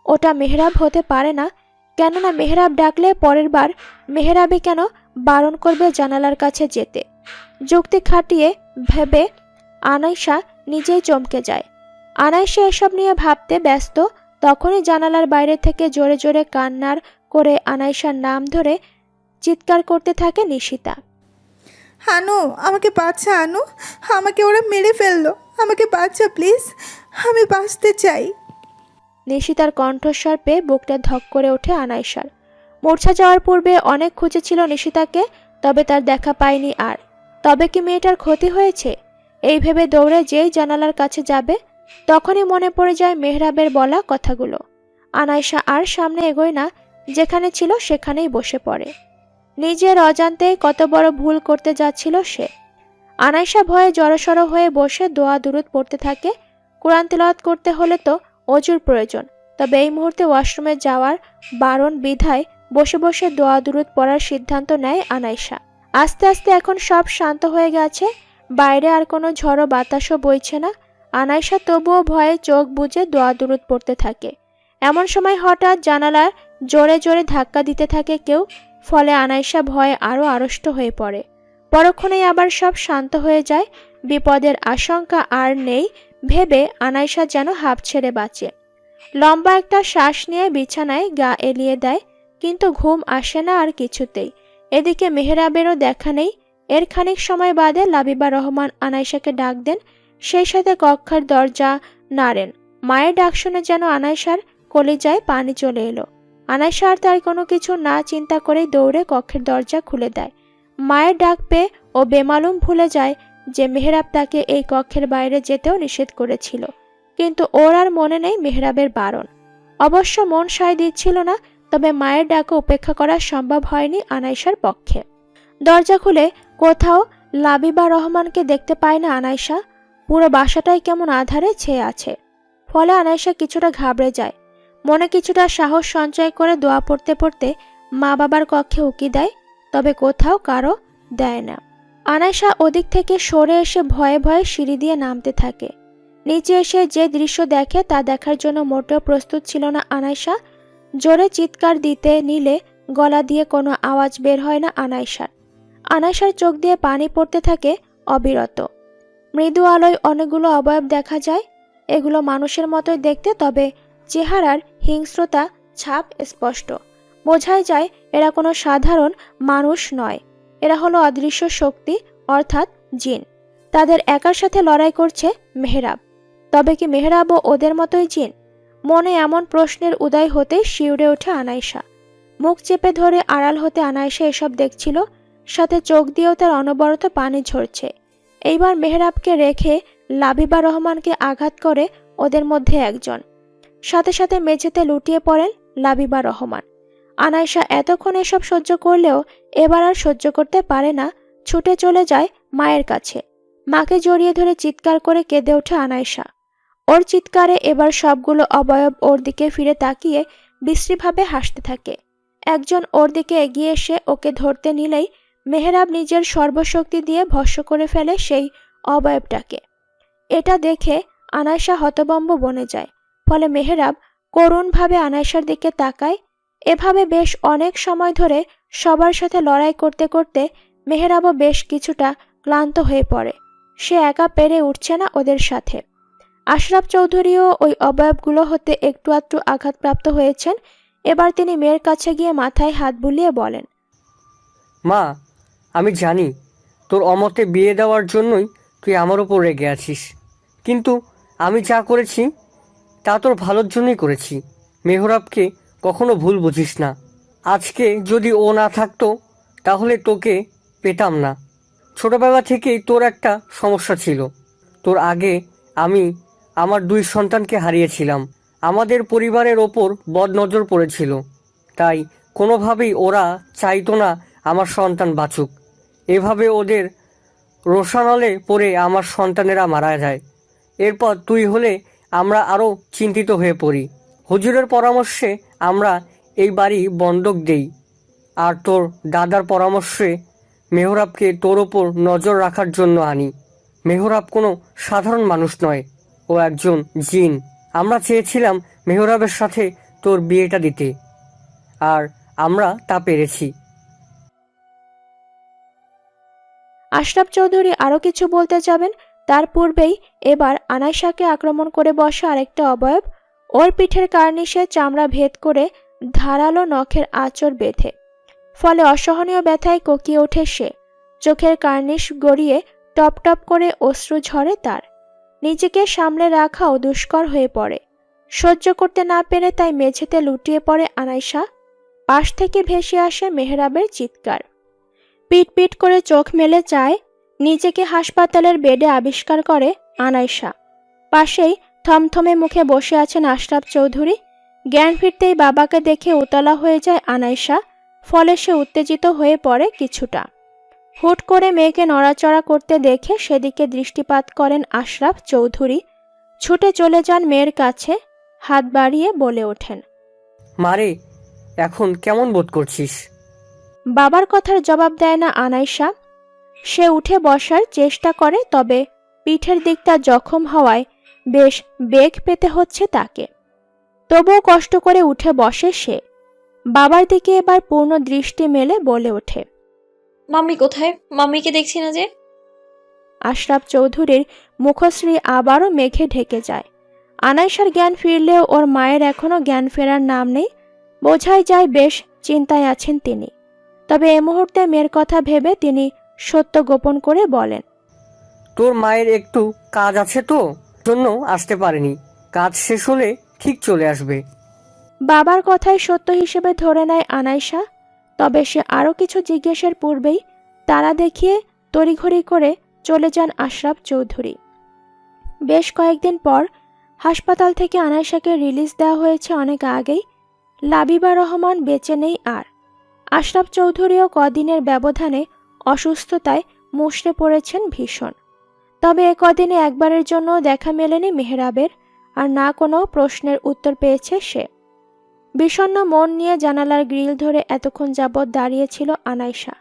ওটা মেহরাব হতে পারে না, কেননা মেহরাব ডাকলে পরের বার মেহরাবই কেন বারণ করবে জানালার কাছে যেতে? যুক্তি খাটিয়ে ভেবে আনাইশা নিজেই চমকে যায়। আনাইশা এসব নিয়ে ভাবতে ব্যস্ত, তখনই জানালার বাইরে থেকে জোরে জোরে কান্নার করে আনাইশার নাম ধরে চিৎকার করতে থাকে নিশিতা। আনু, আমাকে বাঁচা আনু, আমাকে ওরা মেরে ফেললো, আমাকে বাঁচা প্লিজ, আমি বাঁচতে চাই। নিশিতার কণ্ঠস্বর পেয়ে বুকটা ধক করে ওঠে আনাইশার। মূর্ছা যাওয়ার পূর্বে অনেক খুঁজেছিল নিশিতাকে, তবে তার দেখা পায়নি আর। তবে কি মেয়েটার ক্ষতি হয়েছে? এই ভেবে দৌড়ে যেই জানালার কাছে যাবে, তখনই মনে পড়ে যায় মেহরাবের বলা কথাগুলো। আনাইশা আর সামনে এগোয় না, যেখানে ছিল সেখানেই বসে পড়ে। নিজের অজান্তেই কত বড় ভুল করতে যাচ্ছিল সে। আনাইশা ভয়ে জড়সড় হয়ে বসে দোয়া দুরুদ পড়তে থাকে। কুরআন তেলাওয়াত করতে হলে তো অজুর প্রয়োজন, তবে এই মুহূর্তে ওয়াশরুমে যাওয়ার বারণ বিধায় বসে বসে দোয়া দুরুদ পড়ার সিদ্ধান্ত নেয় আনাইশা। আস্তে আস্তে এখন সব শান্ত হয়ে গেছে, বাইরে আর কোনো ঝড়ো বাতাসও বইছে না। আনাইশা তবুও ভয়ে চোখ বুজে দোয়া দুরুদ পড়তে থাকে। এমন সময় হঠাৎ জানালার জোরে জোরে ধাক্কা দিতে থাকে কেউ, ফলে আনাইশা ভয়ে আরও আড়ষ্ট হয়ে পড়ে। পরক্ষণেই আবার সব শান্ত হয়ে যায়। বিপদের আশঙ্কা আর নেই ভেবে আনাইশা যেন হাঁপ ছেড়ে বাঁচে। লম্বা একটা শ্বাস নিয়ে বিছানায় গা এলিয়ে দেয়, কিন্তু ঘুম আসে না আর কিছুতেই। এদিকে মেহরাবেরও দেখা নেই। এর খানিক সময় বাদে লাবিবা রহমান আনাইশাকে ডাক দেন, সেই সাথে কক্ষের দরজা নাড়েন। মায়ের ডাক শুনে যেন আনাইশার কলিজায় পানি চলে এলো। আনাইশা আর তার কোনো কিছু না চিন্তা করেই দৌড়ে কক্ষের দরজা খুলে দেয়। মায়ের ডাক পেয়ে ও বেমালুম ভুলে যায় যে মেহরাব তাকে এই কক্ষের বাইরে যেতেও নিষেধ করেছিল, কিন্তু ওর আর মনে নেই মেহরাবের বারণ। অবশ্য মন সায় দিচ্ছিল না, তবে মায়ের ডাকে উপেক্ষা করা সম্ভব হয়নি আনাইশার পক্ষে। দরজা খুলে কোথাও লাবিবা রহমানকে দেখতে পায় না আনাইশা। পুরো বাসাটাই কেমন আঁধারে ছেয়ে আছে, ফলে আনাইশা কিছুটা ঘাবড়ে যায়। মনে কিছুটা সাহস সঞ্চয় করে দোয়া পড়তে পড়তে মা বাবার কক্ষে উকি দেয়, তবে কোথাও কারো দেয় না। আনাইশা ওদিক থেকে সরে এসে ভয়ে ভয়ে সিঁড়ি দিয়ে নামতে থাকে। নিচে এসে যে দৃশ্য দেখে তা দেখার জন্য মোটেও প্রস্তুত ছিল না আনাইশা। জোরে চিৎকার দিতে নিলে গলা দিয়ে কোনো আওয়াজ বের হয় না আনাইশার। আনাইশার চোখ দিয়ে পানি পড়তে থাকে অবিরত। মৃদু আলোয় অনেকগুলো অবয়ব দেখা যায়। এগুলো মানুষের মতোই দেখতে, তবে চেহারার হিংস্রতা ছাপ স্পষ্ট। বোঝাই যায় এরা কোনো সাধারণ মানুষ নয়, এরা হলো অদৃশ্য শক্তি, অর্থাৎ জিন। তাদের একার সাথে লড়াই করছে মেহরাব। তবে কি মেহরাবও ওদের মতোই জিন? মনে এমন প্রশ্নের উদয় হতেই শিউরে ওঠে আনাইশা। মুখ চেপে ধরে আড়াল হতে আনাইশা এসব দেখছিল, সাথে চোখ দিয়েও তার অনবরত পানি ঝরছে। এইবার মেহরাবকে রেখে লাবিবা রহমানকে আঘাত করে ওদের মধ্যে একজন। সাথে সাথে মেঝেতে লুটিয়ে পড়েন লাবিবা রহমান। আনাইশা এতক্ষণ এসব সহ্য করলেও এবার আর সহ্য করতে পারে না, ছুটে চলে যায় মায়ের কাছে। মাকে জড়িয়ে ধরে চিৎকার করে কেঁদে ওঠে আনাইশা। ওর চিৎকারে এবার সবগুলো অবয়ব ওর দিকে ফিরে তাকিয়ে বিশ্রীভাবে হাসতে থাকে। একজন ওর দিকে এগিয়ে এসে ওকে ধরতে নিলেই মেহরাব নিজের সর্বশক্তি দিয়ে ভস্ম করে ফেলে সেই অবয়বটাকে। এটা দেখে আনাইশা হতভম্ব বনে যায়। ফলে মেহরাব করুণভাবে আনাইশার দিকে তাকায়। এভাবে বেশ অনেক সময় ধরে সবার সাথে লড়াই করতে করতে মেহরাবও বেশ কিছুটা ক্লান্ত হয়ে পড়ে। সে একা পেরে উঠছে না ওদের সাথে। আশরাফ চৌধুরীও ওই অবয়বগুলো হতে একটু আধটু আঘাতপ্রাপ্ত হয়েছেন। এবার তিনি মেয়ের কাছে গিয়ে মাথায় হাত বুলিয়ে বলেন, মা, আমি জানি তোর অমতে বিয়ে দেওয়ার জন্যই তুই আমার ওপর রেগে আছিস, কিন্তু আমি যা করেছি তা তোর ভালোর জন্যই করেছি। মেহরাবকে কখনো ভুল বুঝিস না। আজকে যদি ও না থাকতো তাহলে তোকে পেতাম না। ছোটবেলা থেকেই তোর একটা সমস্যা ছিল। তোর আগে আমি আমার 2 সন্তানকে হারিয়েছিলাম। আমাদের পরিবারের ওপর বদনজর পড়েছিল, তাই কোনোভাবেই ওরা চাইতো না আমার সন্তান বাঁচুক। এভাবে ওদের রোষানলে পড়ে আমার সন্তানেরা মারা যায়। এরপর তুই হলে আমরা আরও চিন্তিত হয়ে পড়ি। হুজুরের পরামর্শে আমরা এই বাড়ি বন্ধক দেই, আর তোর দাদার পরামর্শে মেহরাবকে তোর ওপর নজর রাখার জন্য আনি। মেহরাব কোনো সাধারণ মানুষ নয়, ও একজন জিন। আমরা চেয়েছিলাম মেহরাবের সাথে তোর বিয়েটা দিতে, আর আমরা তা পেরেছি। আশরাফ চৌধুরী আরও কিছু বলতে যাবেন, তার পূর্বেই এবার আনাইশাকে আক্রমণ করে বসে আরেকটা অবয়ব। ওর পিঠের কার্নিশে চামড়া ভেদ করে ধারালো নখের আঁচড় বেঁধে, ফলে অসহনীয় ব্যথায় কোকিয়ে ওঠে সে। চোখের কার্নিশ গড়িয়ে টপ টপ করে অশ্রু ঝরে তার। নিজেকে সামলে রাখাও দুষ্কর হয়ে পড়ে। সহ্য করতে না পেরে তাই মেঝেতে লুটিয়ে পড়ে আনাইশা। পাশ থেকে ভেসে আসে মেহরাবের চিৎকার। পিট পিট করে চোখ মেলে চায়। নিজেকে হাসপাতালের বেডে আবিষ্কার করে আনাইশা। পাশেই থমথমে মুখে বসে আছেন আশরাফ চৌধুরী। জ্ঞান ফিরতেই বাবাকে দেখে উতলা হয়ে যায় আনাইশা, ফলে সে উত্তেজিত হয়ে পড়ে কিছুটা। হুট করে মেয়েকে নড়াচড়া করতে দেখে সেদিকে দৃষ্টিপাত করেন আশরাফ চৌধুরী। ছুটে চলে যান মেয়ের কাছে, হাত বাড়িয়ে বলে ওঠেন, মারে, এখন কেমন বোধ করছিস? বাবার কথার জবাব দেয় না আনাইশা। সে উঠে বসার চেষ্টা করে, তবে পিঠের দিকটা জখম হওয়ায় বেশ বেগ পেতে হচ্ছে তাকে। তবুও কষ্ট করে উঠে বসে সে। বাবার দিকে এবার পূর্ণ দৃষ্টি মেলে বলে ওঠে, মাম্মি কোথায়? মাম্মিকে দেখছি না যে। আশরাফ চৌধুরীর মুখশ্রী আবারও মেঘে ঢেকে যায়। আনাইশার জ্ঞান ফিরলেও ওর মায়ের এখনো জ্ঞান ফেরার নাম নেই। বোঝাই যায় বেশ চিন্তায় আছেন তিনি। তবে এ মুহূর্তে মেয়ের কথা ভেবে তিনি সত্য গোপন করে বলেন, তোর মায়ের একটু কাজ আছে তো, জন্য আসতে পারেনি। কাজ শেষ হলে ঠিক চলে আসবে। বাবার কথাই সত্য হিসেবে ধরে নেয় আনাইশা। তবে সে আরও কিছু জিজ্ঞেসের পূর্বেই তারা দেখিয়ে তড়িঘড়ি করে চলে যান আশরাফ চৌধুরী। বেশ কয়েকদিন পর হাসপাতাল থেকে আনাইশাকে রিলিজ দেওয়া হয়েছে অনেক আগেই। লাবিবা রহমান বেঁচে নেই আর। আশরাফ চৌধুরীও কদিনের ব্যবধানে অসুস্থতায় মুষড়ে পড়েছেন ভীষণ। তবে এ কদিনে একবারের জন্য দেখা মেলেনি মেহরাবের, আর না কোনো প্রশ্নের উত্তর পেয়েছে সে। বিষণ্ণ মন নিয়ে জানালার গ্রিল ধরে এতক্ষণ যাবৎ দাঁড়িয়েছিল আনাইশা।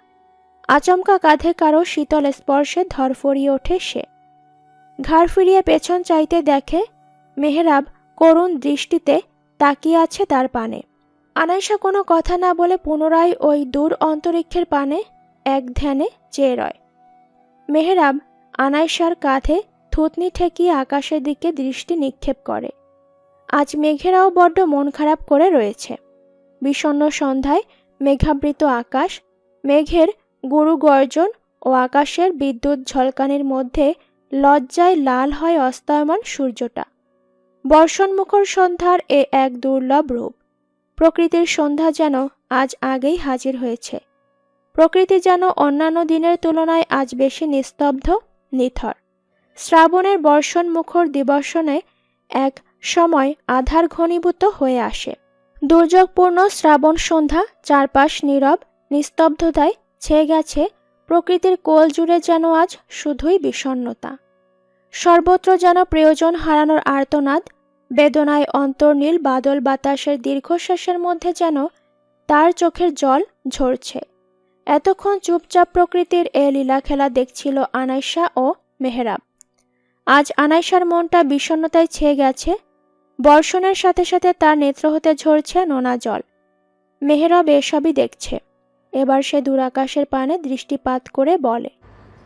আচমকা কাঁধে কারো শীতল স্পর্শে ধরফরিয়ে ওঠে সে। ঘাড় ফিরিয়ে পেছন চাইতে দেখে মেহরাব করুণ দৃষ্টিতে তাকিয়ে আছে তার পানে। আনাইশা কোনো কথা না বলে পুনরায় ওই দূর অন্তরিক্ষের পানে এক ধ্যানে চেয়ে রয়। মেহরাব আনাইশার কাঁধে থুতনি ঠেকিয়ে আকাশের দিকে দৃষ্টি নিক্ষেপ করে। আজ মেঘেরাও বড্ড মন খারাপ করে রয়েছে। বিষণ্ণ সন্ধ্যায় মেঘাবৃত আকাশ, মেঘের গুরু গর্জন ও আকাশের বিদ্যুৎ ঝলকানির মধ্যে লজ্জায় লাল হয় অস্তয়মান সূর্যটা। বর্ষণমুখর সন্ধ্যার এ এক দুর্লভ রূপ। প্রকৃতির সন্ধ্যা যেন আজ আগেই হাজির হয়েছে। প্রকৃতি যেন অন্যান্য দিনের তুলনায় আজ বেশি নিস্তব্ধ, নিথর। শ্রাবণের বর্ষণমুখর দিবসনে এক সময় আধার ঘনীভূত হয়ে আসে। দুর্যোগপূর্ণ শ্রাবণ সন্ধ্যা, চারপাশ নীরব নিস্তব্ধতায় ছেয়ে গেছে। প্রকৃতির কোল জুড়ে যেন আজ শুধুই বিষণ্ণতা। সর্বত্র যেন প্রিয়জন হারানোর আর্তনাদ। বেদনায় অন্তর্নীল বাদল বাতাসের দীর্ঘশ্বাসের মধ্যে যেন তার চোখের জল ঝরছে। এতক্ষণ চুপচাপ প্রকৃতির এ লীলা খেলা দেখছিল আনাইশা ও মেহরাব। আজ আনাইশার মনটা বিষণ্ণতায় ছেয়ে গেছে। বর্ষণের সাথে সাথে তার নেত্র হতে ঝরছে নোনা জল। মেহরাব এসবই দেখছে। এবার সে দূরাকাশের পানে দৃষ্টিপাত করে বলে,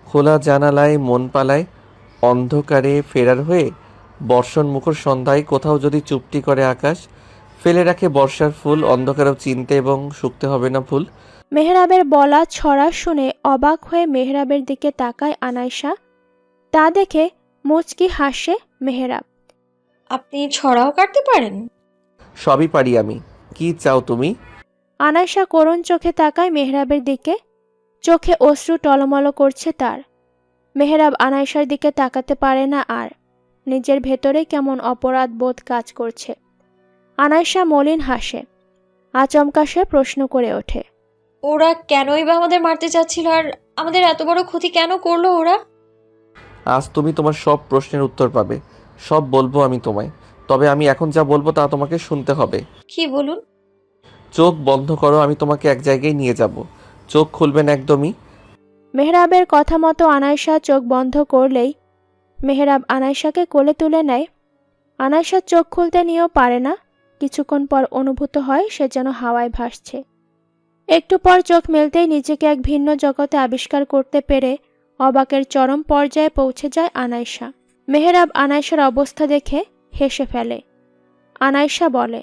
খোলা জানালায় মন পালায়, অন্ধকারে ফেরার হয়ে বর্ষণ মুখর সন্ধ্যায় কোথাও যদি চুপটি করে আকাশ, ফেলে রাখে বর্ষার ফুল, অন্ধকারেও চিনতে এবং শুকতে হবে না ফুল। মেহরাবের বলা ছড়া শুনে অবাক হয়ে মেহরাবের দিকে তাকায় আনাইশা। তা দেখে মুচকি হাসে মেহরাব। আপনি ছড়াও কাটতে পারেন? সবই পারি আমি। কি চাও তুমি? আনাইশা করুণ চোখে তাকায় মেহরাবের দিকে। চোখে অশ্রু টলমল করছে তার। মেহরাব আনাইশার দিকে তাকাতে পারে না আর। নিজের ভেতরে কেমন অপরাধ বোধ কাজ করছে। আনাইশা মলিন হাসে। আচমকা সে প্রশ্ন করে ওঠে, ওরা কেনই বা আমাদের মারতে চাচ্ছিল, আর আমাদের এত বড় ক্ষতি কেন করলো ওরা? আজ তুমি তোমার সব প্রশ্নের উত্তর পাবে। সব বলবো আমি তোমায়। তবে আমি এখন যা বলবো তা তোমাকে শুনতে হবে। কি বলুন? চোখ বন্ধ করো, আমি তোমাকে এক জায়গায় নিয়ে যাব। চোখ খুলবেন একদমই। মেহরাবের কথা মতো আনাইশা চোখ বন্ধ করলেই মেহরাব আনাইশাকে কোলে তুলে নেয়। আনাইশা চোখ খুলতে নিয়েও পারে না। কিছুক্ষণ পর অনুভূত হয় সে যেন হাওয়ায় ভাসছে। একটু পর চোখ মেলতেই নিজেকে এক ভিন্ন জগতে আবিষ্কার করতে পেরে অবাকের চরম পর্যায়ে পৌঁছে যায় আনাইশা। মেহরাব আনাইশার অবস্থা দেখে হেসে ফেলে। আনাইশা বলে,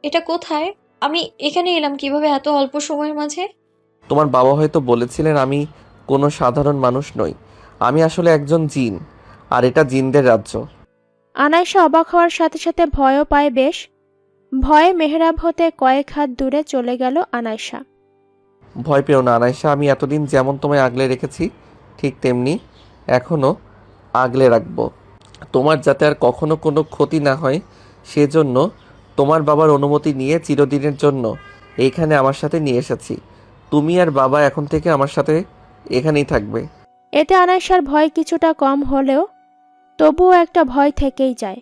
এটা কোথায়? আমি এখানে এলাম কিভাবে এত অল্প সময়ের মাঝে? তোমার বাবা হয়তো বলেছিলেন আমি কোনো সাধারণ মানুষ নই। আমি আসলে একজন জিন, আর এটা জিনদের রাজ্য। আনাইশা অবাক হওয়ার সাথে সাথে ভয়ও পায় বেশ। ভয়ে মেহরাব হতে কয়েক হাত দূরে চলে গেল আনাইশা। ভয় পেও না আনাইশা, আমি এতদিন যেমন তোমায় আগলে রেখেছি ঠিক তেমনি এখনও আগলে রাখবো। তোমার যাতে আর কখনো কোনো ক্ষতি না হয় সেজন্য তোমার বাবার অনুমতি নিয়ে চিরদিনের জন্য এইখানে আমার সাথে নিয়ে এসেছি। তুমি আর বাবা এখন থেকে আমার সাথে এখানেই থাকবে। এতে আনাইশার ভয় কিছুটা কম হলেও তবুও একটা ভয় থেকেই যায়।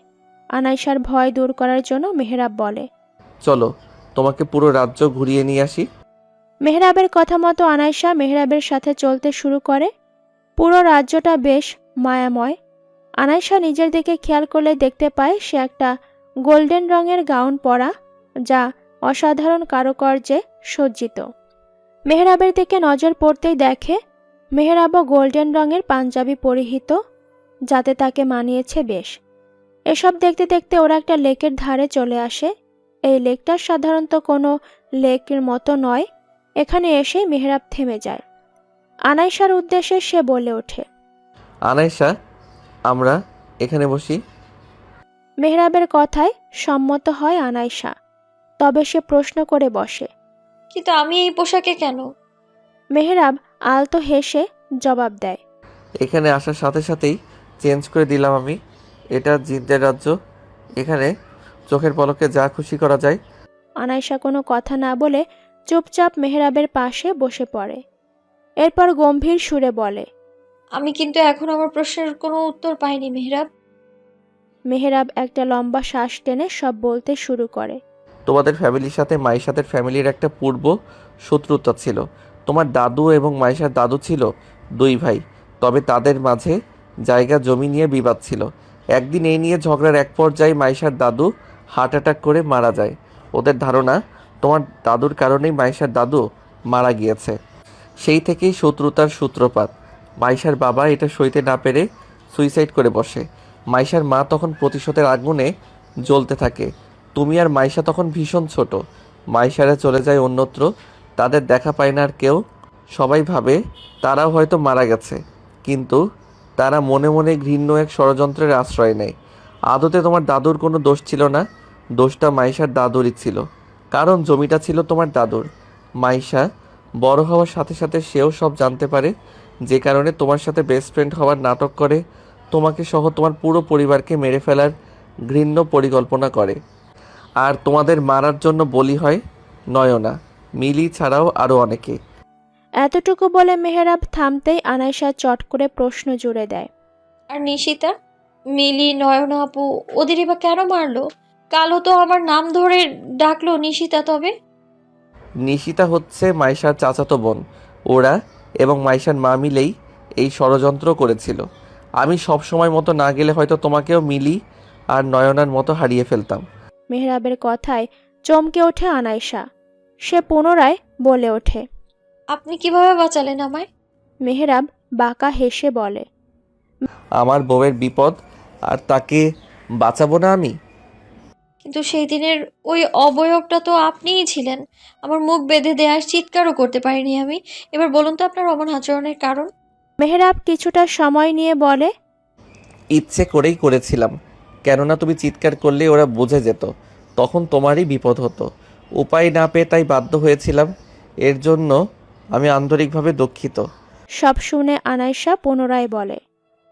আনাইশার ভয় দূর করার জন্য মেহরাব বলে, চলো তোমাকে পুরো রাজ্য ঘুরিয়ে নিয়ে আসি। মেহরাবের কথা মতো আনাইশা মেহরাবের সাথে চলতে শুরু করে। পুরো রাজ্যটা বেশ মায়াময়। আনাইশা নিজের দিকে খেয়াল করলে দেখতে পায় সে একটা গোল্ডেন রঙের গাউন পরা, যা অসাধারণ কারুকার্যে সজ্জিত। মেহরাবের দিকে নজর পড়তেই দেখে মেহরাবও গোল্ডেন রঙের পাঞ্জাবি পরিহিত, যাতে তাকে মানিয়েছে বেশ। এসব দেখতে দেখতে ওরা একটা লেকের ধারে চলে আসে। এই লেকটা সাধারণত কোনো লেকের মতো নয়। এখানে এসেই মেহরাব থেমে যায়। আনাইশার উদ্দেশ্যে সে বলে ওঠে, আনাইশা, আমরা এখানে বসি। মেহরাবের কথায় সম্মত হয় আনাইশা, তবে সে প্রশ্ন করে বসে, কিন্তু আমি এই পোশাকে কেন? মেহরাব আলতো হেসে জবাব দেয়, এখানে আসার সাথে সাথেই চেঞ্জ করে দিলাম আমি। এটা জিনদের রাজ্য, এখানে চোখের পলকে যা খুশি করা যায়। আনাইশা কোনো কথা না বলে চুপচাপ মেহরাবের পাশে বসে পড়ে। এরপর গম্ভীর সুরে বলে, আমি কিন্তু এখন আমার প্রশ্নের কোনো উত্তর পাইনি মেহরাব। মেহরাব একটা লম্বা শ্বাস টেনে সব বলতে শুরু করে। তোমাদের ফ্যামিলির সাথে মাইশাদের ফ্যামিলির একটা পূর্ব শত্রুতা ছিল। তোমার দাদু এবং মাইশার দাদু ছিল দুই ভাই, তবে তাদের মাঝে জায়গা জমি নিয়ে বিবাদ ছিল। একদিন এই নিয়ে ঝগড়ার এক পর্যায়ে মাইশার দাদু হার্ট অ্যাটাক করে মারা যায়। ওদের ধারণা তোমার দাদুর কারণেই মাইশার দাদু মারা গিয়েছে। সেই থেকেই শত্রুতার সূত্রপাত। মাইশার বাবা এটা সইতে না পেরে সুইসাইড করে বসে। মাইশার মা তখন প্রতিশোধের আগুনে জ্বলতে থাকে। তুমি আর মাইশা তখন ভীষণ ছোট। মাইশারা চলে যায় অন্যত্র, তাদের দেখা পায় না আর কেউ। সবাই ভাবে তারাও হয়তো মারা গেছে, কিন্তু তারা মনে মনে ঘৃণ্য এক ষড়যন্ত্রের আশ্রয় নেয়। আদতে তোমার দাদুর কোনো দোষ ছিল না, দোষটা মাইশার দাদুরই ছিল, কারণ জমিটা ছিল তোমার দাদুর। মাইশা বড় হওয়ার সাথে সাথে সেও সব জানতে পারে, যে কারণে তোমার সাথে বেস্ট ফ্রেন্ড হওয়ার নাটক করে তোমাকে সহ তোমার পুরো পরিবারকে মেরে ফেলার ঘৃণ্য পরিকল্পনা করে। আর তোমাদের মারার জন্য বলি হয় নয়না, মিলি ছাড়াও আরও অনেকে। এতটুকু বলে মেহরাব থামতেই আনাইশা চট করে প্রশ্ন জুড়ে দেয়, আর নিশিতা, মিলি, নয়না আপু ওদেরই বা কেন মারলো? কালও তো আমার নাম ধরে ডাকলো নিশিতা। তবে নিশিতা হচ্ছে মাইশার চাচাতো বোন। ওরা এবং মাইশার মা মিলেই এই ষড়যন্ত্র করেছিল। আমি সব সময় মতো না গেলে হয়তো তোমাকেও মিলি আর নয়নার মতো হারিয়ে ফেলতাম। মেহরাবের কথায় চমকে ওঠে আনাইশা। সে পুনরায় বলে ওঠে, আপনি কিভাবে বাঁচালেন আমায়? মেহরাব বাঁকা হেসে বলে, আমার বউয়ের বিপদ আর তাকে বাঁচাবো না আমি? কিন্তু সেই দিনের ওই অবয়বটা তো আপনিই ছিলেন। আমার মুখ বেঁধে দেওয়ার চিৎকারও করতে পারিনি আমি। এবার বলুন তো আপনার অমন আচরণের কারণ? মেহরাব কিছুটা সময় নিয়ে বলে, ইচ্ছে করেই করেছিলাম, কেননা তুমি চিৎকার করলে ওরা বুঝে যেত, তখন তোমারই বিপদ হতো। উপায় না পেয়ে তাই বাধ্য হয়েছিলাম। এর জন্য আমি আন্তরিকভাবে দুঃখিত। সব শুনে আনাইশা পুনরায় বলে,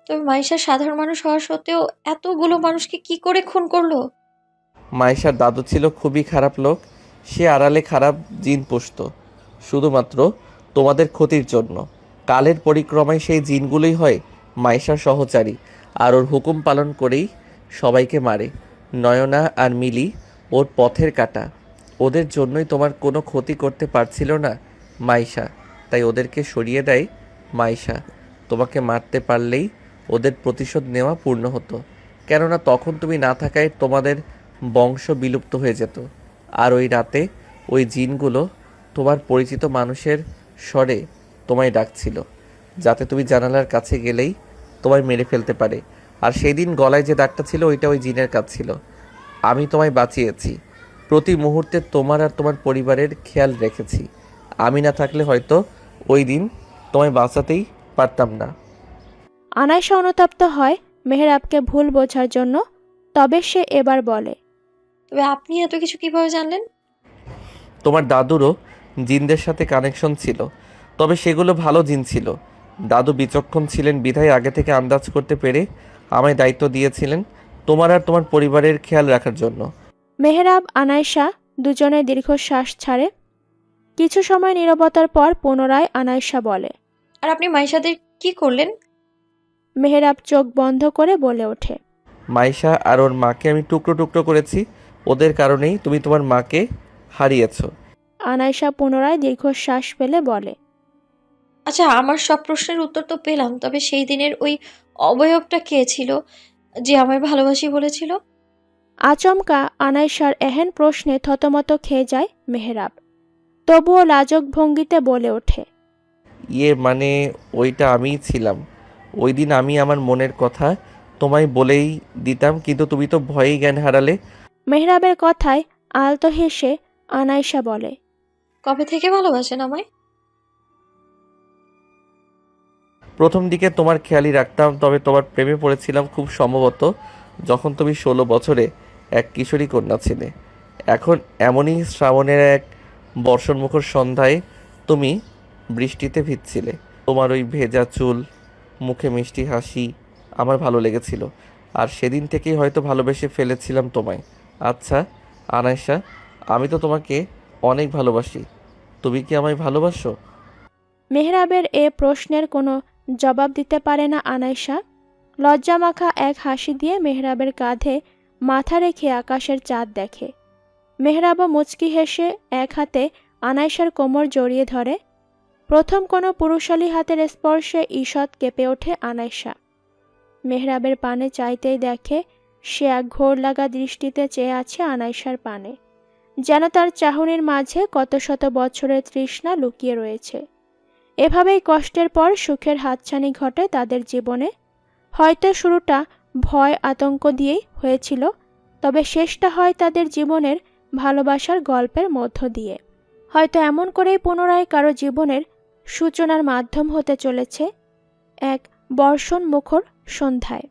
তবে মাইশা সাধারণ মানুষ হওয়া সত্ত্বেও এতগুলো মানুষকে কি করে খুন করলো? মাইশার দাদু ছিল খুবই খারাপ লোক। সে আড়ালে খারাপ জিন পুষত, শুধুমাত্র তোমাদের ক্ষতির জন্য। কালের পরিক্রমায় সেই জিনগুলোই হয় মাইশার সহচারী, আর ওর হুকুম পালন করেই সবাইকে মারে। নয়না আর মিলি ওর পথের কাঁটা। ওদের জন্যই তোমার কোনো ক্ষতি করতে পারছিল না মাইশা, তাই ওদেরকে সরিয়ে দেয় মাইশা। তোমাকে মারতে পারলেই ওদের প্রতিশোধ নেওয়া পূর্ণ হতো, কেননা তখন তুমি না থাকায় তোমাদের বংশ বিলুপ্ত হয়ে যেত। আর ওই রাতে ওই জিনগুলো তোমার পরিচিত মানুষের স্বরে তোমায় ডাকছিল, যাতে তুমি জানালার কাছে গেলেই তোমায় মেরে ফেলতে পারে। আর সেই দিন গলায় যে দাগটা ছিল ওইটা ওই জিনের কাজ ছিল। আমি তোমায় বাঁচিয়েছি, প্রতি মুহূর্তে তোমার আর তোমার পরিবারের খেয়াল রেখেছি। আমি না থাকলে হয়তো ওই দিন তোমায় বাঁচাতেই পারতাম না। আনাইশা অনুতপ্ত হয় মেহরাবকে ভুল বোঝার জন্য। তবে সে এবার বলে, তবে আপনি এত কিছু কিভাবে জানলেন? তোমার দাদুরও জিনদের সাথে কানেকশন ছিল, তবে সেগুলো ভালো জিন ছিল। দাদু বিচক্ষণ ছিলেন বিধায় আগে থেকে আন্দাজ করতে পেরে আমায় দায়িত্ব দিয়েছিলেন তোমার আর তোমার পরিবারের খেয়াল রাখার জন্য। মেহরাব আনাইশা দুজনে দীর্ঘশ্বাস ছাড়ে। কিছু সময় নীরবতার পর পুনরায় আনাইশা বলে, আর আপনি মাইশাদের কি করলেন? মেহরাব চোখ বন্ধ করে বলে ওঠে, মাইশা আর ওর মাকে আমি টুকরো টুকরো করেছি। ওদের কারণেই তুমি তোমার মাকে হারিয়েছ। আনাইশা পুনরায় দীর্ঘশ্বাস ফেলে বলে, আচ্ছা, আমার সব প্রশ্নের উত্তর তো পেলাম, তবে সেই দিনের ওই অবয়বটা কে ছিল যে আমায় ভালোবাসি বলেছিল? আচমকা আনাইশার এহেন প্রশ্নে থতমত খেয়ে যায় মেহরাব। তবুও লাজক ভঙ্গিতে বলে ওঠে, মানে ওইটা আমিই ছিলাম। ওই দিন আমি আমার মনের কথা তোমায় বলেই দিতাম, কিন্তু তুমি তো ভয়েই জ্ঞান হারালে। মেহরাবের কথায় আলতো হেসে আনাইশা বলে, কবে থেকে ভালোবাসেন আমায়? প্রথম দিকে তোমার খেয়ালই রাখতাম, তবে তোমার প্রেমে পড়েছিলাম খুব সম্ভবত যখন তুমি 16 বছরে এক কিশোরী কন্যা ছিলে। এখন এমনই শ্রাবণের এক বর্ষণমুখর সন্ধ্যায় তুমি বৃষ্টিতে ভিজছিলে। তোমার ওই ভেজা চুল, মুখে মিষ্টি হাসি আমার ভালো লেগেছিল, আর সেদিন থেকেই হয়তো ভালোবেসে ফেলেছিলাম তোমায়। আচ্ছা আনাইশা, আমি তো তোমাকে অনেক ভালোবাসি, তুমি কি আমায় ভালোবাসো? মেহরাবের এ প্রশ্নের কোনো জবাব দিতে পারে না আনাইশা। লজ্জামাখা এক হাসি দিয়ে মেহরাবের কাঁধে মাথা রেখে আকাশের চাঁদ দেখে। মেহরাবও মুচকি হেসে এক হাতে আনাইশার কোমর জড়িয়ে ধরে। প্রথম কোনো পুরুষালী হাতের স্পর্শে ঈষৎ কেঁপে ওঠে আনাইশা। মেহরাবের পানে চাইতেই দেখে সে এক ঘোর লাগা দৃষ্টিতে চেয়ে আছে আনাইশার পানে, যেন তার চাহনির মাঝে কত শত বছরের তৃষ্ণা লুকিয়ে রয়েছে। এভাবেই কষ্টের পর সুখের হাতছানি ঘটে তাদের জীবনে। হয়তো শুরুটা ভয় আতঙ্ক দিয়েই হয়েছিল, তবে শেষটা হয় তাদের জীবনের ভালোবাসার গল্পের মধ্য দিয়ে। হয়তো এমন করেই পুনরায় কারো জীবনের সূচনার মাধ্যম হতে চলেছে এক বর্ষণ মুখর সন্ধ্যায়।